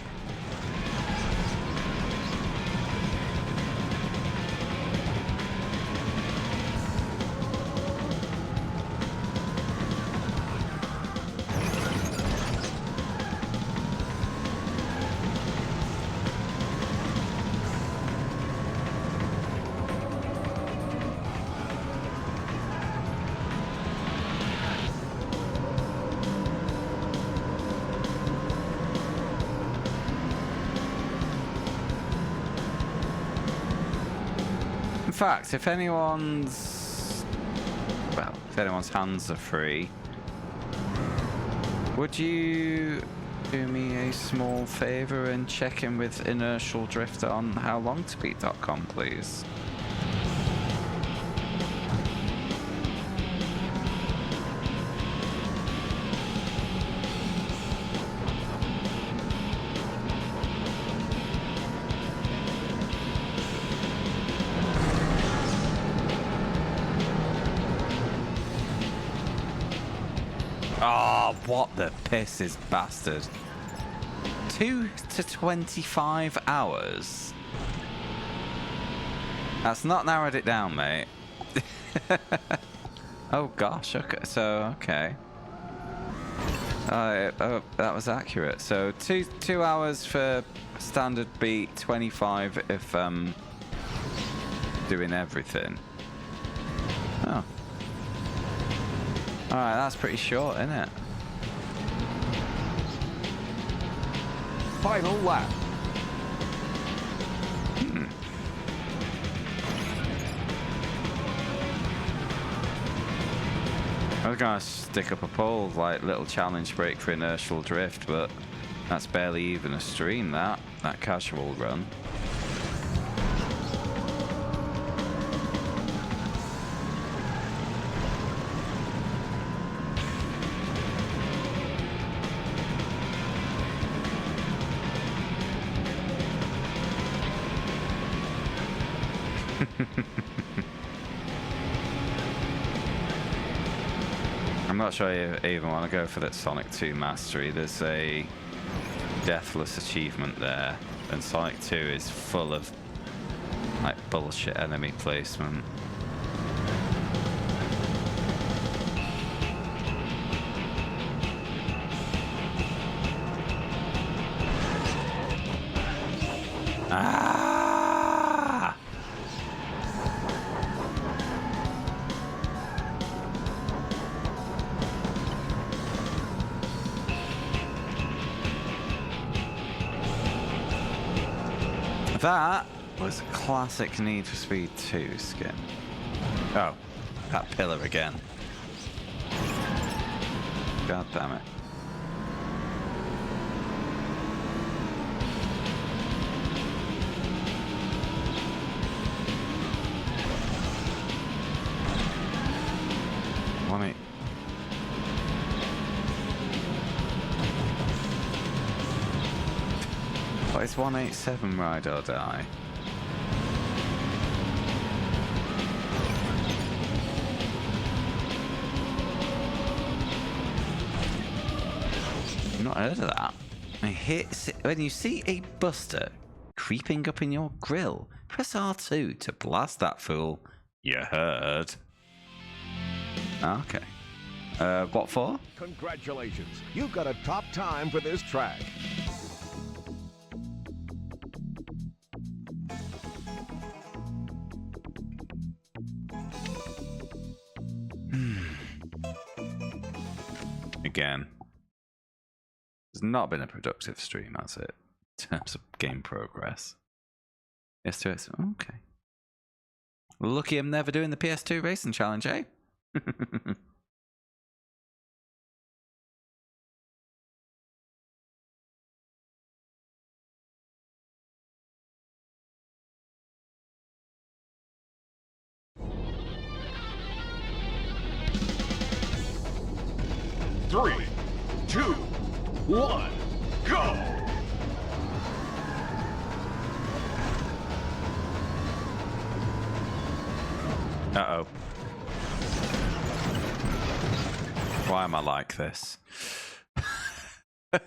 In fact, if anyone's hands are free, would you do me a small favor and check in with Inertial Drift on howlongtobeat.com, please? Oh, what the piss is bastard. 2 to 25 hours? That's not narrowed it down, mate. Oh gosh, okay, so, okay. Oh, that was accurate. So, 2 hours for standard beat, 25 if, doing everything. Oh. Alright, that's pretty short, isn't it? Final lap. I was gonna stick up a poll, like little challenge break for Inertial Drift, but that's barely even a stream, that casual run. I'm not sure I even want to go for that Sonic 2 mastery. There's a deathless achievement there, and Sonic 2 is full of like bullshit enemy placement. Ah! That was a classic Need for Speed 2 skin. Oh, that pillar again. God damn it. What is 187 Ride or Die? I've not heard of that. When you see a buster creeping up in your grill, press R2 to blast that fool. You heard. Okay. What for? Congratulations. You've got a top time for this track. Again, it's not been a productive stream, has it? In terms of game progress. PS2, okay. Lucky I'm never doing the PS2 racing challenge, eh? Three, two, one, go! Uh-oh. Why am I like this? 3,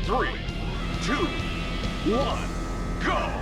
2, 1, go!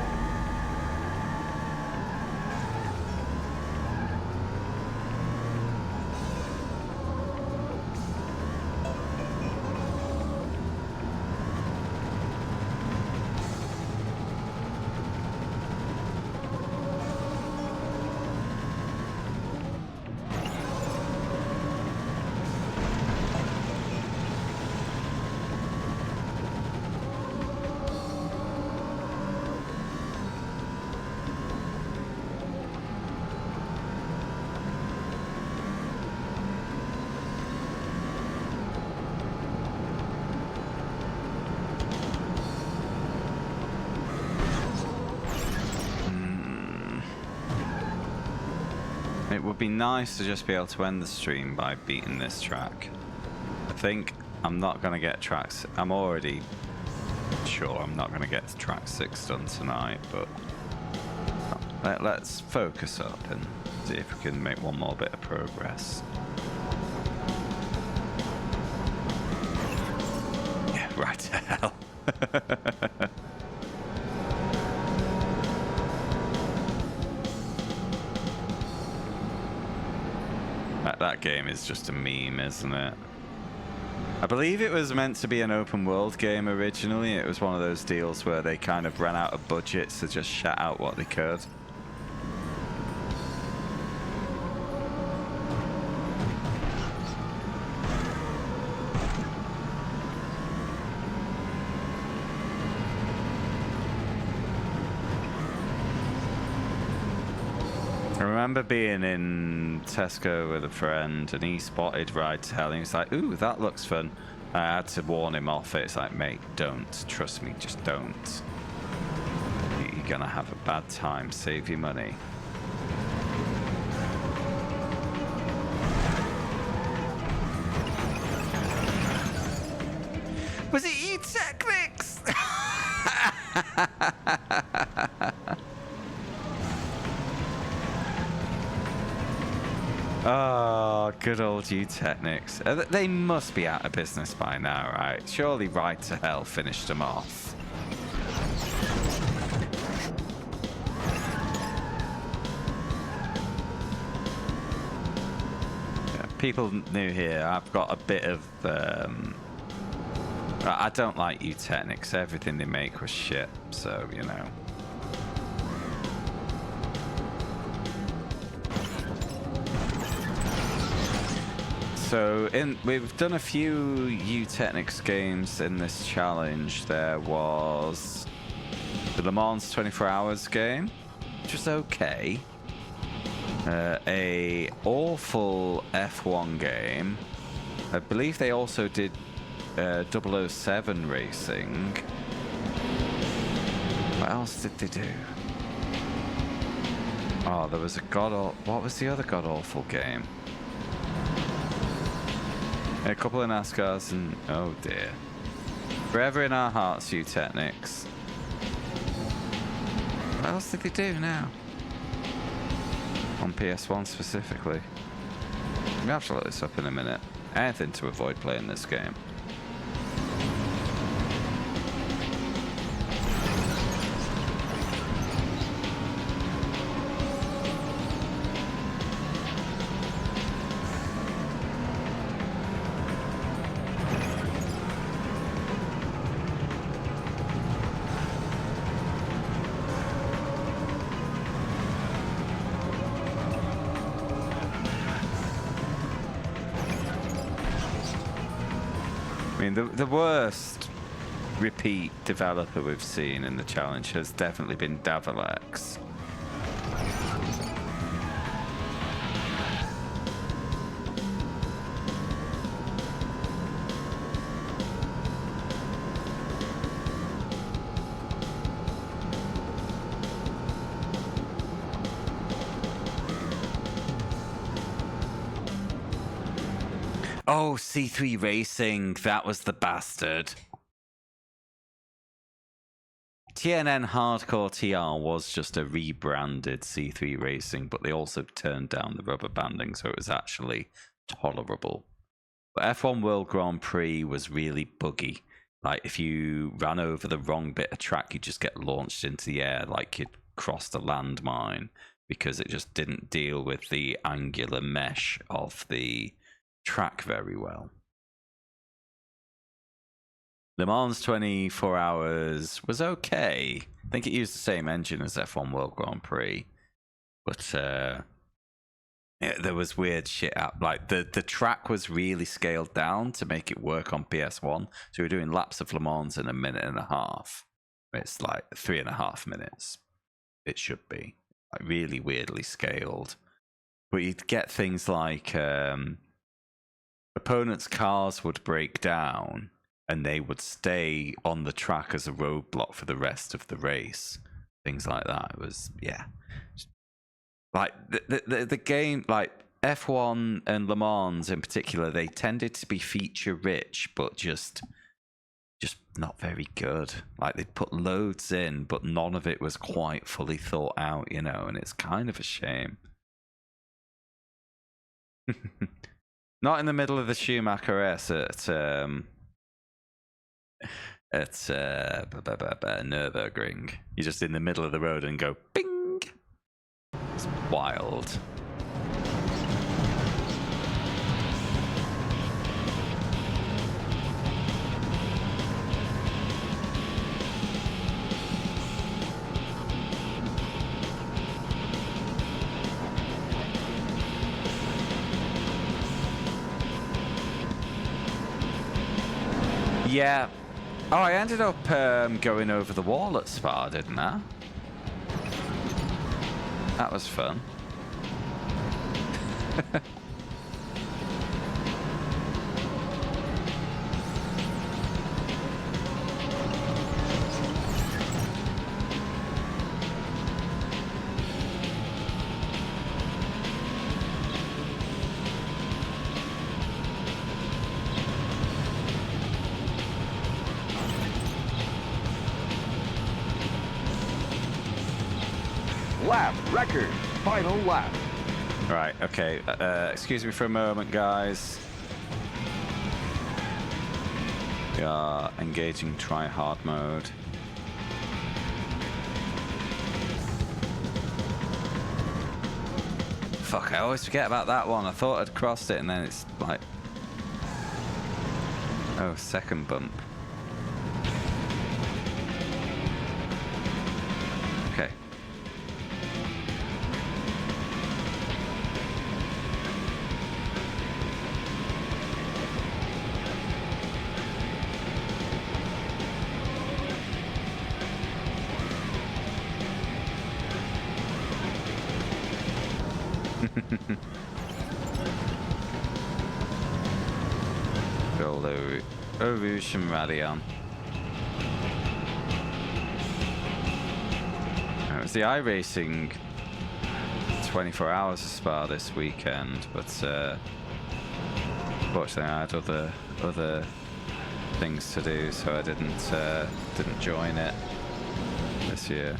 It would be nice to just be able to end the stream by beating this track. I think I'm not going to get tracks. I'm already sure I'm not going to get track 6 done tonight, but let's focus up and see if we can make one more bit of progress. Yeah, right to hell. That game is just a meme, isn't it? I believe it was meant to be an open world game originally. It was one of those deals where they kind of ran out of budget, so just shut out what they could. I remember being in Tesco with a friend and he spotted Ride to Hell and he was like, ooh, that looks fun. I had to warn him off it. It's like, mate, don't. Trust me, just don't. You're gonna have a bad time. Save your money. Was it you, Technics? Oh, good old you Technics. They must be out of business by now, right? Surely Ride to Hell finished them off. Yeah, people new here, I've got a bit of... I don't like you Technics. Everything they make was shit, so, you know. So we've done a few U-Technics games in this challenge. There was the Le Mans 24 Hours game, which was okay. A awful F1 game. I believe they also did 007 racing. What else did they do? Oh, there was a what was the other god-awful game? A couple of NASCARs and... oh dear. Forever in our hearts, you Technics. What else did they do now? On PS1 specifically. I'm gonna have to look this up in a minute. Anything to avoid playing this game. I mean, the worst repeat developer we've seen in the challenge has definitely been Davalex. Oh, C3 Racing, that was the bastard. TNN Hardcore TR was just a rebranded C3 Racing, but they also turned down the rubber banding, so it was actually tolerable. But F1 World Grand Prix was really buggy. Like, if you ran over the wrong bit of track, you'd just get launched into the air like you'd crossed a landmine, because it just didn't deal with the angular mesh of the track very well. Le Mans 24 Hours was okay. I think it used the same engine as F1 World Grand Prix, but yeah, there was weird shit up. Like the track was really scaled down to make it work on PS1. So we're doing laps of Le Mans in 1.5 minutes. It's like 3.5 minutes. It should be like really weirdly scaled. But you'd get things like opponents' cars would break down and they would stay on the track as a roadblock for the rest of the race. Things like that. It was, yeah. Like the game, like F1 and Le Mans in particular, they tended to be feature rich, but just not very good. Like they'd put loads in, but none of it was quite fully thought out, you know, and it's kind of a shame. Not in the middle of the Schumacher S at Nürburgring. You're just in the middle of the road and go bing. It's wild. Yeah. Oh, I ended up going over the wall at Spa, didn't I? That was fun. Lap record. Final lap. Right, okay. Excuse me for a moment, guys. We are engaging try-hard mode. Fuck, I always forget about that one. I thought I'd crossed it and then it's like... Oh, second bump. Okay. Gold Evolution Radion. It was the iRacing 24 hours of Spa this weekend, but fortunately I had other things to do, so I didn't join it this year.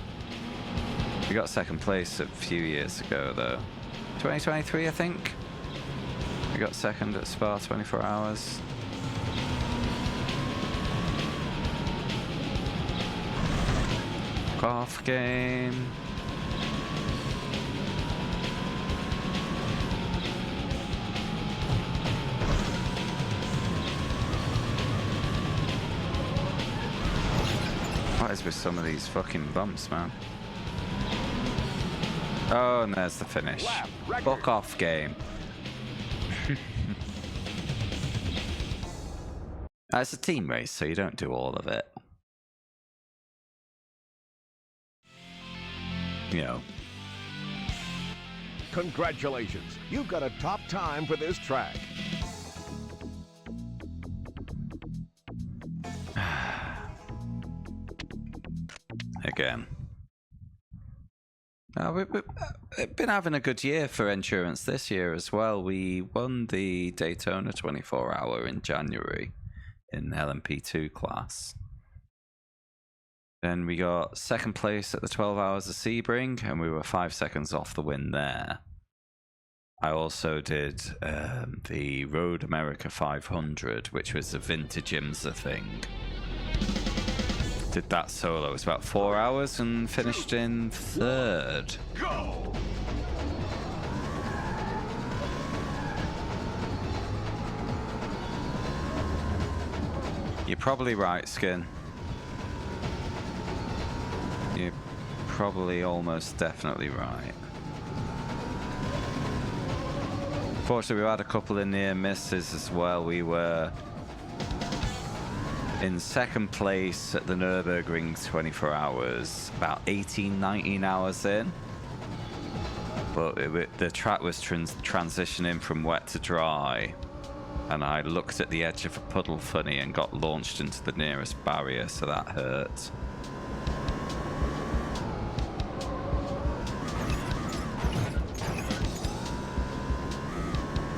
We got second place a few years ago though. 2023, I think. We got second at Spa 24 hours. Off game. What is with some of these fucking bumps, man? Oh, and there's the finish. Fuck off game. It's a team race, so you don't do all of it. You know. Congratulations. You've got a top time for this track. Again. We've been having a good year for endurance this year as well. We won the Daytona 24 hour in January in LMP2 class. Then we got second place at the 12 Hours of Sebring, and we were 5 seconds off the win there. I also did the Road America 500, which was a vintage IMSA thing. Did that solo. It was about 4 hours and finished in third. Go! You're probably right, Skin. You're probably almost definitely right. Fortunately, we had a couple of near misses as well. We were in second place at the Nürburgring 24 hours, about 18, 19 hours in. But the track was transitioning from wet to dry. And I looked at the edge of a puddle funny and got launched into the nearest barrier, so that hurt.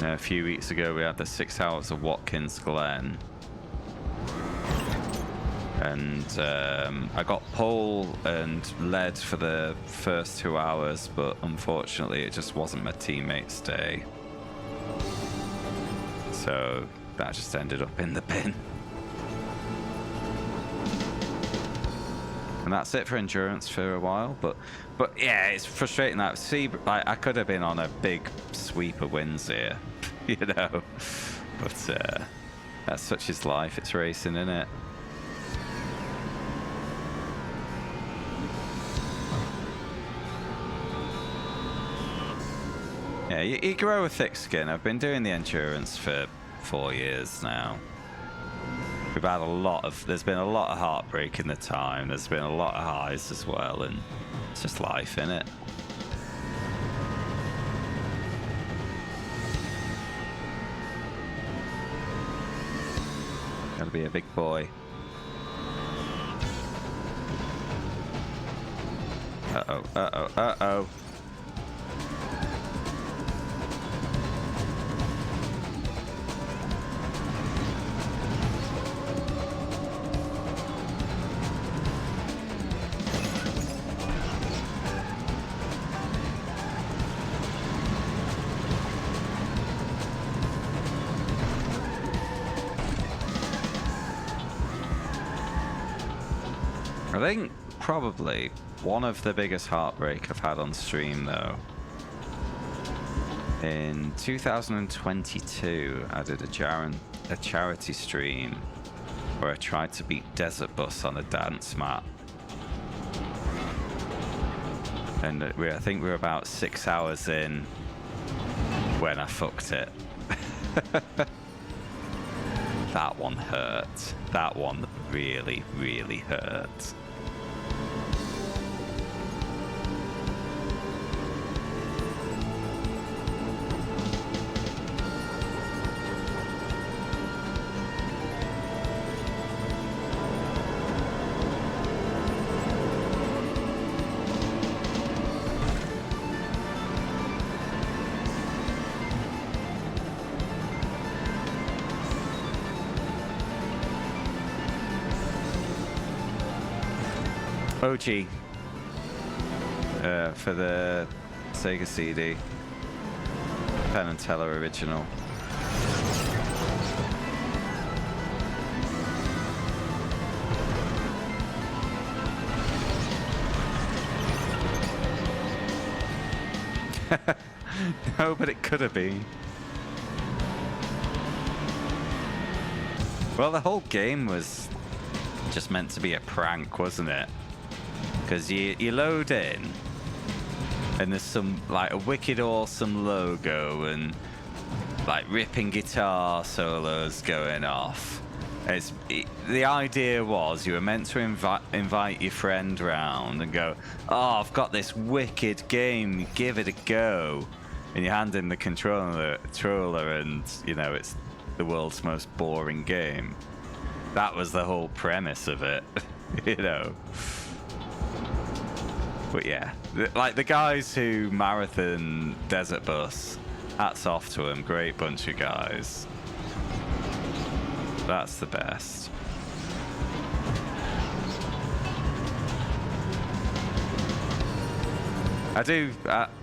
A few weeks ago, we had the 6 hours of Watkins Glen. And I got pole and led for the first 2 hours, but unfortunately, it just wasn't my teammates' day. So that just ended up in the bin. And that's it for endurance for a while, but yeah, it's frustrating that I could have been on a big sweep of wins here, you know. But that's such is life. It's racing, isn't it? Yeah, you grow a thick skin. I've been doing the endurance for 4 years now. We've had there's been a lot of heartbreak in the time. There's been a lot of highs as well, and it's just life, innit? Gotta be a big boy. Uh-oh, uh-oh, uh-oh. I think probably one of the biggest heartbreak I've had on stream though. In 2022, I did a charity stream where I tried to beat Desert Bus on a dance mat. And I think we were about 6 hours in when I fucked it. That one hurt. That one really, really hurt. OG for the Sega CD, Penn and Teller original. No, but it could have been. Well, the whole game was just meant to be a prank, wasn't it? Because you load in and there's some like a wicked awesome logo and like ripping guitar solos going off. The idea was you were meant to invite your friend round and go, oh, I've got this wicked game, give it a go. And you hand in the controller and, you know, it's the world's most boring game. That was the whole premise of it, you know. But yeah, like the guys who marathon Desert Bus, hats off to them, great bunch of guys. That's the best. I do.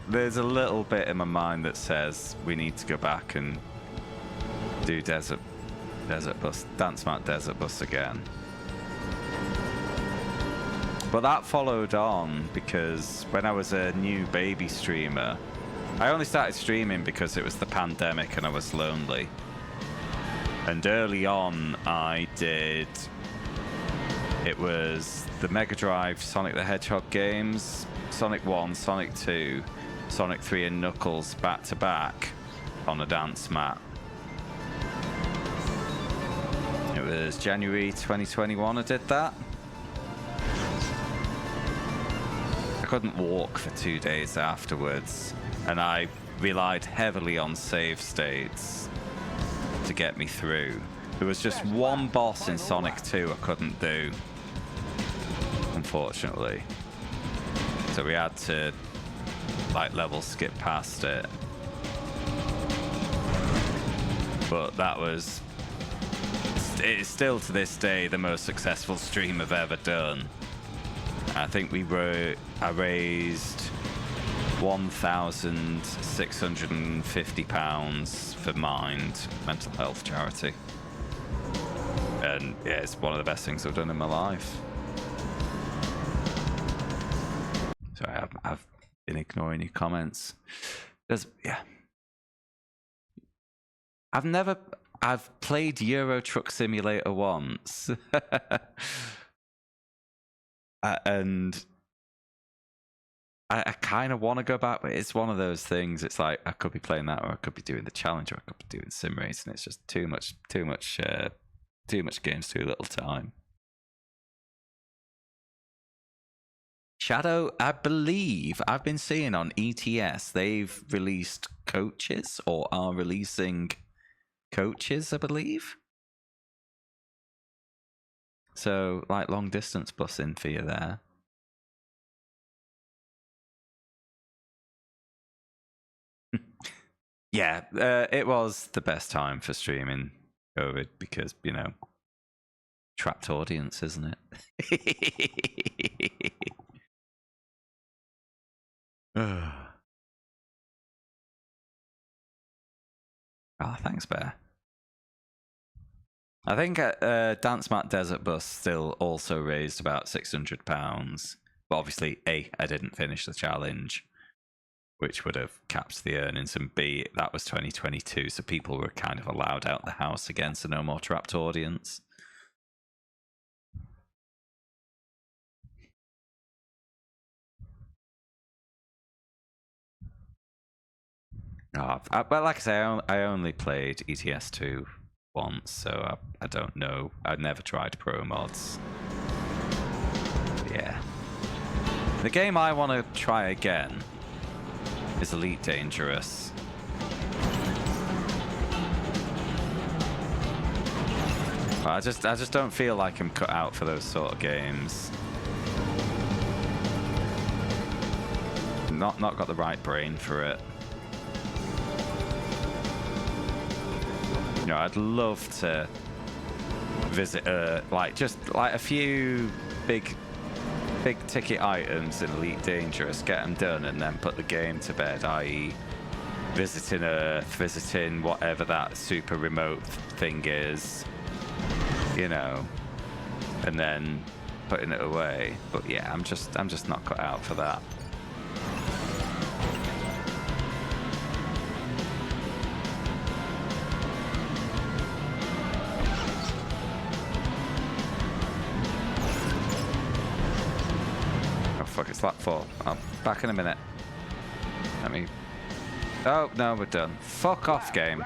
There's a little bit in my mind that says we need to go back and do Desert Bus, Dance Mat Desert Bus again. But that followed on because when I was a new baby streamer, I only started streaming because it was the pandemic and I was lonely. And early on, I did. It was the Mega Drive Sonic the Hedgehog games, Sonic 1, Sonic 2, Sonic 3 and Knuckles back to back on a dance mat. It was January 2021 I did that. I couldn't walk for 2 days afterwards, and I relied heavily on save states to get me through. There was just one boss in Sonic 2 I couldn't do, unfortunately. So we had to like level skip past it. But that was, it is still to this day the most successful stream I've ever done. I think I raised £1,650 for Mind, mental health charity. And yeah, it's one of the best things I've done in my life. Sorry, I've been ignoring your comments. Yeah. I've played Euro Truck Simulator once. And I kind of want to go back, but it's one of those things. It's like I could be playing that, or I could be doing the challenge, or I could be doing sim race, and it's just too much games, too little time. Shadow, I believe I've been seeing on ETS they've released coaches, or are releasing coaches, I believe. So like long distance busing for you there. Yeah, it was the best time for streaming COVID because, you know, trapped audience, isn't it? Oh, thanks, Bear. I think Dance Mat Desert Bus still also raised about £600. But obviously, A, I didn't finish the challenge, which would have capped the earnings, and B, that was 2022, so people were kind of allowed out the house again, so no more trapped audience. Well, like I say, I only played ETS2 once, so I don't know. I've never tried pro mods. Yeah. The game I want to try again is Elite Dangerous. I just don't feel like I'm cut out for those sort of games. Not got the right brain for it. You know, I'd love to visit just a few big ticket items in Elite Dangerous, get them done, and then put the game to bed, i.e. visiting Earth, visiting whatever that super remote thing is, you know, and then putting it away. But yeah, I'm just not cut out for that. It's lap 4. I'm back in a minute. Let me... Oh, no, we're done. Fuck off, game.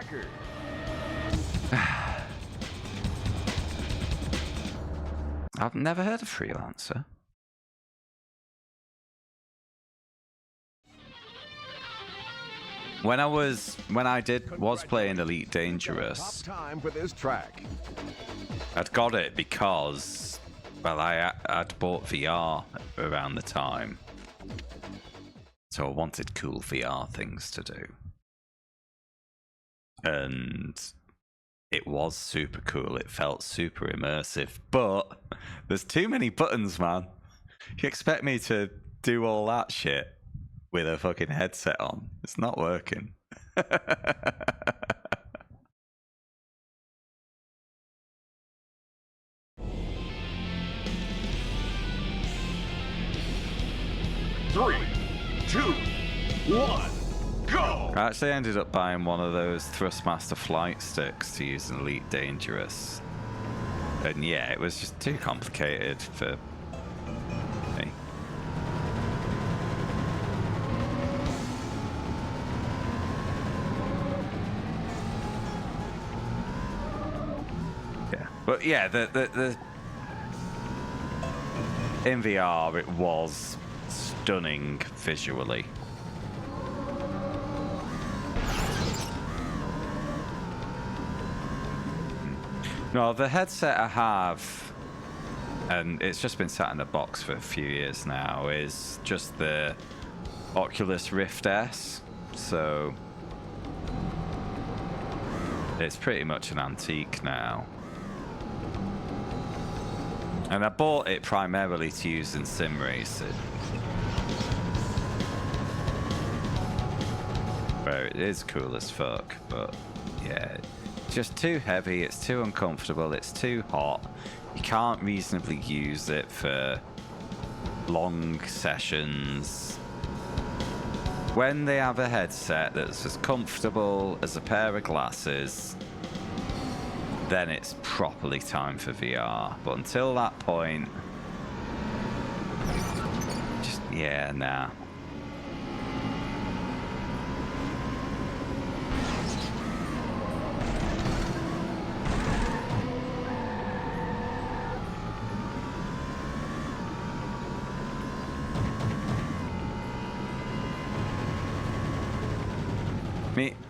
I've never heard of Freelancer. When I was playing Elite Dangerous, Time for this track. I'd got it because, well, I'd bought VR around the time, so I wanted cool VR things to do, and it was super cool. It felt super immersive, but there's too many buttons, man. You expect me to do all that shit with a fucking headset on. It's not working. 3, 2, 1, go! I actually ended up buying one of those Thrustmaster flight sticks to use in Elite Dangerous. And yeah, it was just too complicated for me. Yeah, but yeah, the in VR it was stunning visually. No, the headset I have, and it's just been sat in a box for a few years now, is just the Oculus Rift S. So it's pretty much an antique now. And I bought it primarily to use in sim racing, where it is cool as fuck, but yeah, it's just too heavy, it's too uncomfortable, it's too hot. You can't reasonably use it for long sessions. When they have a headset that's as comfortable as a pair of glasses, then it's properly time for VR. But until that point, just, yeah, nah.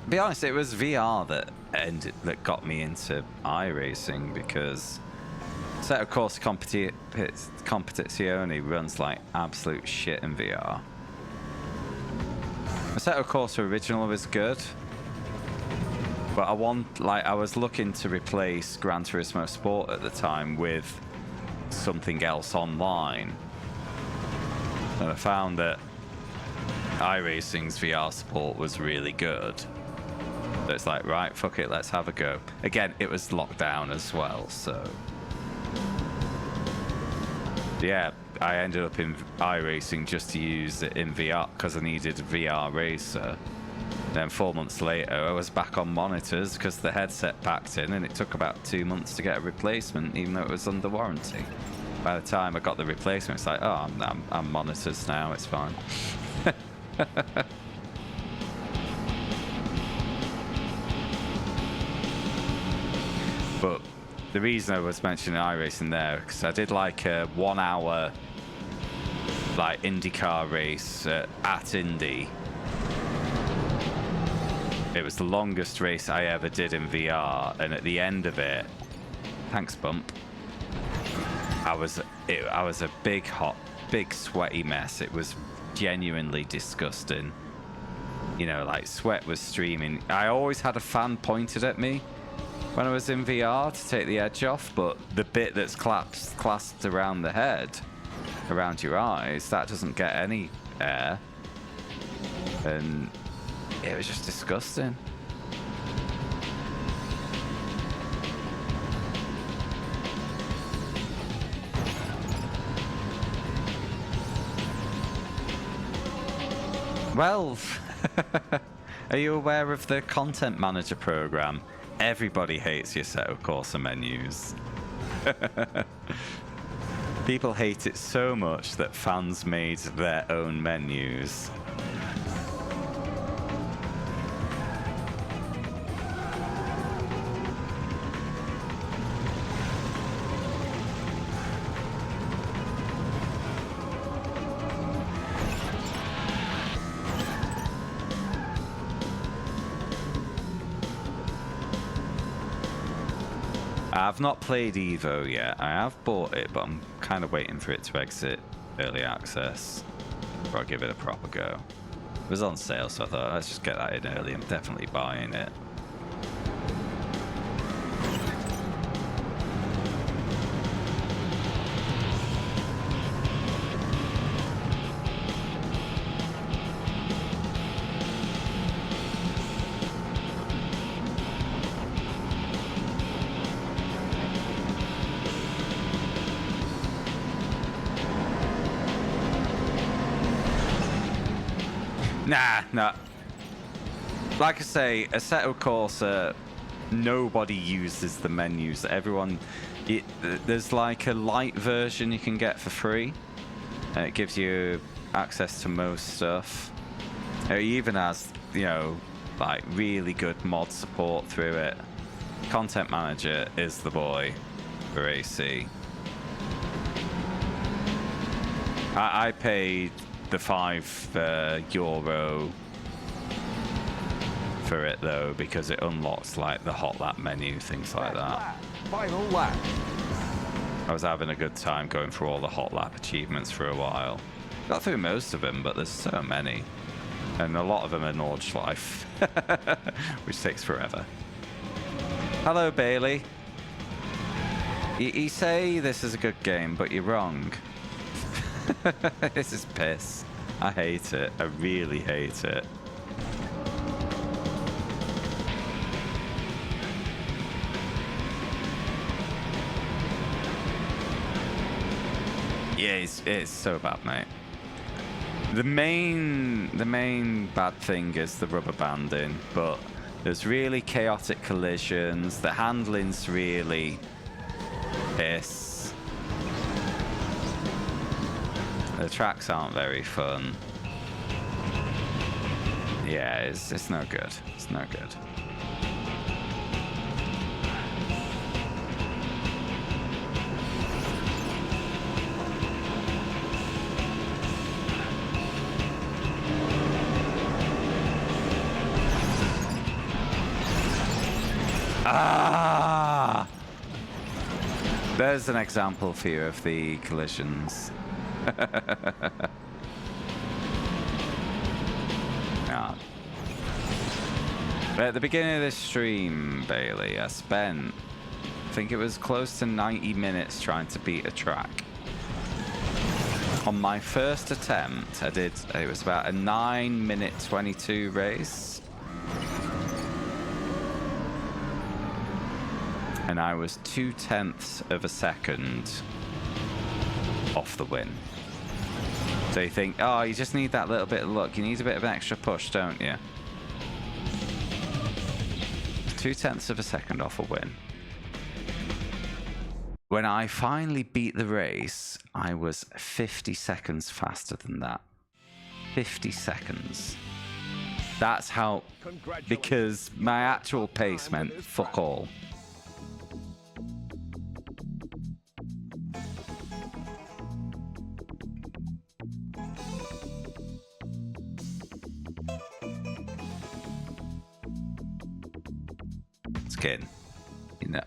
Be honest, it was VR that got me into iRacing, because Assetto Corsa Competizione runs like absolute shit in VR. Assetto Corsa Original was good, but I was looking to replace Gran Turismo Sport at the time with something else online, and I found that iRacing's VR support was really good. So it's like, right, fuck it, let's have a go. Again, it was locked down as well, so yeah, I ended up in iRacing just to use it in VR because I needed a VR racer. Then 4 months later, I was back on monitors because the headset packed in, and it took about 2 months to get a replacement, even though it was under warranty. By the time I got the replacement, it's like, oh, I'm monitors now, it's fine. But the reason I was mentioning iRacing there, because I did like a 1 hour like IndyCar race at Indy. It was the longest race I ever did in VR, and at the end of it, thanks bump, I was a big hot, big sweaty mess. It was genuinely disgusting. You know, like sweat was streaming. I always had a fan pointed at me when I was in VR to take the edge off, but the bit that's clasped around the head, around your eyes, that doesn't get any air, and it was just disgusting. Well, are you aware of the Content Manager program? Everybody hates your Assetto Corsa menus. People hate it so much that fans made their own menus. I've not played Evo yet. I have bought it, but I'm kind of waiting for it to exit early access before I give it a proper go. It was on sale, so I thought, let's just get that in early. I'm definitely buying it. Nah. Like I say, Assetto Corsa, nobody uses the menus. Everyone, there's like a light version you can get for free. And it gives you access to most stuff. It even has, you know, like really good mod support through it. Content Manager is the boy for AC. I paid the €5 for it though, because it unlocks like the hot lap menu, things like that. Final lap. I was having a good time going through all the hot lap achievements for a while. Got through most of them, but there's so many. And a lot of them are Nordschleife, which takes forever. Hello, Bailey. You say this is a good game, but you're wrong. This is piss. I hate it. I really hate it. Yeah, it's so bad, mate. The main bad thing is the rubber banding, but there's really chaotic collisions. The handling's really piss. The tracks aren't very fun. Yeah, it's no good. It's no good. Ah! There's an example for you of the collisions. Yeah. But at the beginning of this stream, Bailey, I spent, I think it was close to 90 minutes trying to beat a track. On my first attempt, it was about a 9-minute 22 race. And I was 0.2 of a second off the win. So you think, oh, you just need that little bit of luck. You need a bit of an extra push, don't you? 0.2 of a second off a win. When I finally beat the race, I was 50 seconds faster than that. 50 seconds. That's how, because my actual pace meant fuck all. Skin, you know,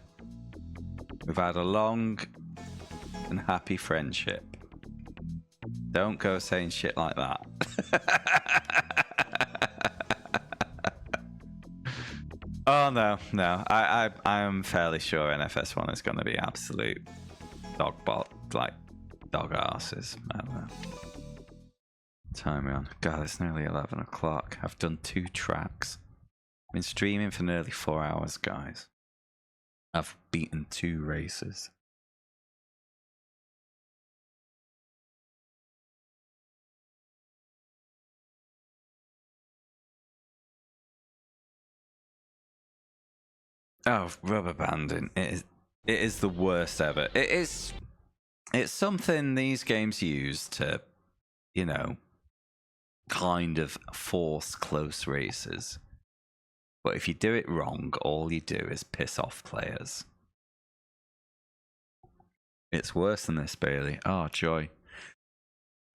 we've had a long and happy friendship. Don't go saying shit like that. Oh no, I am fairly sure NFS1 is going to be absolute dog asses. I don't know. Time on. God, it's nearly 11 o'clock. I've done 2 tracks. Been streaming for nearly 4 hours, guys. I've beaten 2 races. Oh, rubber banding. It is the worst ever. It's something these games use to, you know, kind of force close races. But if you do it wrong, all you do is piss off players. It's worse than this, Bailey. Oh, joy.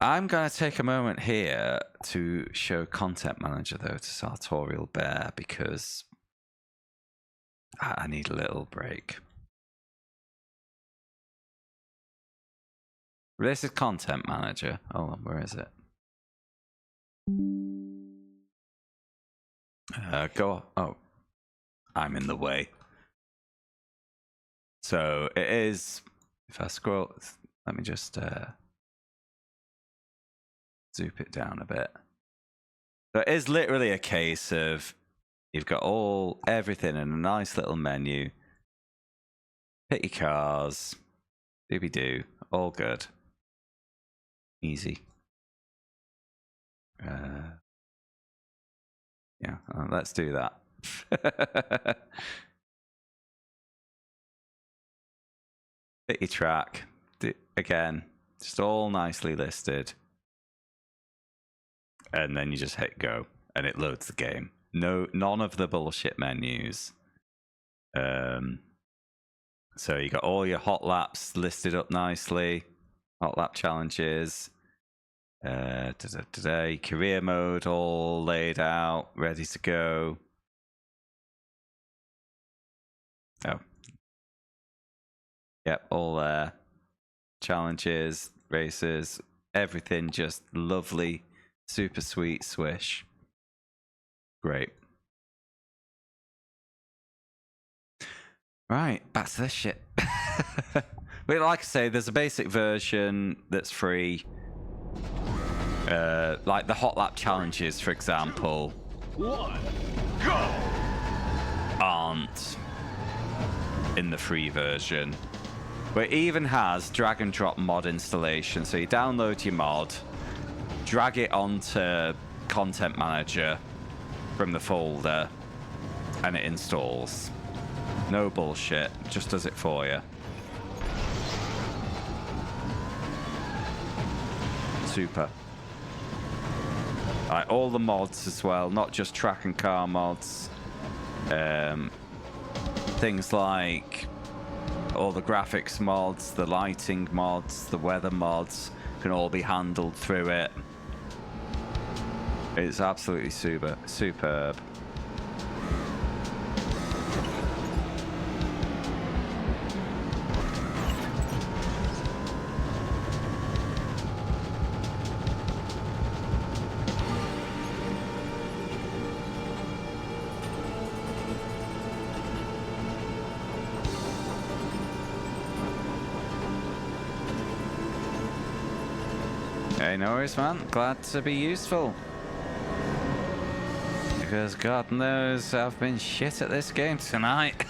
I'm going to take a moment here to show Content Manager, though, to Sartorial Bear, because I need a little break. This is Content Manager. Hold on, where is it? Go. Oh, I'm in the way. So it is. If I scroll, let me just zoom it down a bit. So it is literally a case of you've got everything in a nice little menu. Pick your cars. Doobie-doo. All good. Easy. Yeah, let's do that. City track. Again, just all nicely listed. And then you just hit go, and it loads the game. None of the bullshit menus. So you got all your hot laps listed up nicely. Hot lap challenges. Today, career mode all laid out, ready to go. Oh. Yep, all there. Challenges, races, everything just lovely, super sweet swish. Great. Right, back to this shit. But like I say, there's a basic version that's free. Like the hot lap challenges, for example, 1, go! aren't in the free version. But it even has drag and drop mod installation. So you download your mod, drag it onto Content Manager from the folder, and it installs. No bullshit, just does it for you. Super. Like all the mods as well, not just track and car mods. Things like all the graphics mods, the lighting mods, the weather mods can all be handled through it. It's absolutely superb. Hey, no worries, man. Glad to be useful. Because God knows I've been shit at this game tonight.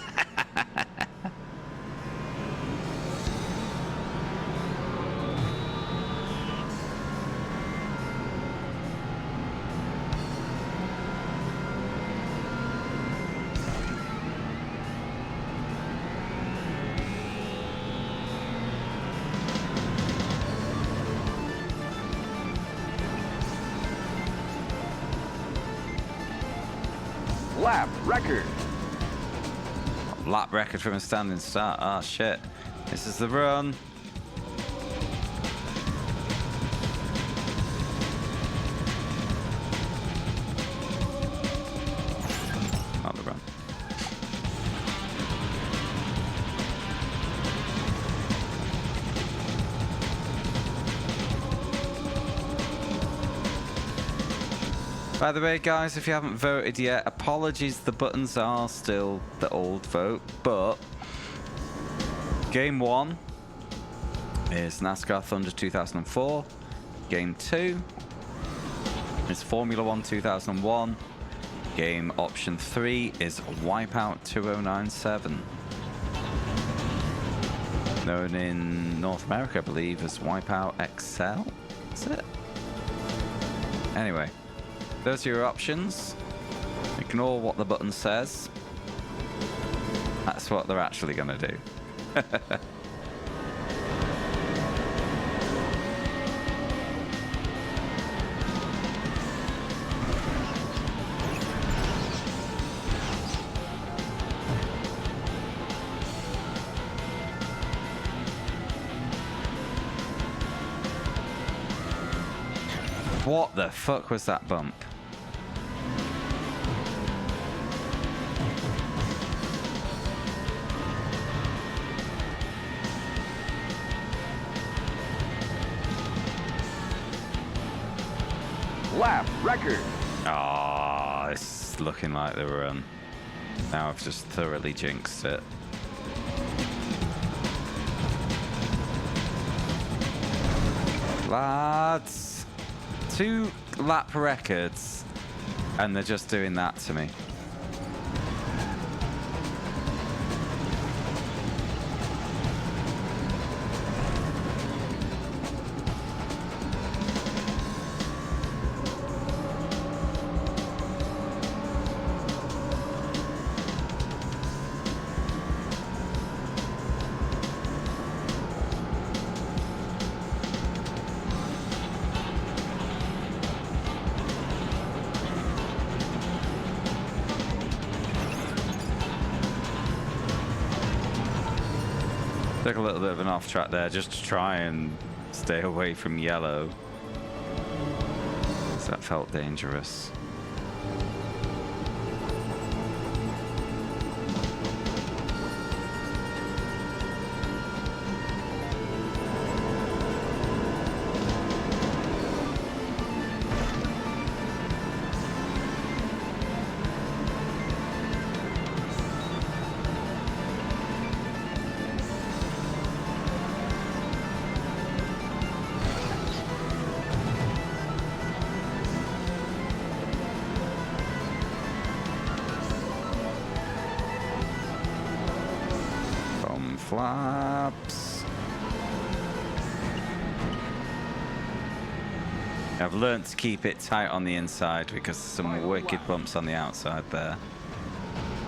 Lap record. Lap record from a standing start. Oh shit. This is the run. Not the run. By the way, guys, if you haven't voted yet, apologies, the buttons are still the old vote, but Game 1 is NASCAR Thunder 2004. Game 2 is Formula 1 2001. Game option 3 is Wipeout 2097. Known in North America, I believe, as Wipeout XL. Is it? Anyway. Those are your options. Ignore what the button says. That's what they're actually going to do. What the fuck was that bump? Lap record. Ah, it's looking like the run. Now I've just thoroughly jinxed it. Lads, 2 lap records, and they're just doing that to me. Took a little bit of an off track there just to try and stay away from yellow. So that felt dangerous. Flaps. I've learnt to keep it tight on the inside because some wicked bumps on the outside there.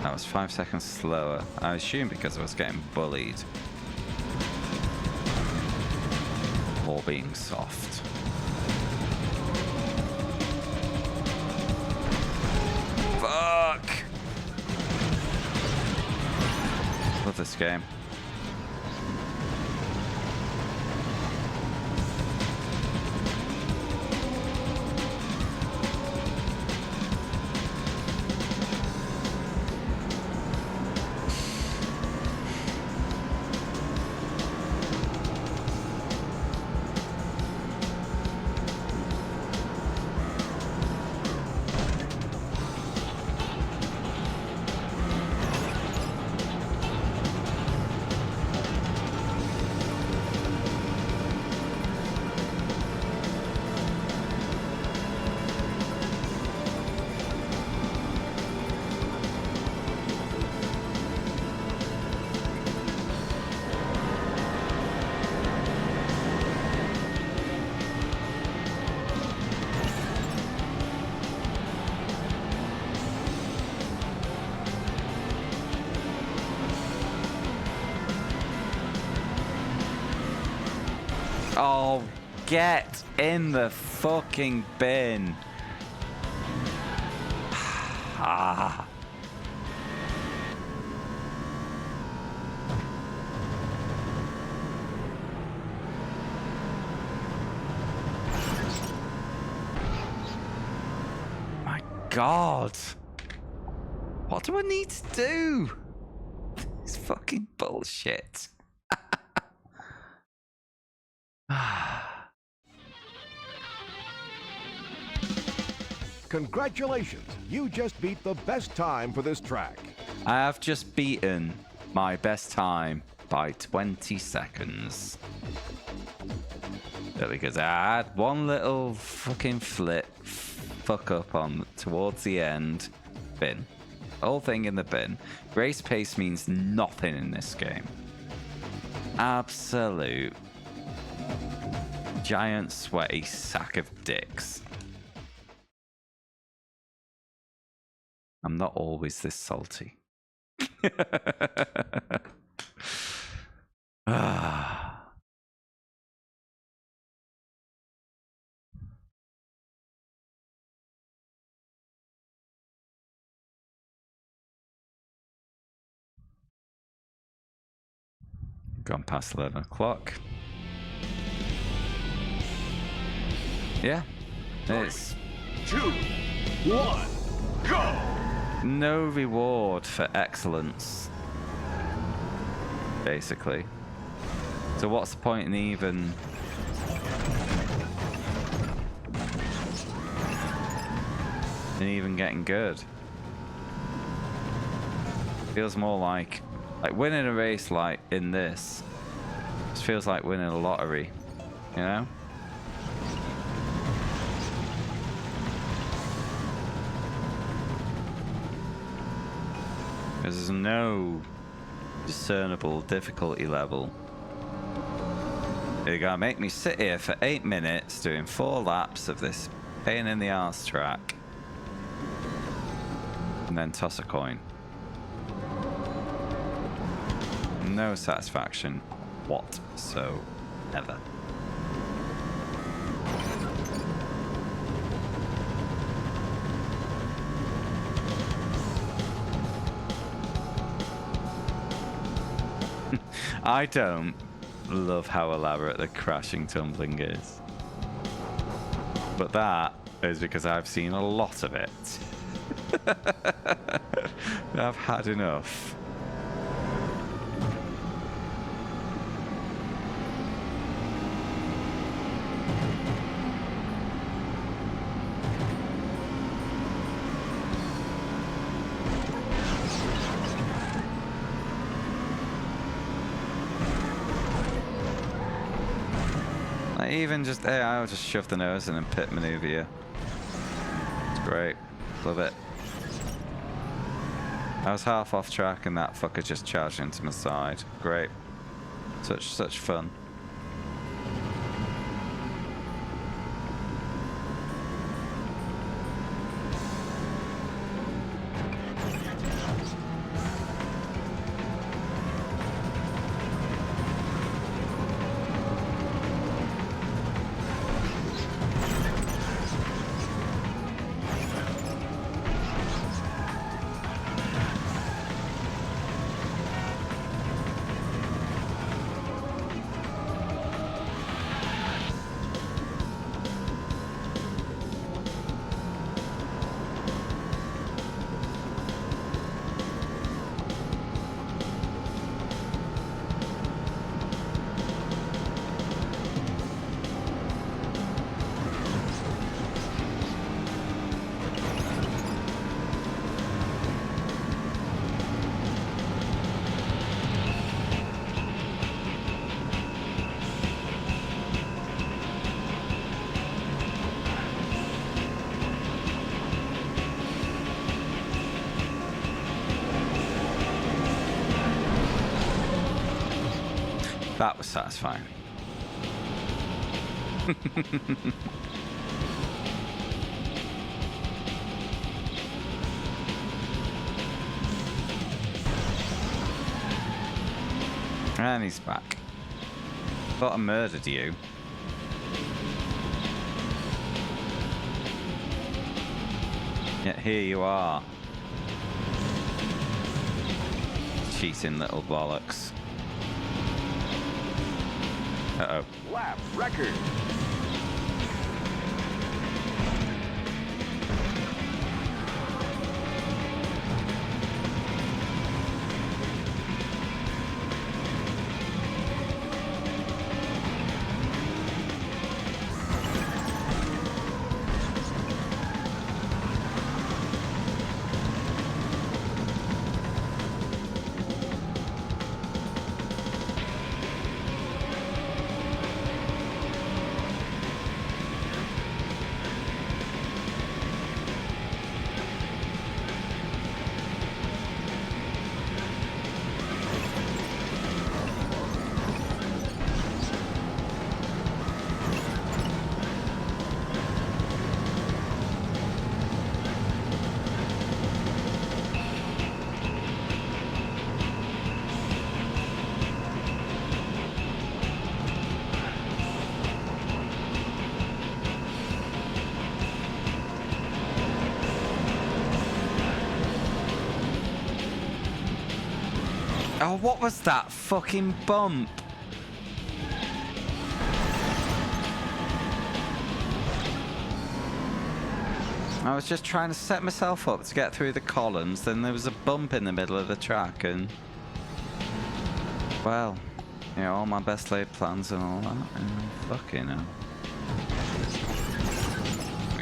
That was 5 seconds slower. I assume because I was getting bullied. Or being soft. Fuck! Love this game. Oh, get in the fucking bin. Ah. My God. What do I need to do? It's fucking bullshit. Congratulations, you just beat the best time for this track. I have just beaten my best time by 20 seconds. Because I had one little fucking fuck up on towards the end. Bin. Whole thing in the bin. Race pace means nothing in this game. Absolute giant sweaty sack of dicks. I'm not always this salty. Ah. Gone past 11 o'clock. Yeah, it's 2, 1, go! no reward for excellence, basically. So what's the point in even getting good? Feels more like winning a race like in this. Just feels like winning a lottery, you know? There's no discernible difficulty level. You're gonna make me sit here for 8 minutes doing 4 laps of this pain in the arse track and then toss a coin. No satisfaction whatsoever. I don't love how elaborate the crashing tumbling is. But that is because I've seen a lot of it. I've had enough. Even just, hey, I'll just shove the nose in and pit maneuver you. It's great. Love it. I was half off track and that fucker just charged into my side. Great. Such fun. That was satisfying. And he's back. Thought I murdered you. Yet here you are. Cheating little bollocks. Uh-oh. Lap record. Oh, what was that fucking bump? I was just trying to set myself up to get through the columns, then there was a bump in the middle of the track and... Well, you know, all my best laid plans and all that, and fucking hell.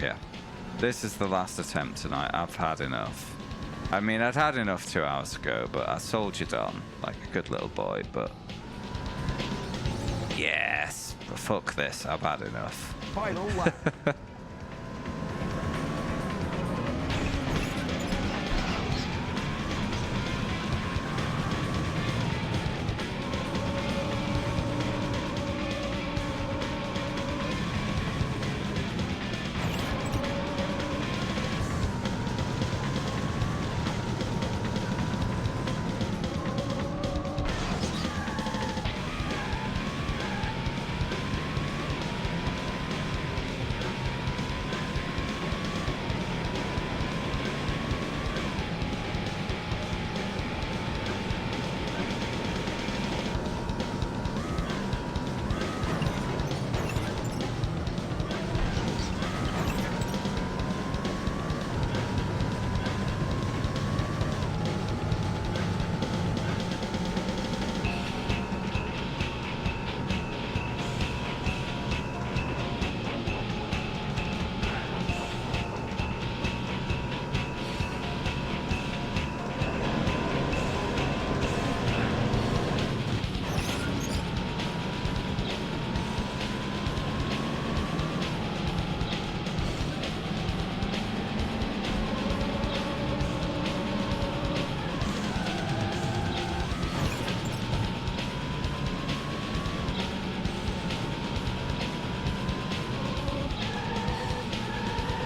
Yeah. This is the last attempt tonight. I've had enough. I mean, I'd had enough 2 hours ago, but I soldiered on like a good little boy, but... Yes! But fuck this, I've had enough. Final lap.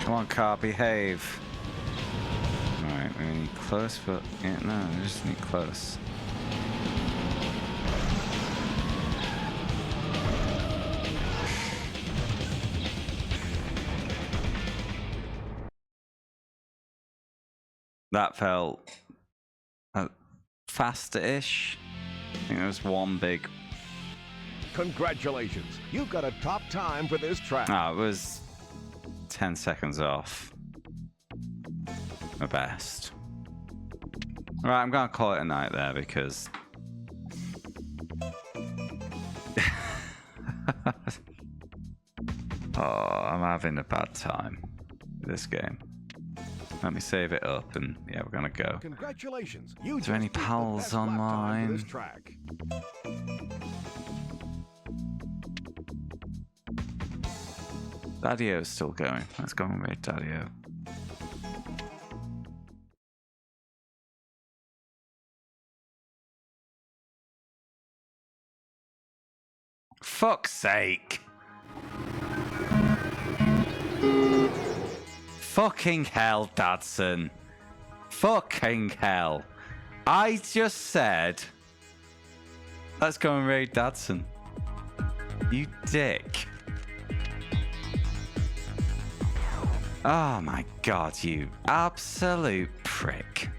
Come on, car, behave. Alright, we need close, but yeah, no, we just need close. That felt faster-ish. I think there was one big... Congratulations. You got a top time for this track. Oh, it was 10 seconds off. My best. Alright, I'm gonna call it a night there because... oh, I'm having a bad time with this game. Let me save it up and yeah, we're gonna go. Congratulations. You Is there any just beat the pals best lap time for online? this track. Daddy-O's still going. Let's go and raid Daddy-O. Fuck's sake! Fucking hell, Dadson. Fucking hell. I just said... let's go and raid Dadson. You dick. Oh my god, you absolute prick.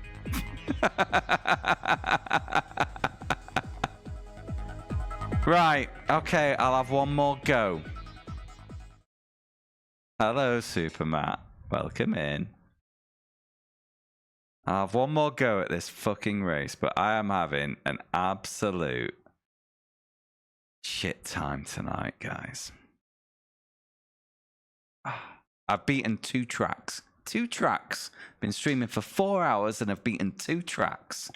Right, okay, I'll have one more go. Hello, Super Matt. Welcome in. I'll have one more go at this fucking race, but I am having an absolute shit time tonight, guys. I've beaten 2 tracks. 2 tracks. Been streaming for 4 hours and I've beaten 2 tracks.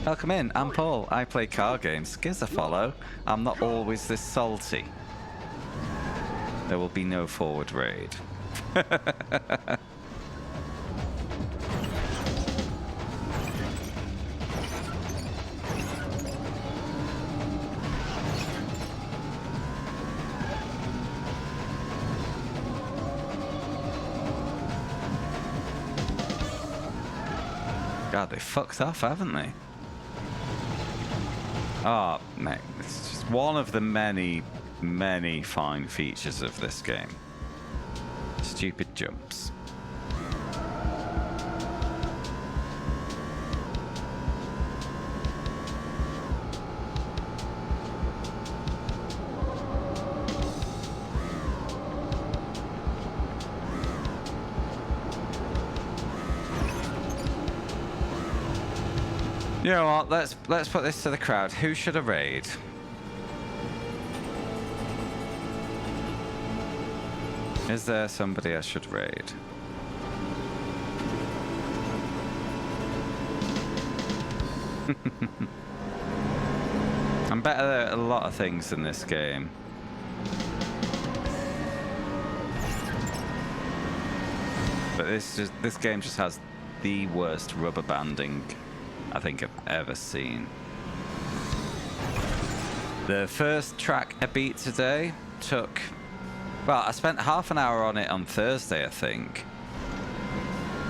Welcome in, I'm Paul. I play car games. Give us a follow. I'm not always this salty. There will be no forward raid. God, they fucked off, haven't they? Oh, mate, it's just one of the many, many fine features of this game. Stupid jumps. You know what? Let's put this to the crowd. Who should I raid? Is there somebody I should raid? I'm better at a lot of things in this game. But this game just has the worst rubber banding I think I've ever seen. The first track I beat today took... well, I spent half an hour on it on Thursday, I think.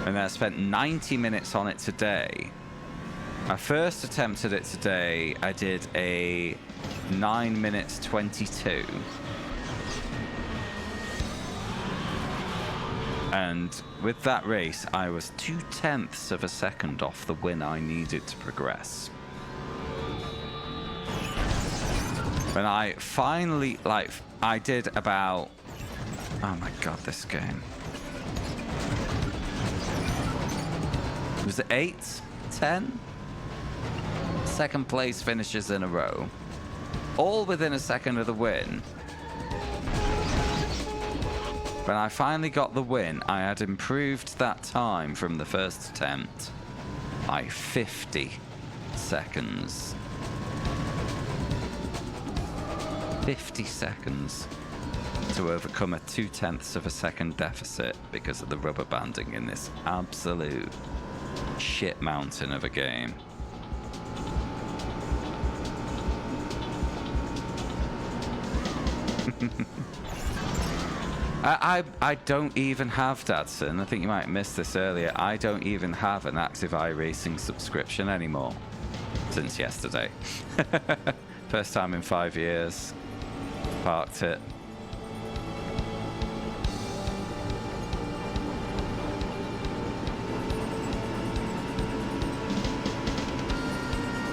And then I spent 90 minutes on it today. My first attempt at it today, I did a 9 minutes 22. And with that race, I was 0.2 of a second off the win I needed to progress. When I finally, I did about... oh my god, this game. Was it 8? 10? Second place finishes in a row. All within a second of the win. When I finally got the win, I had improved that time from the first attempt by 50 seconds. 50 seconds to overcome a 0.2 of a second deficit because of the rubber banding in this absolute shit mountain of a game. I don't even have, Dadson. I think you might have missed this earlier. I don't even have an active iRacing subscription anymore since yesterday. First time in 5 years. Parked it.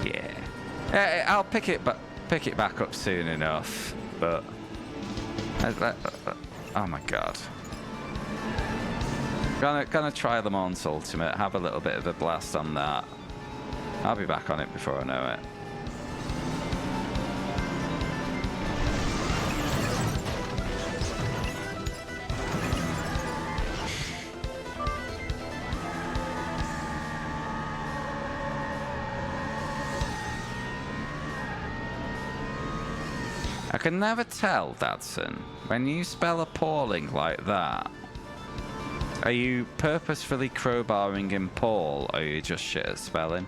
Yeah. I'll pick it back up soon enough, but oh my god. Gonna try the Mons Ultimate, have a little bit of a blast on that. I'll be back on it before I know it. I can never tell, Dadson, when you spell appalling like that, are you purposefully crowbarring in Paul, or are you just shit at spelling?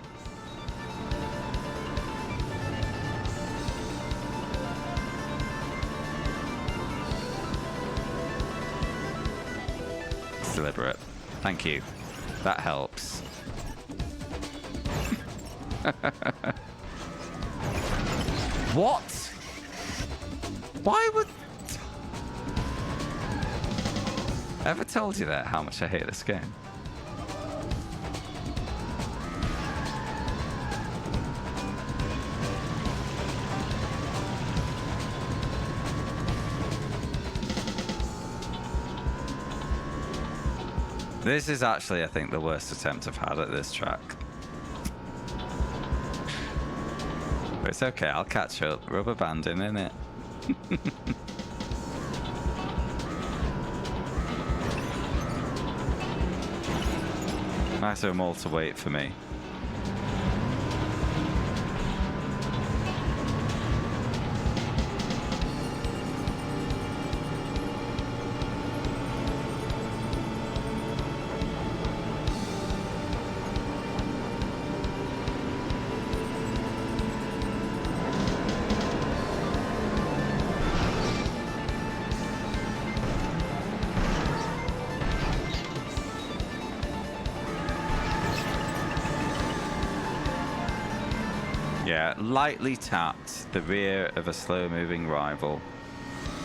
It's deliberate. Thank you. That helps. What? Why would... Ever told you that, how much I hate this game? This is actually, I think, the worst attempt I've had at this track. But it's okay, I'll catch up. Rubber banding, innit? Nice of them all to wait for me. Yeah, lightly tapped the rear of a slow-moving rival.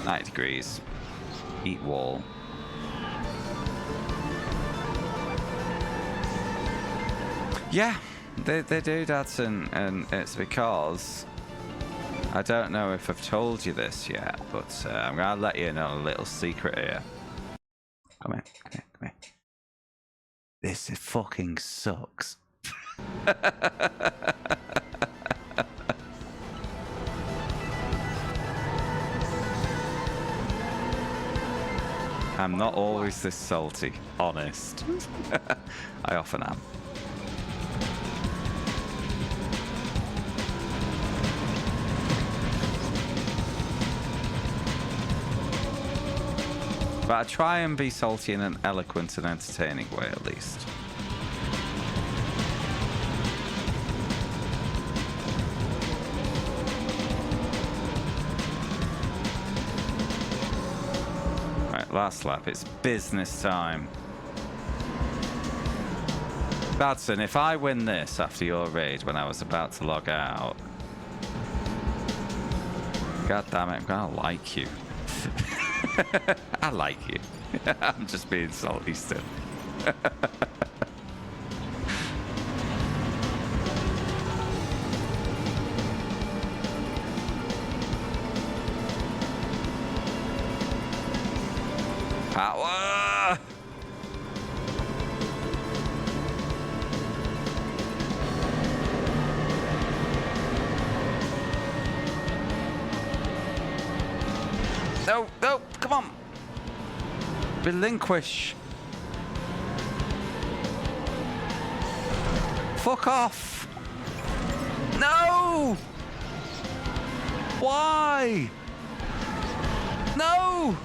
90 degrees. Eat wall. Yeah, they do, Dadson, and it's because I don't know if I've told you this yet, but I'm gonna let you know a little secret here. Come here, come here, come here. This fucking sucks. I'm not always this salty, honest. I often am. But I try and be salty in an eloquent and entertaining way, at least. Last lap, it's business time. Badson, if I win this after your raid when I was about to log out, god damn it, I'm gonna like you. I like you. I'm just being salty still. Power! No, no, come on! Relinquish! Fuck off! No! Why? No!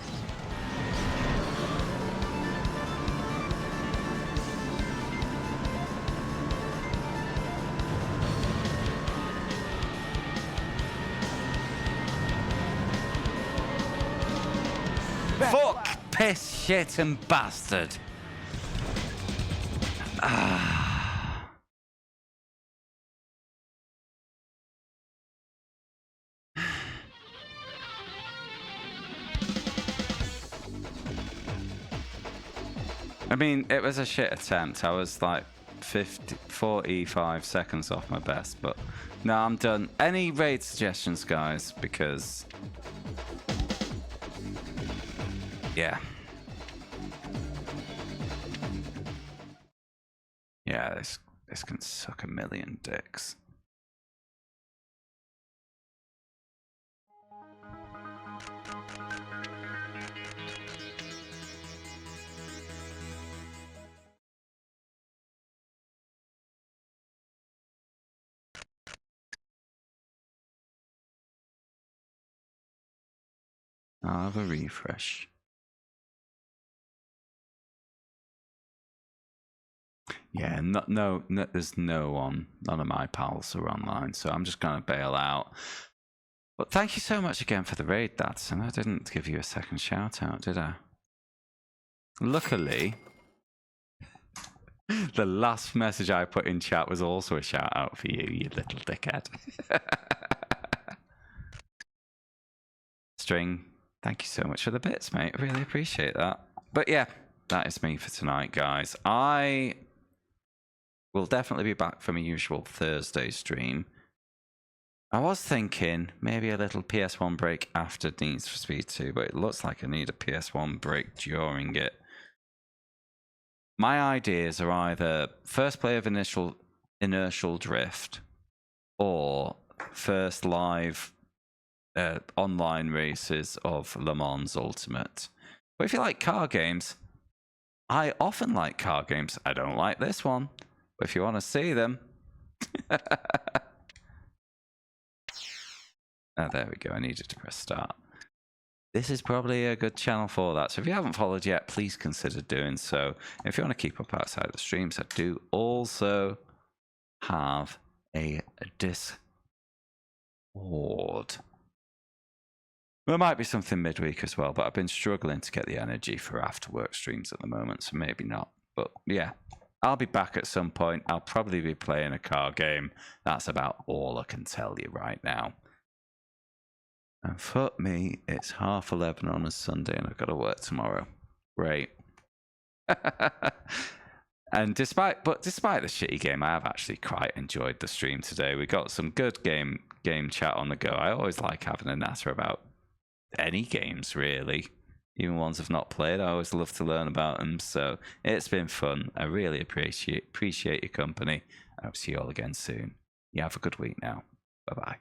fuck, piss, shit, and bastard. I mean, it was a shit attempt. I was like 45 seconds off my best, but no, I'm done. Any raid suggestions, guys? Because yeah, this can suck a million dicks. I'll have a refresh. Yeah, there's no one. None of my pals are online, so I'm just gonna bail out. But thank you so much again for the raid, Dads. And I didn't give you a second shout out, did I? Luckily, the last message I put in chat was also a shout out for you, you little dickhead. String, thank you so much for the bits, mate. I really appreciate that. But yeah, that is me for tonight, guys. I will definitely be back for my usual Thursday stream. I was thinking maybe a little PS1 break after Need for Speed 2, but it looks like I need a PS1 break during it. My ideas are either first play of Inertial Drift or first live online races of Le Mans Ultimate. But if you like car games, I often like car games. I don't like this one, but if you want to see them... Oh, there we go. I needed to press start. This is probably a good channel for that. So if you haven't followed yet, please consider doing so. If you want to keep up outside the streams, I do also have a Discord. There might be something midweek as well, but I've been struggling to get the energy for after work streams at the moment, so maybe not. But yeah, I'll be back at some point. I'll probably be playing a car game. That's about all I can tell you right now. And fuck me, it's 11:30 on a Sunday and I've got to work tomorrow. Great. And despite the shitty game, I have actually quite enjoyed the stream today. We got some good game chat on the go. I always like having a natter about any games, really. Even ones I've not played, I always love to learn about them. So it's been fun. I really appreciate your company. I hope to see you all again soon. You have a good week now. Bye-bye.